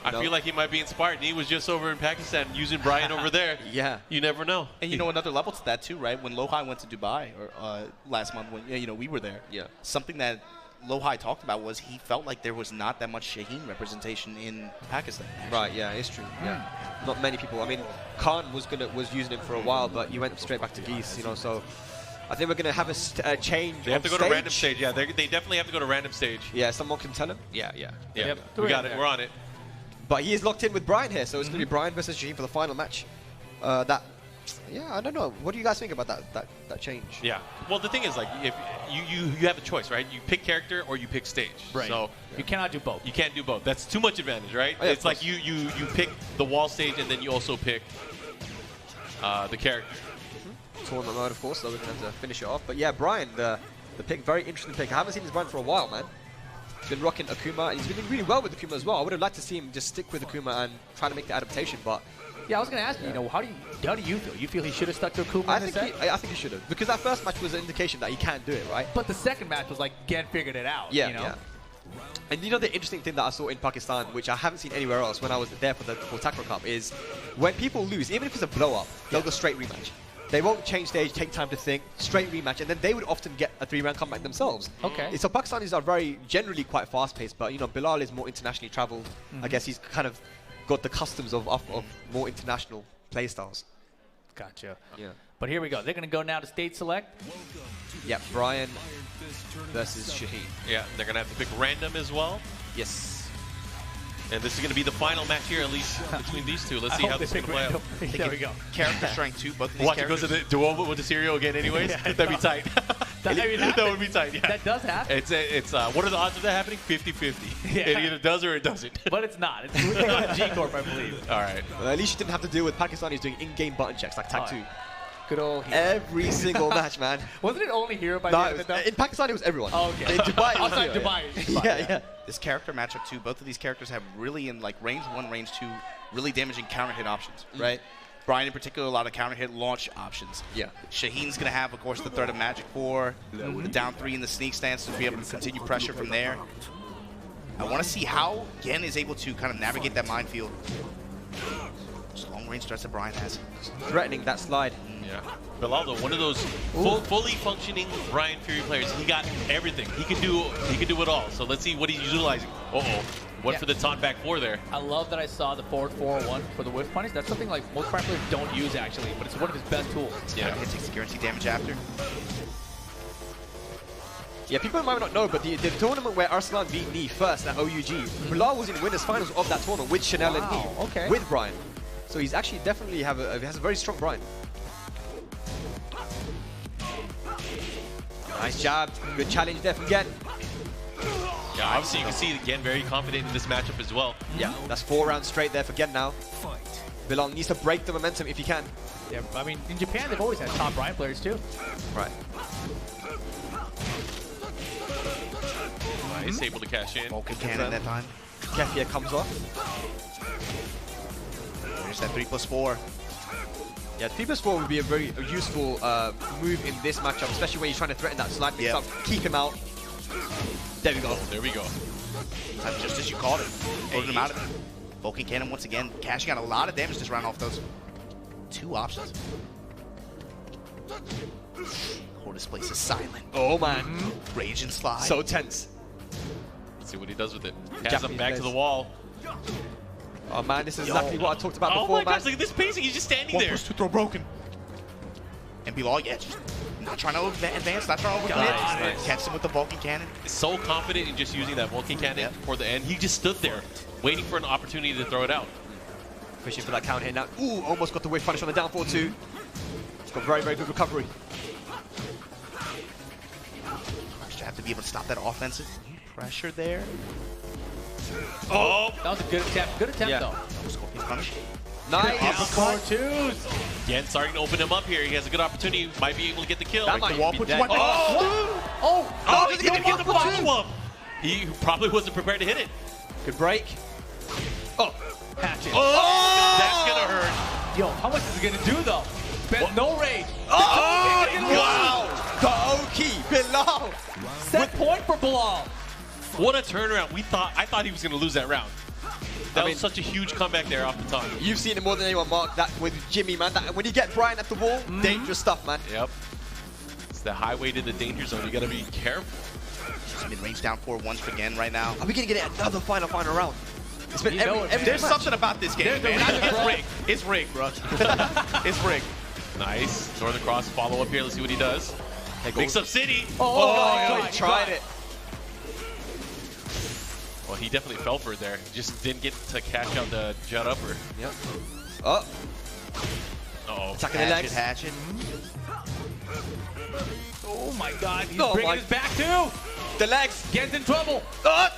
I know? feel like he might be inspired. He was just over in Pakistan using Brian over there. Yeah. You never know. And you know another level to that too, right? When Lohai went to Dubai or last month, when we were there. Yeah. Something that Lohai talked about was he felt like there was not that much Shaheen representation in Pakistan. actually. Right. Yeah, it's true. Yeah. Not many people. I mean, Khan was using him for a while, but he went straight back to Geese. You know, so I think we're gonna have a change. They have to of go to random stage. Yeah, they definitely have to go to random stage. Yeah, someone can tell him. Yeah. Yeah, Yep. we got it. We're on it. But he is locked in with Brian here, so it's going to be Brian versus Shaheen for the final match. Yeah, I don't know. What do you guys think about that change? Yeah. Well, the thing is, like, if you have a choice, right? You pick character or you pick stage. Right. So You cannot do both. you can't do both. That's too much advantage, right? Oh, yeah, it's of like course. you pick the wall stage and then you also pick the character. Tournament mode, of course, so we're going to have to finish it off. But yeah, Brian, the pick, very interesting pick. I haven't seen this Brian for a while, man. He's been rocking Akuma, and he's been doing really well with Akuma as well. I would have liked to see him just stick with Akuma and try to make the adaptation, but Yeah, I was going to ask you, how do you feel? You feel he should have stuck to Akuma I in the think set? I think he should have. Because that first match was an indication that he can't do it, right? But the second match was like, Gen figured it out. Yeah, you know? yeah. And the interesting thing that I saw in Pakistan, which I haven't seen anywhere else when I was there for Takra Cup, is when people lose, even if it's a blow-up, they'll go straight rematch. They won't change stage, take time to think, straight rematch, and then they would often get a 3-round comeback themselves. Okay. So Pakistanis are generally quite fast-paced, but Bilal is more internationally traveled. I guess he's kind of got the customs of more international play styles. Gotcha. Yeah. But here we go. They're going to go now to state select. Yeah, Brian versus Shaheen. Yeah, they're going to have to pick random as well. Yes. And this is going to be the final match here, at least between these two. Let's see how this is going to play out. There we go. Character strength too, both of these Watch it goes characters. to the duo with the cereal again anyways? That'd be tight. That would be tight, yeah. That does happen. It's what are the odds of that happening? 50-50. Yeah. It either does or it doesn't. But it's not. It's G-Corp, I believe. All right. Well, at least you didn't have to deal with Pakistanis doing in-game button checks like Tag 2. Good old Hero. Every single match, man. Wasn't it only Hero by No, the it end was, of it? in Pakistan, it was everyone. Oh, okay. In Dubai, it was Outside Hero, Dubai. Yeah. This character matchup too, both of these characters have really in like range 1, range 2, really damaging counter hit options, right? Brian in particular, a lot of counter hit launch options. Yeah. Shaheen's gonna have, of course, the threat of Magic 4, the down 3 in the sneak stance to be able to continue pressure from there. I want to see how Gen is able to kind of navigate that minefield. Just long range threats that Brian has. Threatening that slide. Yeah. Bilal, though, one of those fully functioning Brian Fury players. He got everything. He can do it all. So let's see what he's utilizing. Went for the taunt back 4 there. I love that I saw the forward 4-1 for the whiff punish. That's something like most Brian players don't use actually, but it's one of his best tools. Yeah. It takes the guaranteed damage after. Yeah, people might not know, but the tournament where Arslan beat Nee first at OUG, Bilal was in winners finals of that tournament with Chanel and Nee, okay. with Brian. So he's actually definitely has a very strong Brian. Nice jab, good challenge there from Gen. Yeah, obviously you can see Gen very confident in this matchup as well. Yeah, that's 4 rounds straight there for Gen now. Bilal needs to break the momentum if he can. Yeah, I mean, in Japan, they've always had top Brian players too. Right. Nice, able to cash in. Vulcan cannon that time. Kefir comes off. There's that 3+4. Yeah, 3+4 would be a very useful move in this matchup, especially when you're trying to threaten that slide mix up, keep him out. There we go. There we go. That's just as you called it. Putting him out of it. Vulcan cannon once again, cashing out a lot of damage this round off those 2 options. Oh, this place is silent. Oh man, Rage and slide. so tense. Let's see what he does with it. Has him Japanese back to base. the wall. Oh man, this is exactly what I talked about Oh before, my man. gosh, look at this pacing. He's just standing 1 there. push 2 throw broken. And Bilal, yeah, just not trying to advance, not trying to overcommit. Nice. Catch him with the Vulcan cannon. So confident in just using that Vulcan cannon for the end. He just stood there waiting for an opportunity to throw it out. Fishing for that counter hit now. Ooh, almost got the whiff punish on the down 4-2. It's got very, very good recovery. You have to be able to stop that offensive pressure there. Oh! That was a good attempt. Good attempt, Yeah. though. Scorpion punish. Nice. Uppercut twos. Again, starting to open him up here. He has a good opportunity. Might be able to get the kill. That Like might the even wall be puts dead. one. Oh! Oh, He he's didn't gonna get the go for two. follow-up. He probably wasn't prepared to hit it. Good break. Oh, Hatchet. Oh! That's gonna hurt. Yo, how much is it gonna do though? Bet no rage. oh, Wow! the Oki, Bilal. Set point for Bilal. What a turnaround. I thought he was gonna lose that round. That I mean- was such a huge comeback there off the top. You've seen it more than anyone, Mark. That with Jimmy, man. That, when you get Brian at the wall, dangerous stuff, man. Yep. It's the highway to the danger zone. You gotta be careful. Just mid-range down 4 once again right now. Are we gonna get another final round? It's been You every, know it, every man. There's match. something about this game, There's a man. reason, It's bro. rigged. It's rigged, bro. It's rigged. Nice. Northern Cross follow up here. Let's see what he does. Mix up City. Oh, he tried it. Well, he definitely fell for it there. Just didn't get to cash out the jet upper. Yep. Oh, Uh-oh. attacking the legs. Hatchet. Oh my God, he's Oh bringing my- his back too. The legs. Gets in trouble. Oh,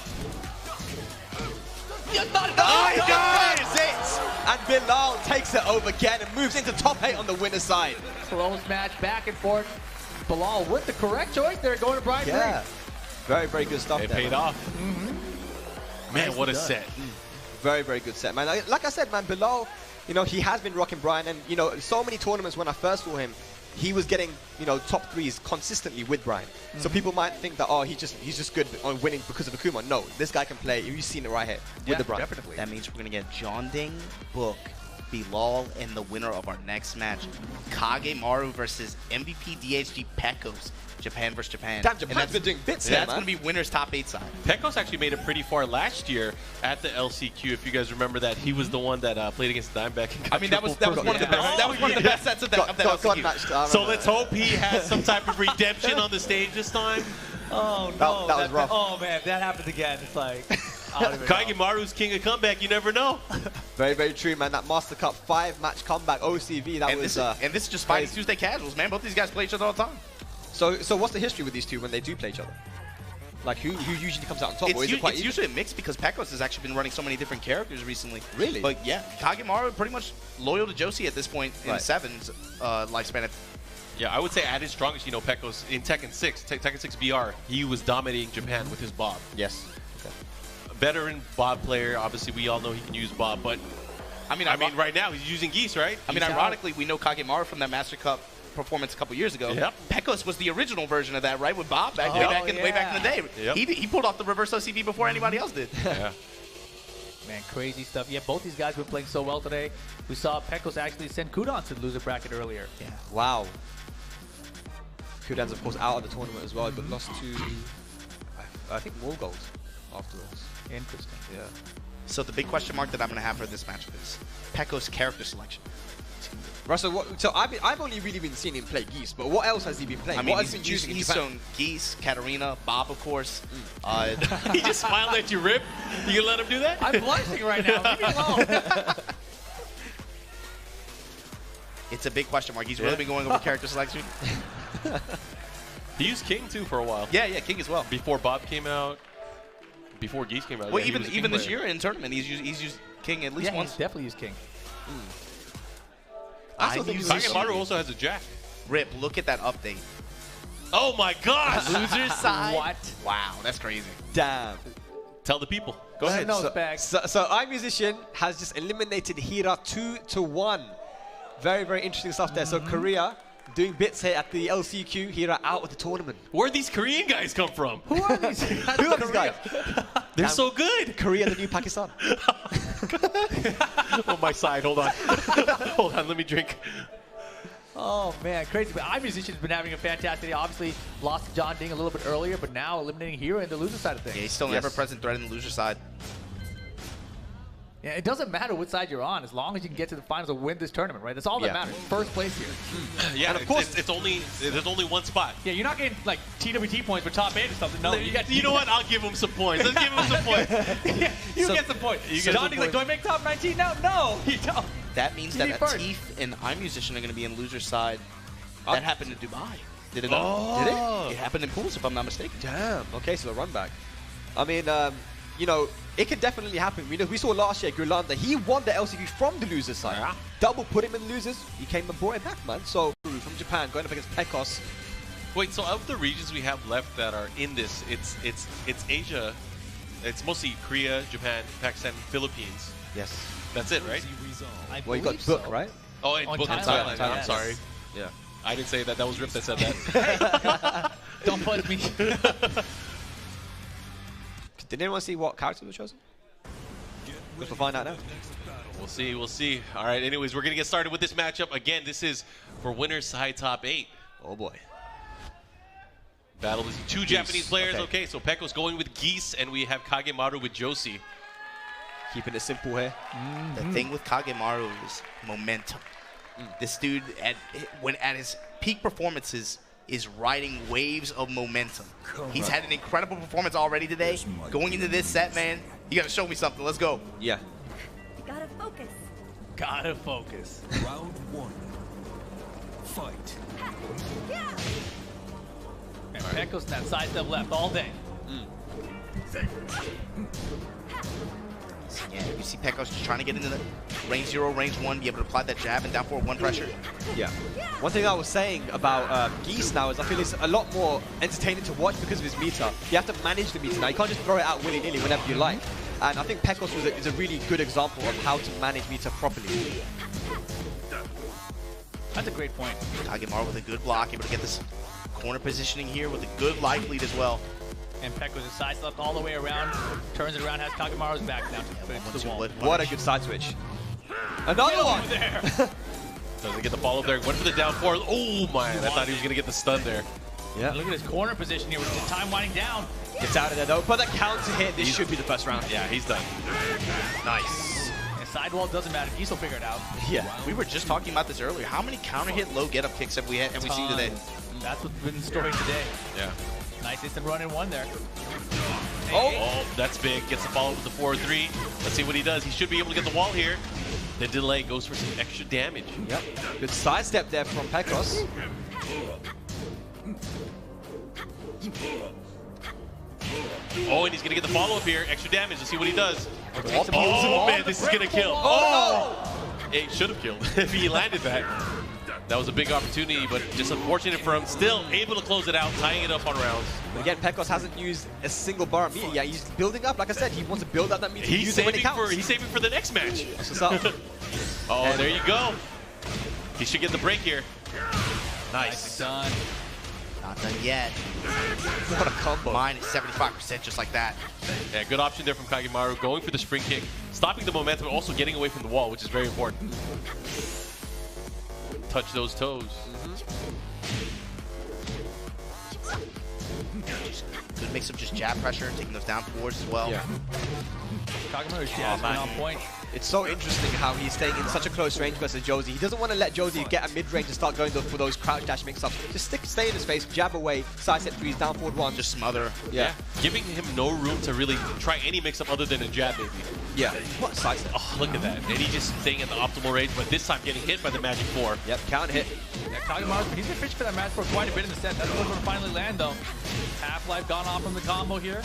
You're not oh he does it! And Bilal takes it over again and moves into top 8 on the winner's side. Close match, back and forth. Bilal with the correct choice there, going to Brian Yeah. Very, very good stuff It there, paid man. off. Man, what a done. set. Very, very good set, man. Like I said, man, Bilal, you know, he has been rocking Brian, and you know, so many tournaments when I first saw him, he was getting, you know, top 3s consistently with Brian. So people might think that, oh, he's just good on winning because of Akuma. No, this guy can play. You've seen it right here with the Brian. definitely. That means we're going to get John Ding, Book, Bilal, and the winner of our next match, Kagemaru versus MVP DHG Pekos. Japan versus Japan. Damn, And Japan's that's- been doing bits Yeah, here, that's man. going to be winner's top 8 side. Pecos actually made it pretty far last year at the LCQ. If you guys remember that, he was the one that played against Dimeback. And got I mean, that was triple one of the purple. best. That was one of the best sets of that God LCQ. match. So let's hope he has some type of redemption on the stage this time. Oh no, that was rough. Oh man, if that happens again, it's like I don't even know. Kagemaru's king of comeback. You never know. Very, very true, man. That Master Cup 5-match comeback OCV, that And was... this is just Fighting crazy. Tuesday casuals, man. Both these guys play each other all the time. So what's the history with these two when they do play each other? Like, who usually comes out on top? Or is it quite It's even? usually a mix because Pekos has actually been running so many different characters recently. Really? But yeah, Kagemaru pretty much loyal to Josie at this point in Right. 7's lifespan. Yeah, I would say at his strongest, you know, Pecos in Tekken 6, Tekken 6 VR, he was dominating Japan with his Bob. Yes. A veteran Bob player. Obviously, we all know he can use Bob, but I mean, right now he's using Geese, right? I mean, He's out. ironically, we know Kagemaru from that Master Cup performance a couple years ago. Yep. Pekos was the original version of that, right? With Bob back, Oh, way back in the day. Yep. He pulled off the reverse OCV before anybody else did. Yeah. Man, crazy stuff. Yeah, both these guys were playing so well today. We saw Pekos actually send Kudon to the loser bracket earlier. Yeah. Wow. Kudan's, of course, out of the tournament as well, but lost to, I think, more gold afterwards. Interesting. Yeah. So the big question mark that I'm going to have for this matchup is Pekos' character selection. Russell, so I've only really been seeing him play Geese, but what else has he been playing? I mean, what has he been using in he's Japan? shown Geese, Katarina, Bob, of course. He just smiled at you, Rip. You gonna let him do that? I'm blushing right now. Leave me alone. It's a big question mark. He's really been going over character selection. He used King too for a while. Yeah, King as well. Before Bob came out, before Geese came out. Well, yeah, he was a King even this player. year in tournament, he's used King at least Yeah, once. he's definitely used King. I still think using he's Kagemaru also has a Jack. Rip, look at that update. Oh my gosh! Loser side. What? Wow, that's crazy. Damn. Tell the people. Go ahead. No, So, Spags. so iMusician has just eliminated Hira 2-1. Very, very interesting stuff there. So Korea doing bits here at the LCQ. Hira out of the tournament. Where'd these Korean guys come from? Who are these? Who are these guys? They're so good. Korea, the new Pakistan. On my side. Hold on. Hold on. Let me drink. Oh man, crazy. But iMusician's been having a fantastic day. Obviously lost to John Ding a little bit earlier, but now eliminating Hero in the loser side of things. Yeah, he's still an ever-present threat in the loser side. Yeah, it doesn't matter what side you're on, as long as you can get to the finals and win this tournament, right? That's all that matters. First place here. Yeah, and of course, there's only one spot. Yeah, you're not getting like TWT points for top 8 or something. No, you know what? I'll give him some points. Let's give him some points. Yeah, you get some points. John Ding's like, do I make top 19 now? No, you don't. That means that Atif and iMusician are going to be in loser side. That happened in Dubai. Did it not? Did it? It happened in pools, if I'm not mistaken. Damn. Okay, so the run back. I mean, you know, it can definitely happen. We saw last year, Gulanda, he won the LCB from the loser side. Yeah. Double put him in losers. He came and brought it back, man. So, from Japan, going up against Pekos. Wait, so of the regions we have left that are in this, it's Asia. It's mostly Korea, Japan, Pakistan, Philippines. Yes. That's it, right? Well, you got Book, right? Oh, and Book in Thailand. I'm sorry. Yeah. I didn't say that. That was Rip that said that. Don't put me. Did anyone see what characters were chosen? We'll find out now. We'll see. We'll see. All right. Anyways, we're gonna get started with this matchup. Again, this is for winner's side top 8. Oh boy. Battle is two Japanese players. Okay, so Pekko's going with Geese, and we have Kagemaru with Josie. Keeping it simple here. The thing with Kagemaru is momentum. This dude, when at his peak performances, is riding waves of momentum. He's had an incredible performance already today. Going into this set, man, you gotta show me something. Let's go. Yeah. You gotta focus. Gotta focus. Round 1. Fight. And Pekko's that side step left all day. Yeah, you see Pekos just trying to get into the range 0, range 1, be able to apply that jab and down forward 1 pressure. Yeah. One thing I was saying about Geese now is I feel it's a lot more entertaining to watch because of his meter. You have to manage the meter now. You can't just throw it out willy-nilly whenever you like. And I think Pekos is a really good example of how to manage meter properly. That's a great point. Kagemaru with a good block, able to get this corner positioning here with a good life lead as well. And Pekko's a side step all the way around, turns it around, has Kagemaru's back down to the wall. What a good side switch. Another one! There. Doesn't get the follow up there. Went for the down 4. Oh man, I thought he was gonna get the stun there. Yeah. Look at his corner position here with the time winding down. Gets out of there though, but the counter hit, this should be the first round. Yeah, he's done. Nice. And sidewall doesn't matter, Geese will figure it out. Yeah. We were just talking about this earlier. How many counter hit low get up kicks have we seen today? That's what's been the story today. Yeah. Nice instant run in 1 there. Oh, that's big. Gets the follow with the 4-3. Let's see what he does. He should be able to get the wall here. The delay goes for some extra damage. Yep. Good sidestep there from Pekos. Oh, and he's gonna get the follow up here. Extra damage. Let's see what he does. Oh, Oh man, this is gonna kill. Oh! It should have killed if he landed that. That was a big opportunity, but just unfortunate for him. Still able to close it out, tying it up on rounds. But again, Pekos hasn't used a single bar of meter yet. He's building up. Like I said, he wants to build up that meter. He's use it when it saving counts. he's saving for the next match. That's what's up. Oh, there you go. He should get the break here. Nice. Done. Not done yet. What a combo. Mine is 75% just like that. Yeah, good option there from Kagemaru. Going for the spring kick, stopping the momentum, also getting away from the wall, which is very important. Touch those toes. Good mix of just jab pressure, taking those down forwards as well. Yeah. Kagemaru's jab's been on point. It's so interesting how he's staying in such a close range versus Josie. He doesn't want to let Josie get a mid-range and start going for those crouch dash mix-ups. Just stay in his face, jab away, side step 3s, down forward 1. Just smother. Yeah. Giving him no room to really try any mix-up other than a jab, maybe. Yeah. What side step? Oh, look at that. And he's just staying at the optimal range, but this time getting hit by the Magic 4. Yep, counter hit. Yeah, Kagemaru's, he's been fishing for that match for quite a bit in the set. That's what's going to finally land, though. Half-life gone off from the combo here.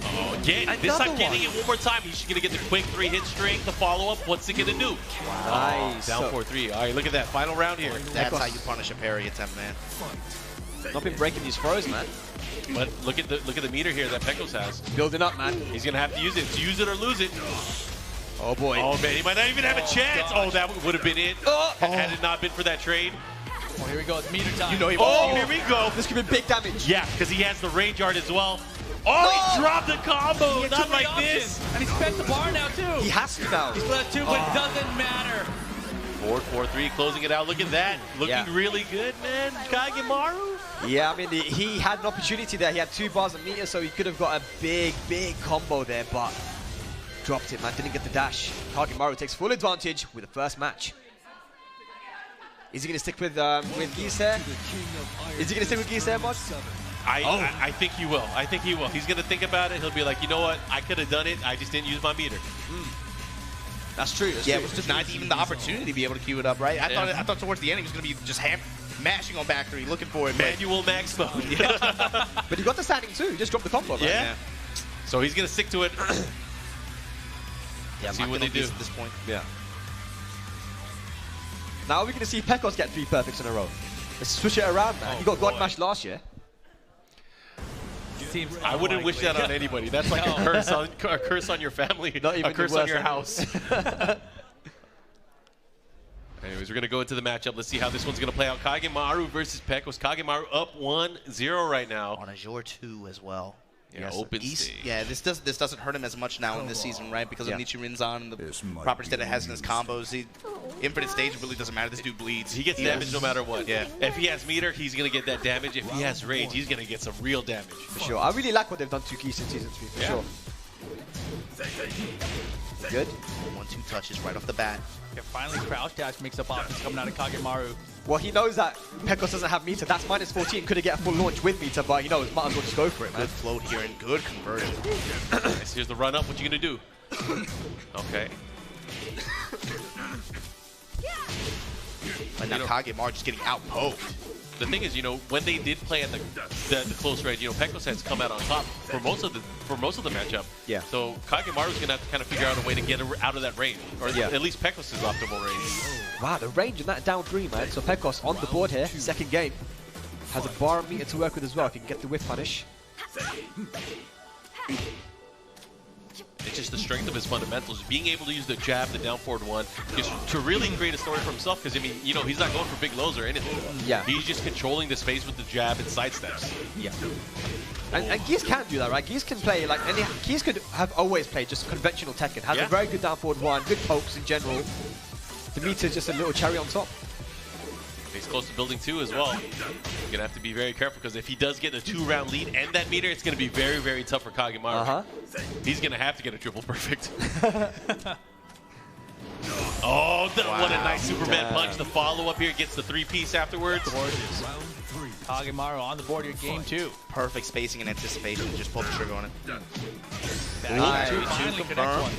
Oh, again, this time getting it one more time. He's just going to get the quick 3-hit string, the follow-up. What's he going to do? Wow. Oh, down 4-3. All right, look at that. Final round here. That's how you punish a parry attempt, man. Not been breaking these throws, man. But look at the meter here that Pekos has. Building up, man. He's going to have to use it. It's use it or lose it. Oh, boy. Oh, man, he might not even have a chance. Oh, that would have been it. Had it not been for that trade. Oh, here we go. It's meter time. You know he Oh, here we go. This could be big damage. Yeah, because he has the range art as well. Oh, he dropped the combo. He Not like options. this. And he spent the bar now, too. He has to now. He split 2, but it doesn't matter. Forward 4-3, closing it out. Look at that. Looking really good, man. Kagemaru. Yeah, I mean, he had an opportunity there. He had 2 bars of meter, so he could have got a big combo there, but dropped it, man. Didn't get the dash. Kagemaru takes full advantage with the first match. Is he going to stick with Geese here? Is he going to stick with Geese here, Mod? I think he will. I think he will. He's going to think about it. He'll be like, you know what? I could have done it. I just didn't use my meter. That's true. It was just not even the opportunity to be able to queue it up, right? I thought towards the end he was going to be just mashing on back 3, looking for it. Manual max mode. But he got the standing too. He just dropped the combo, right? Yeah. So he's going to stick to it. Yeah, see what they do at this point. Yeah. Now we're going to see Pekos get 3 perfects in a row. Let's switch it around, man. He got God Mash last year. Seems I wouldn't wish that on anybody. That's like a curse on your family, Not even a curse the on your worst. house. Anyways, we're going to go into the matchup. Let's see how this one's going to play out. Kagemaru versus Pekos. Kagemaru up 1-0 right now. On Azure 2 as well. Yeah, open stage. Yeah, this doesn't hurt him as much now in this season, right? Because of Nichirinzan and the properties that it has in his combos. Infinite stage really doesn't matter. This dude bleeds. He gets damage no matter what. Yeah. If he has meter, he's going to get that damage. If he has rage, he's going to get some real damage. For sure. I really like what they've done to Geese in Season 3, for sure. Good. 1-2 touches right off the bat. Yeah, finally, crouch dash makes up offense coming out of Kagemaru. Well, he knows that Pekos doesn't have meter. That's minus 14. Could have get a full launch with meter, but he knows, might as well just go for it, man. Good float here and good conversion. Nice. Here's the run up. What you going to do? Okay. But now Kagemaru just getting out-poked. The thing is, you know, when they did play at the close range, you know, Pekos has come out on top for most of the matchup. Yeah. So Kagemaru's gonna have to kind of figure out a way to get out of that range, or at least Pekos' optimal range. Wow, the range in that down 3, man. So Pekos on the board here, second game. Has a bar of meter to work with as well if he can get the whiff punish. It's just the strength of his fundamentals, being able to use the jab, the down forward 1, just to really create a story for himself. Because I mean, you know, he's not going for big lows or anything. Yeah. He's just controlling the space with the jab and side steps. Yeah. And Geese can do that, right? Geese can play like Geese could have always played just conventional Tekken. Has a very good down forward 1, good pokes in general. The meter's just a little cherry on top. He's close to building 2 as well. You're gonna have to be very careful because if he does get a 2-round lead and that meter, it's gonna be very, very tough for Kagemaru. He's gonna have to get a triple perfect. Oh, what a nice Superman punch. The follow-up here gets the 3-piece afterwards. Gorgeous. Kagemaru on the board here, game 2. Perfect spacing and anticipation. Just pull the trigger on it. Nice. Finally connect one.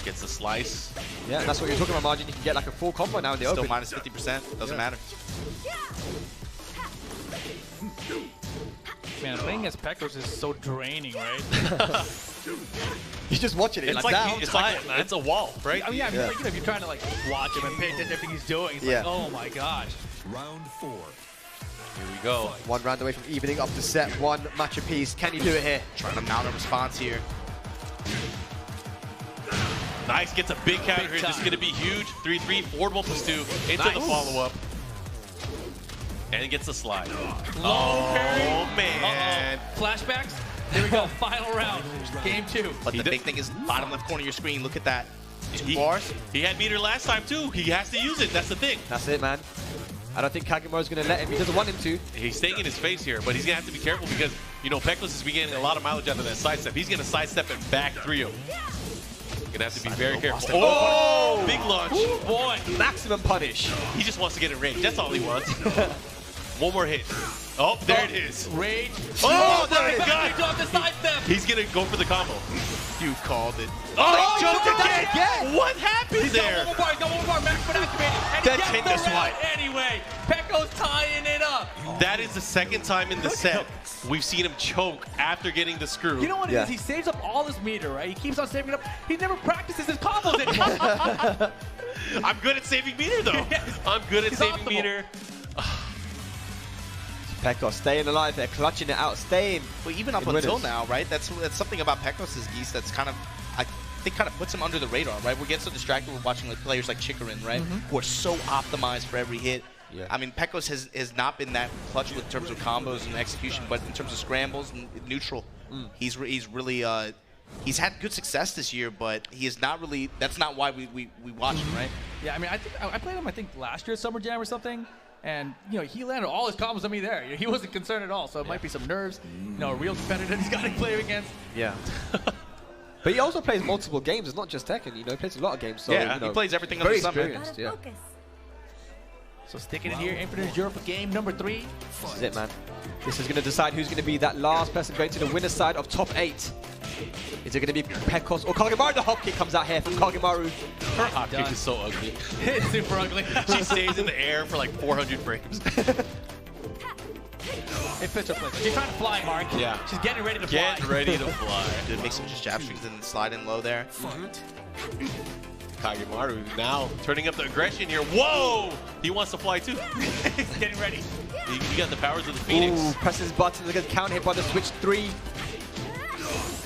Gets the slice. Yeah, that's what you're talking about, Margin. You can get like a full combo now in the Still open. minus 50%. Doesn't matter. Man, playing as Pekos is so draining, right? He's just watching it. It's it's a wall, right? I mean, like, you know, if you're trying to like watch him and pay attention to everything he's doing, it's like, oh my gosh. Round 4. Here we go. 1 round away from evening up to set 1 match apiece. Can you do it here? Trying to mount a response here. Nice, gets a big counter here. This is going to be huge. 3-3, forward 1+2 into the follow-up. And gets the slide. Low parry. Man. Flashbacks. Here we go. Final round. Game 2. But the big thing is bottom left corner of your screen. Look at that. 2 bars. He had meter last time, too. He has to use it. That's the thing. That's it, man. I don't think Kagemaru's going to let him. He doesn't want him to. He's staying in his face here, but he's going to have to be careful because, you know, Pekos is getting a lot of mileage out of that sidestep. He's going to sidestep and back 3 him. Gonna have to be very careful. Oh, big launch. Ooh, boy. Maximum punish. He just wants to get in range. That's all he wants. One more hit. Oh, there it is. Rage. Oh, my God. Off the sidestep. He's gonna go for the combo. You called it. Oh, he jumped again. What happened there? He's got one more bar. Max foot activated. And he gets the round anyway. Pekos tying it up. That is the second time in the set we've seen him choke after getting the screw. You know what it is? He saves up all his meter, right? He keeps on saving it up. He never practices his combos anymore. I'm good at saving meter, though. I'm good at saving meter. Pekos staying alive there, clutching it out, staying. Well, even up until now, right? That's something about Pekos' Geese that's kind of, I think, kind of puts him under the radar, right? We're getting so distracted with watching like players like Chikarin, right? Who are so optimized for every hit. Yeah. I mean, Pekos has not been that clutch in terms of combos and execution, but in terms of scrambles and neutral, he's really he's had good success this year, but he is not really. That's not why we watch him, right? Yeah, I mean, I think I played him. I think last year at Summer Jam or something, and he landed all his combos on me there. He wasn't concerned at all. So it might be some nerves. A real competitor he's got to play against. Yeah. But he also plays multiple games. It's not just Tekken. He plays a lot of games. So, Yeah, he plays everything under the sun. Very experienced. Gotta Yeah. focus. So sticking in here, Infinite Zero for game number 3. This is it, man. This is going to decide who's going to be that last person going to the winner's side of top 8. Is it going to be Pekos or Kagemaru? The hop kick comes out here from Kagemaru. Her hop kick is so ugly. It's super ugly. She stays in the air for like 400 frames. It fits her place. She's trying to fly, Mark. Yeah. She's getting ready to fly. Get ready to fly. Dude, make some just jab strings and then slide in low there. Kagemaru now turning up the aggression here. Whoa! He wants to fly too. He's getting ready. He got the powers of the Phoenix. Ooh, presses buttons against counter hit by the switch 3.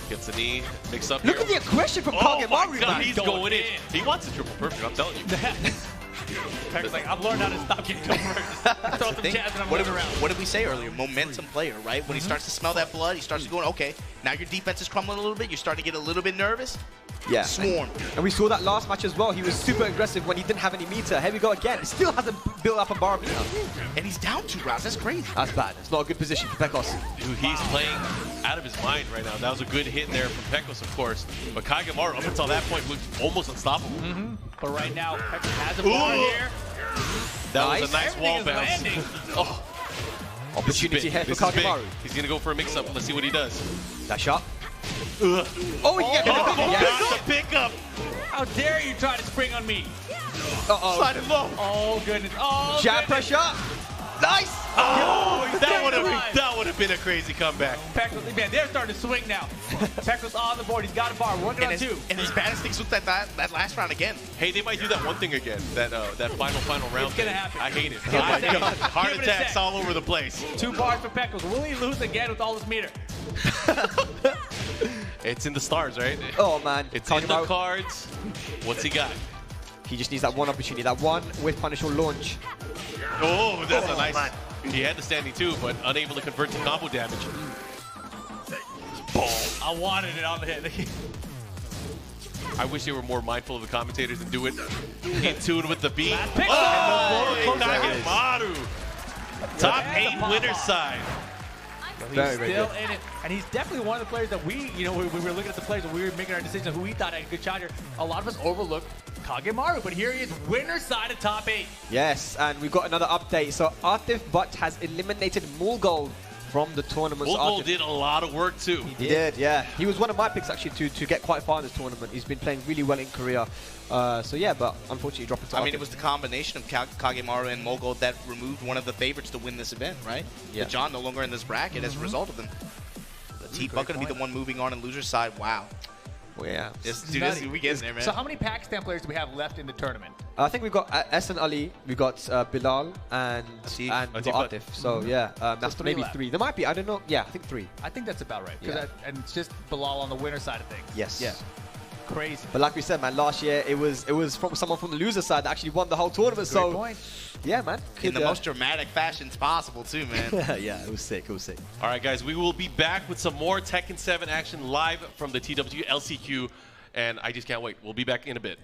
Gets the knee, mix up Look here. at the aggression from Oh Kagemaru, my God, man. he's going in. He wants a triple perfect, I'm telling you. Pekos like, I've learned how to stop getting converted. Throw some jabs and I'm What moving did, around. what did we say earlier? Momentum player, right? When he starts to smell that blood, he starts to go, okay, now your defense is crumbling a little bit. You're starting to get a little bit nervous. Yeah. Swarm. And we saw that last match as well. He was super aggressive when he didn't have any meter. Here we go again. He still hasn't built up a bar of meter. And he's down 2 rounds. That's crazy. That's bad. It's not a good position for Pekos. Dude, he's playing out of his mind right now. That was a good hit there from Pekos, of course. But Kagemaru, up until that point, looked almost unstoppable. But right now, Pekos has a bar here. That was a nice Everything wall is bounce. landing. Oh, Opportunity here for this is big. Kagemaru. He's going to go for a mix-up. Let's see what he does. That shot. Oh, he gets That's the pickup. How dare you try to spring on me? Uh-oh. Slide it low. Oh, goodness. Oh, Jab goodness. pressure. Nice. Oh, alive. that would have been a crazy comeback. Pekos, man, they're starting to swing now. Pekos on the board. He's got a bar. Working on 2. And his baddest things with that last round again. Hey, they might do that one thing again. That final round. It's gonna thing. happen. I hate it. Oh my God. Heart Give it a attacks sec. all over the place. 2 bars for Pekos. Will he lose again with all this meter? It's in the stars, right? Oh, man. It's in the Kagemaru. cards. What's he got? He just needs that one opportunity. That one with punish or launch. Oh, that's a nice. He had the standing too, but unable to convert to combo damage. I wanted it on the hit. I wish they were more mindful of the commentators and do it in tune with the beat. Last pick. Oh, Nice. Kagemaru. Top That's a 8 pop winner off. side. Very, very Still good. in it. And he's definitely one of the players that we were looking at the players and we were making our decision of who we thought had a good shot here. A lot of us overlooked Kagemaru, but here he is, winner side of top 8. Yes, and we've got another update. So Atif Butt has eliminated Mulgold from the tournament. So Mulgold Atif- did a lot of work too. He did, yeah. He was one of my picks actually to get quite far in this tournament. He's been playing really well in Korea. So yeah, but unfortunately dropping to I mean, Atif. it was the combination of Kagemaru and Mogul that removed one of the favorites to win this event, right? Yeah. With John no longer in this bracket as a result of them. The T-Buck going to be the one moving on in loser's side. Wow. Well, yeah. We getting there, man. So how many Pakistan players do we have left in the tournament? I think we've got Essen Ali, we've got Bilal, and we've got Atif. Atif. So yeah, that's 3 maybe left. 3. There might be, I don't know. Yeah, I think 3. I think that's about right. Yeah. And it's just Bilal on the winner side of things. Yes. Yeah. Crazy. But like we said, man, last year it was from someone from the loser side that actually won the whole tournament. Great So point. yeah, man. in the most dramatic fashions possible, too, man. yeah, it was sick. It was sick. All right, guys, we will be back with some more Tekken 7 action live from the TW LCQ, and I just can't wait. We'll be back in a bit.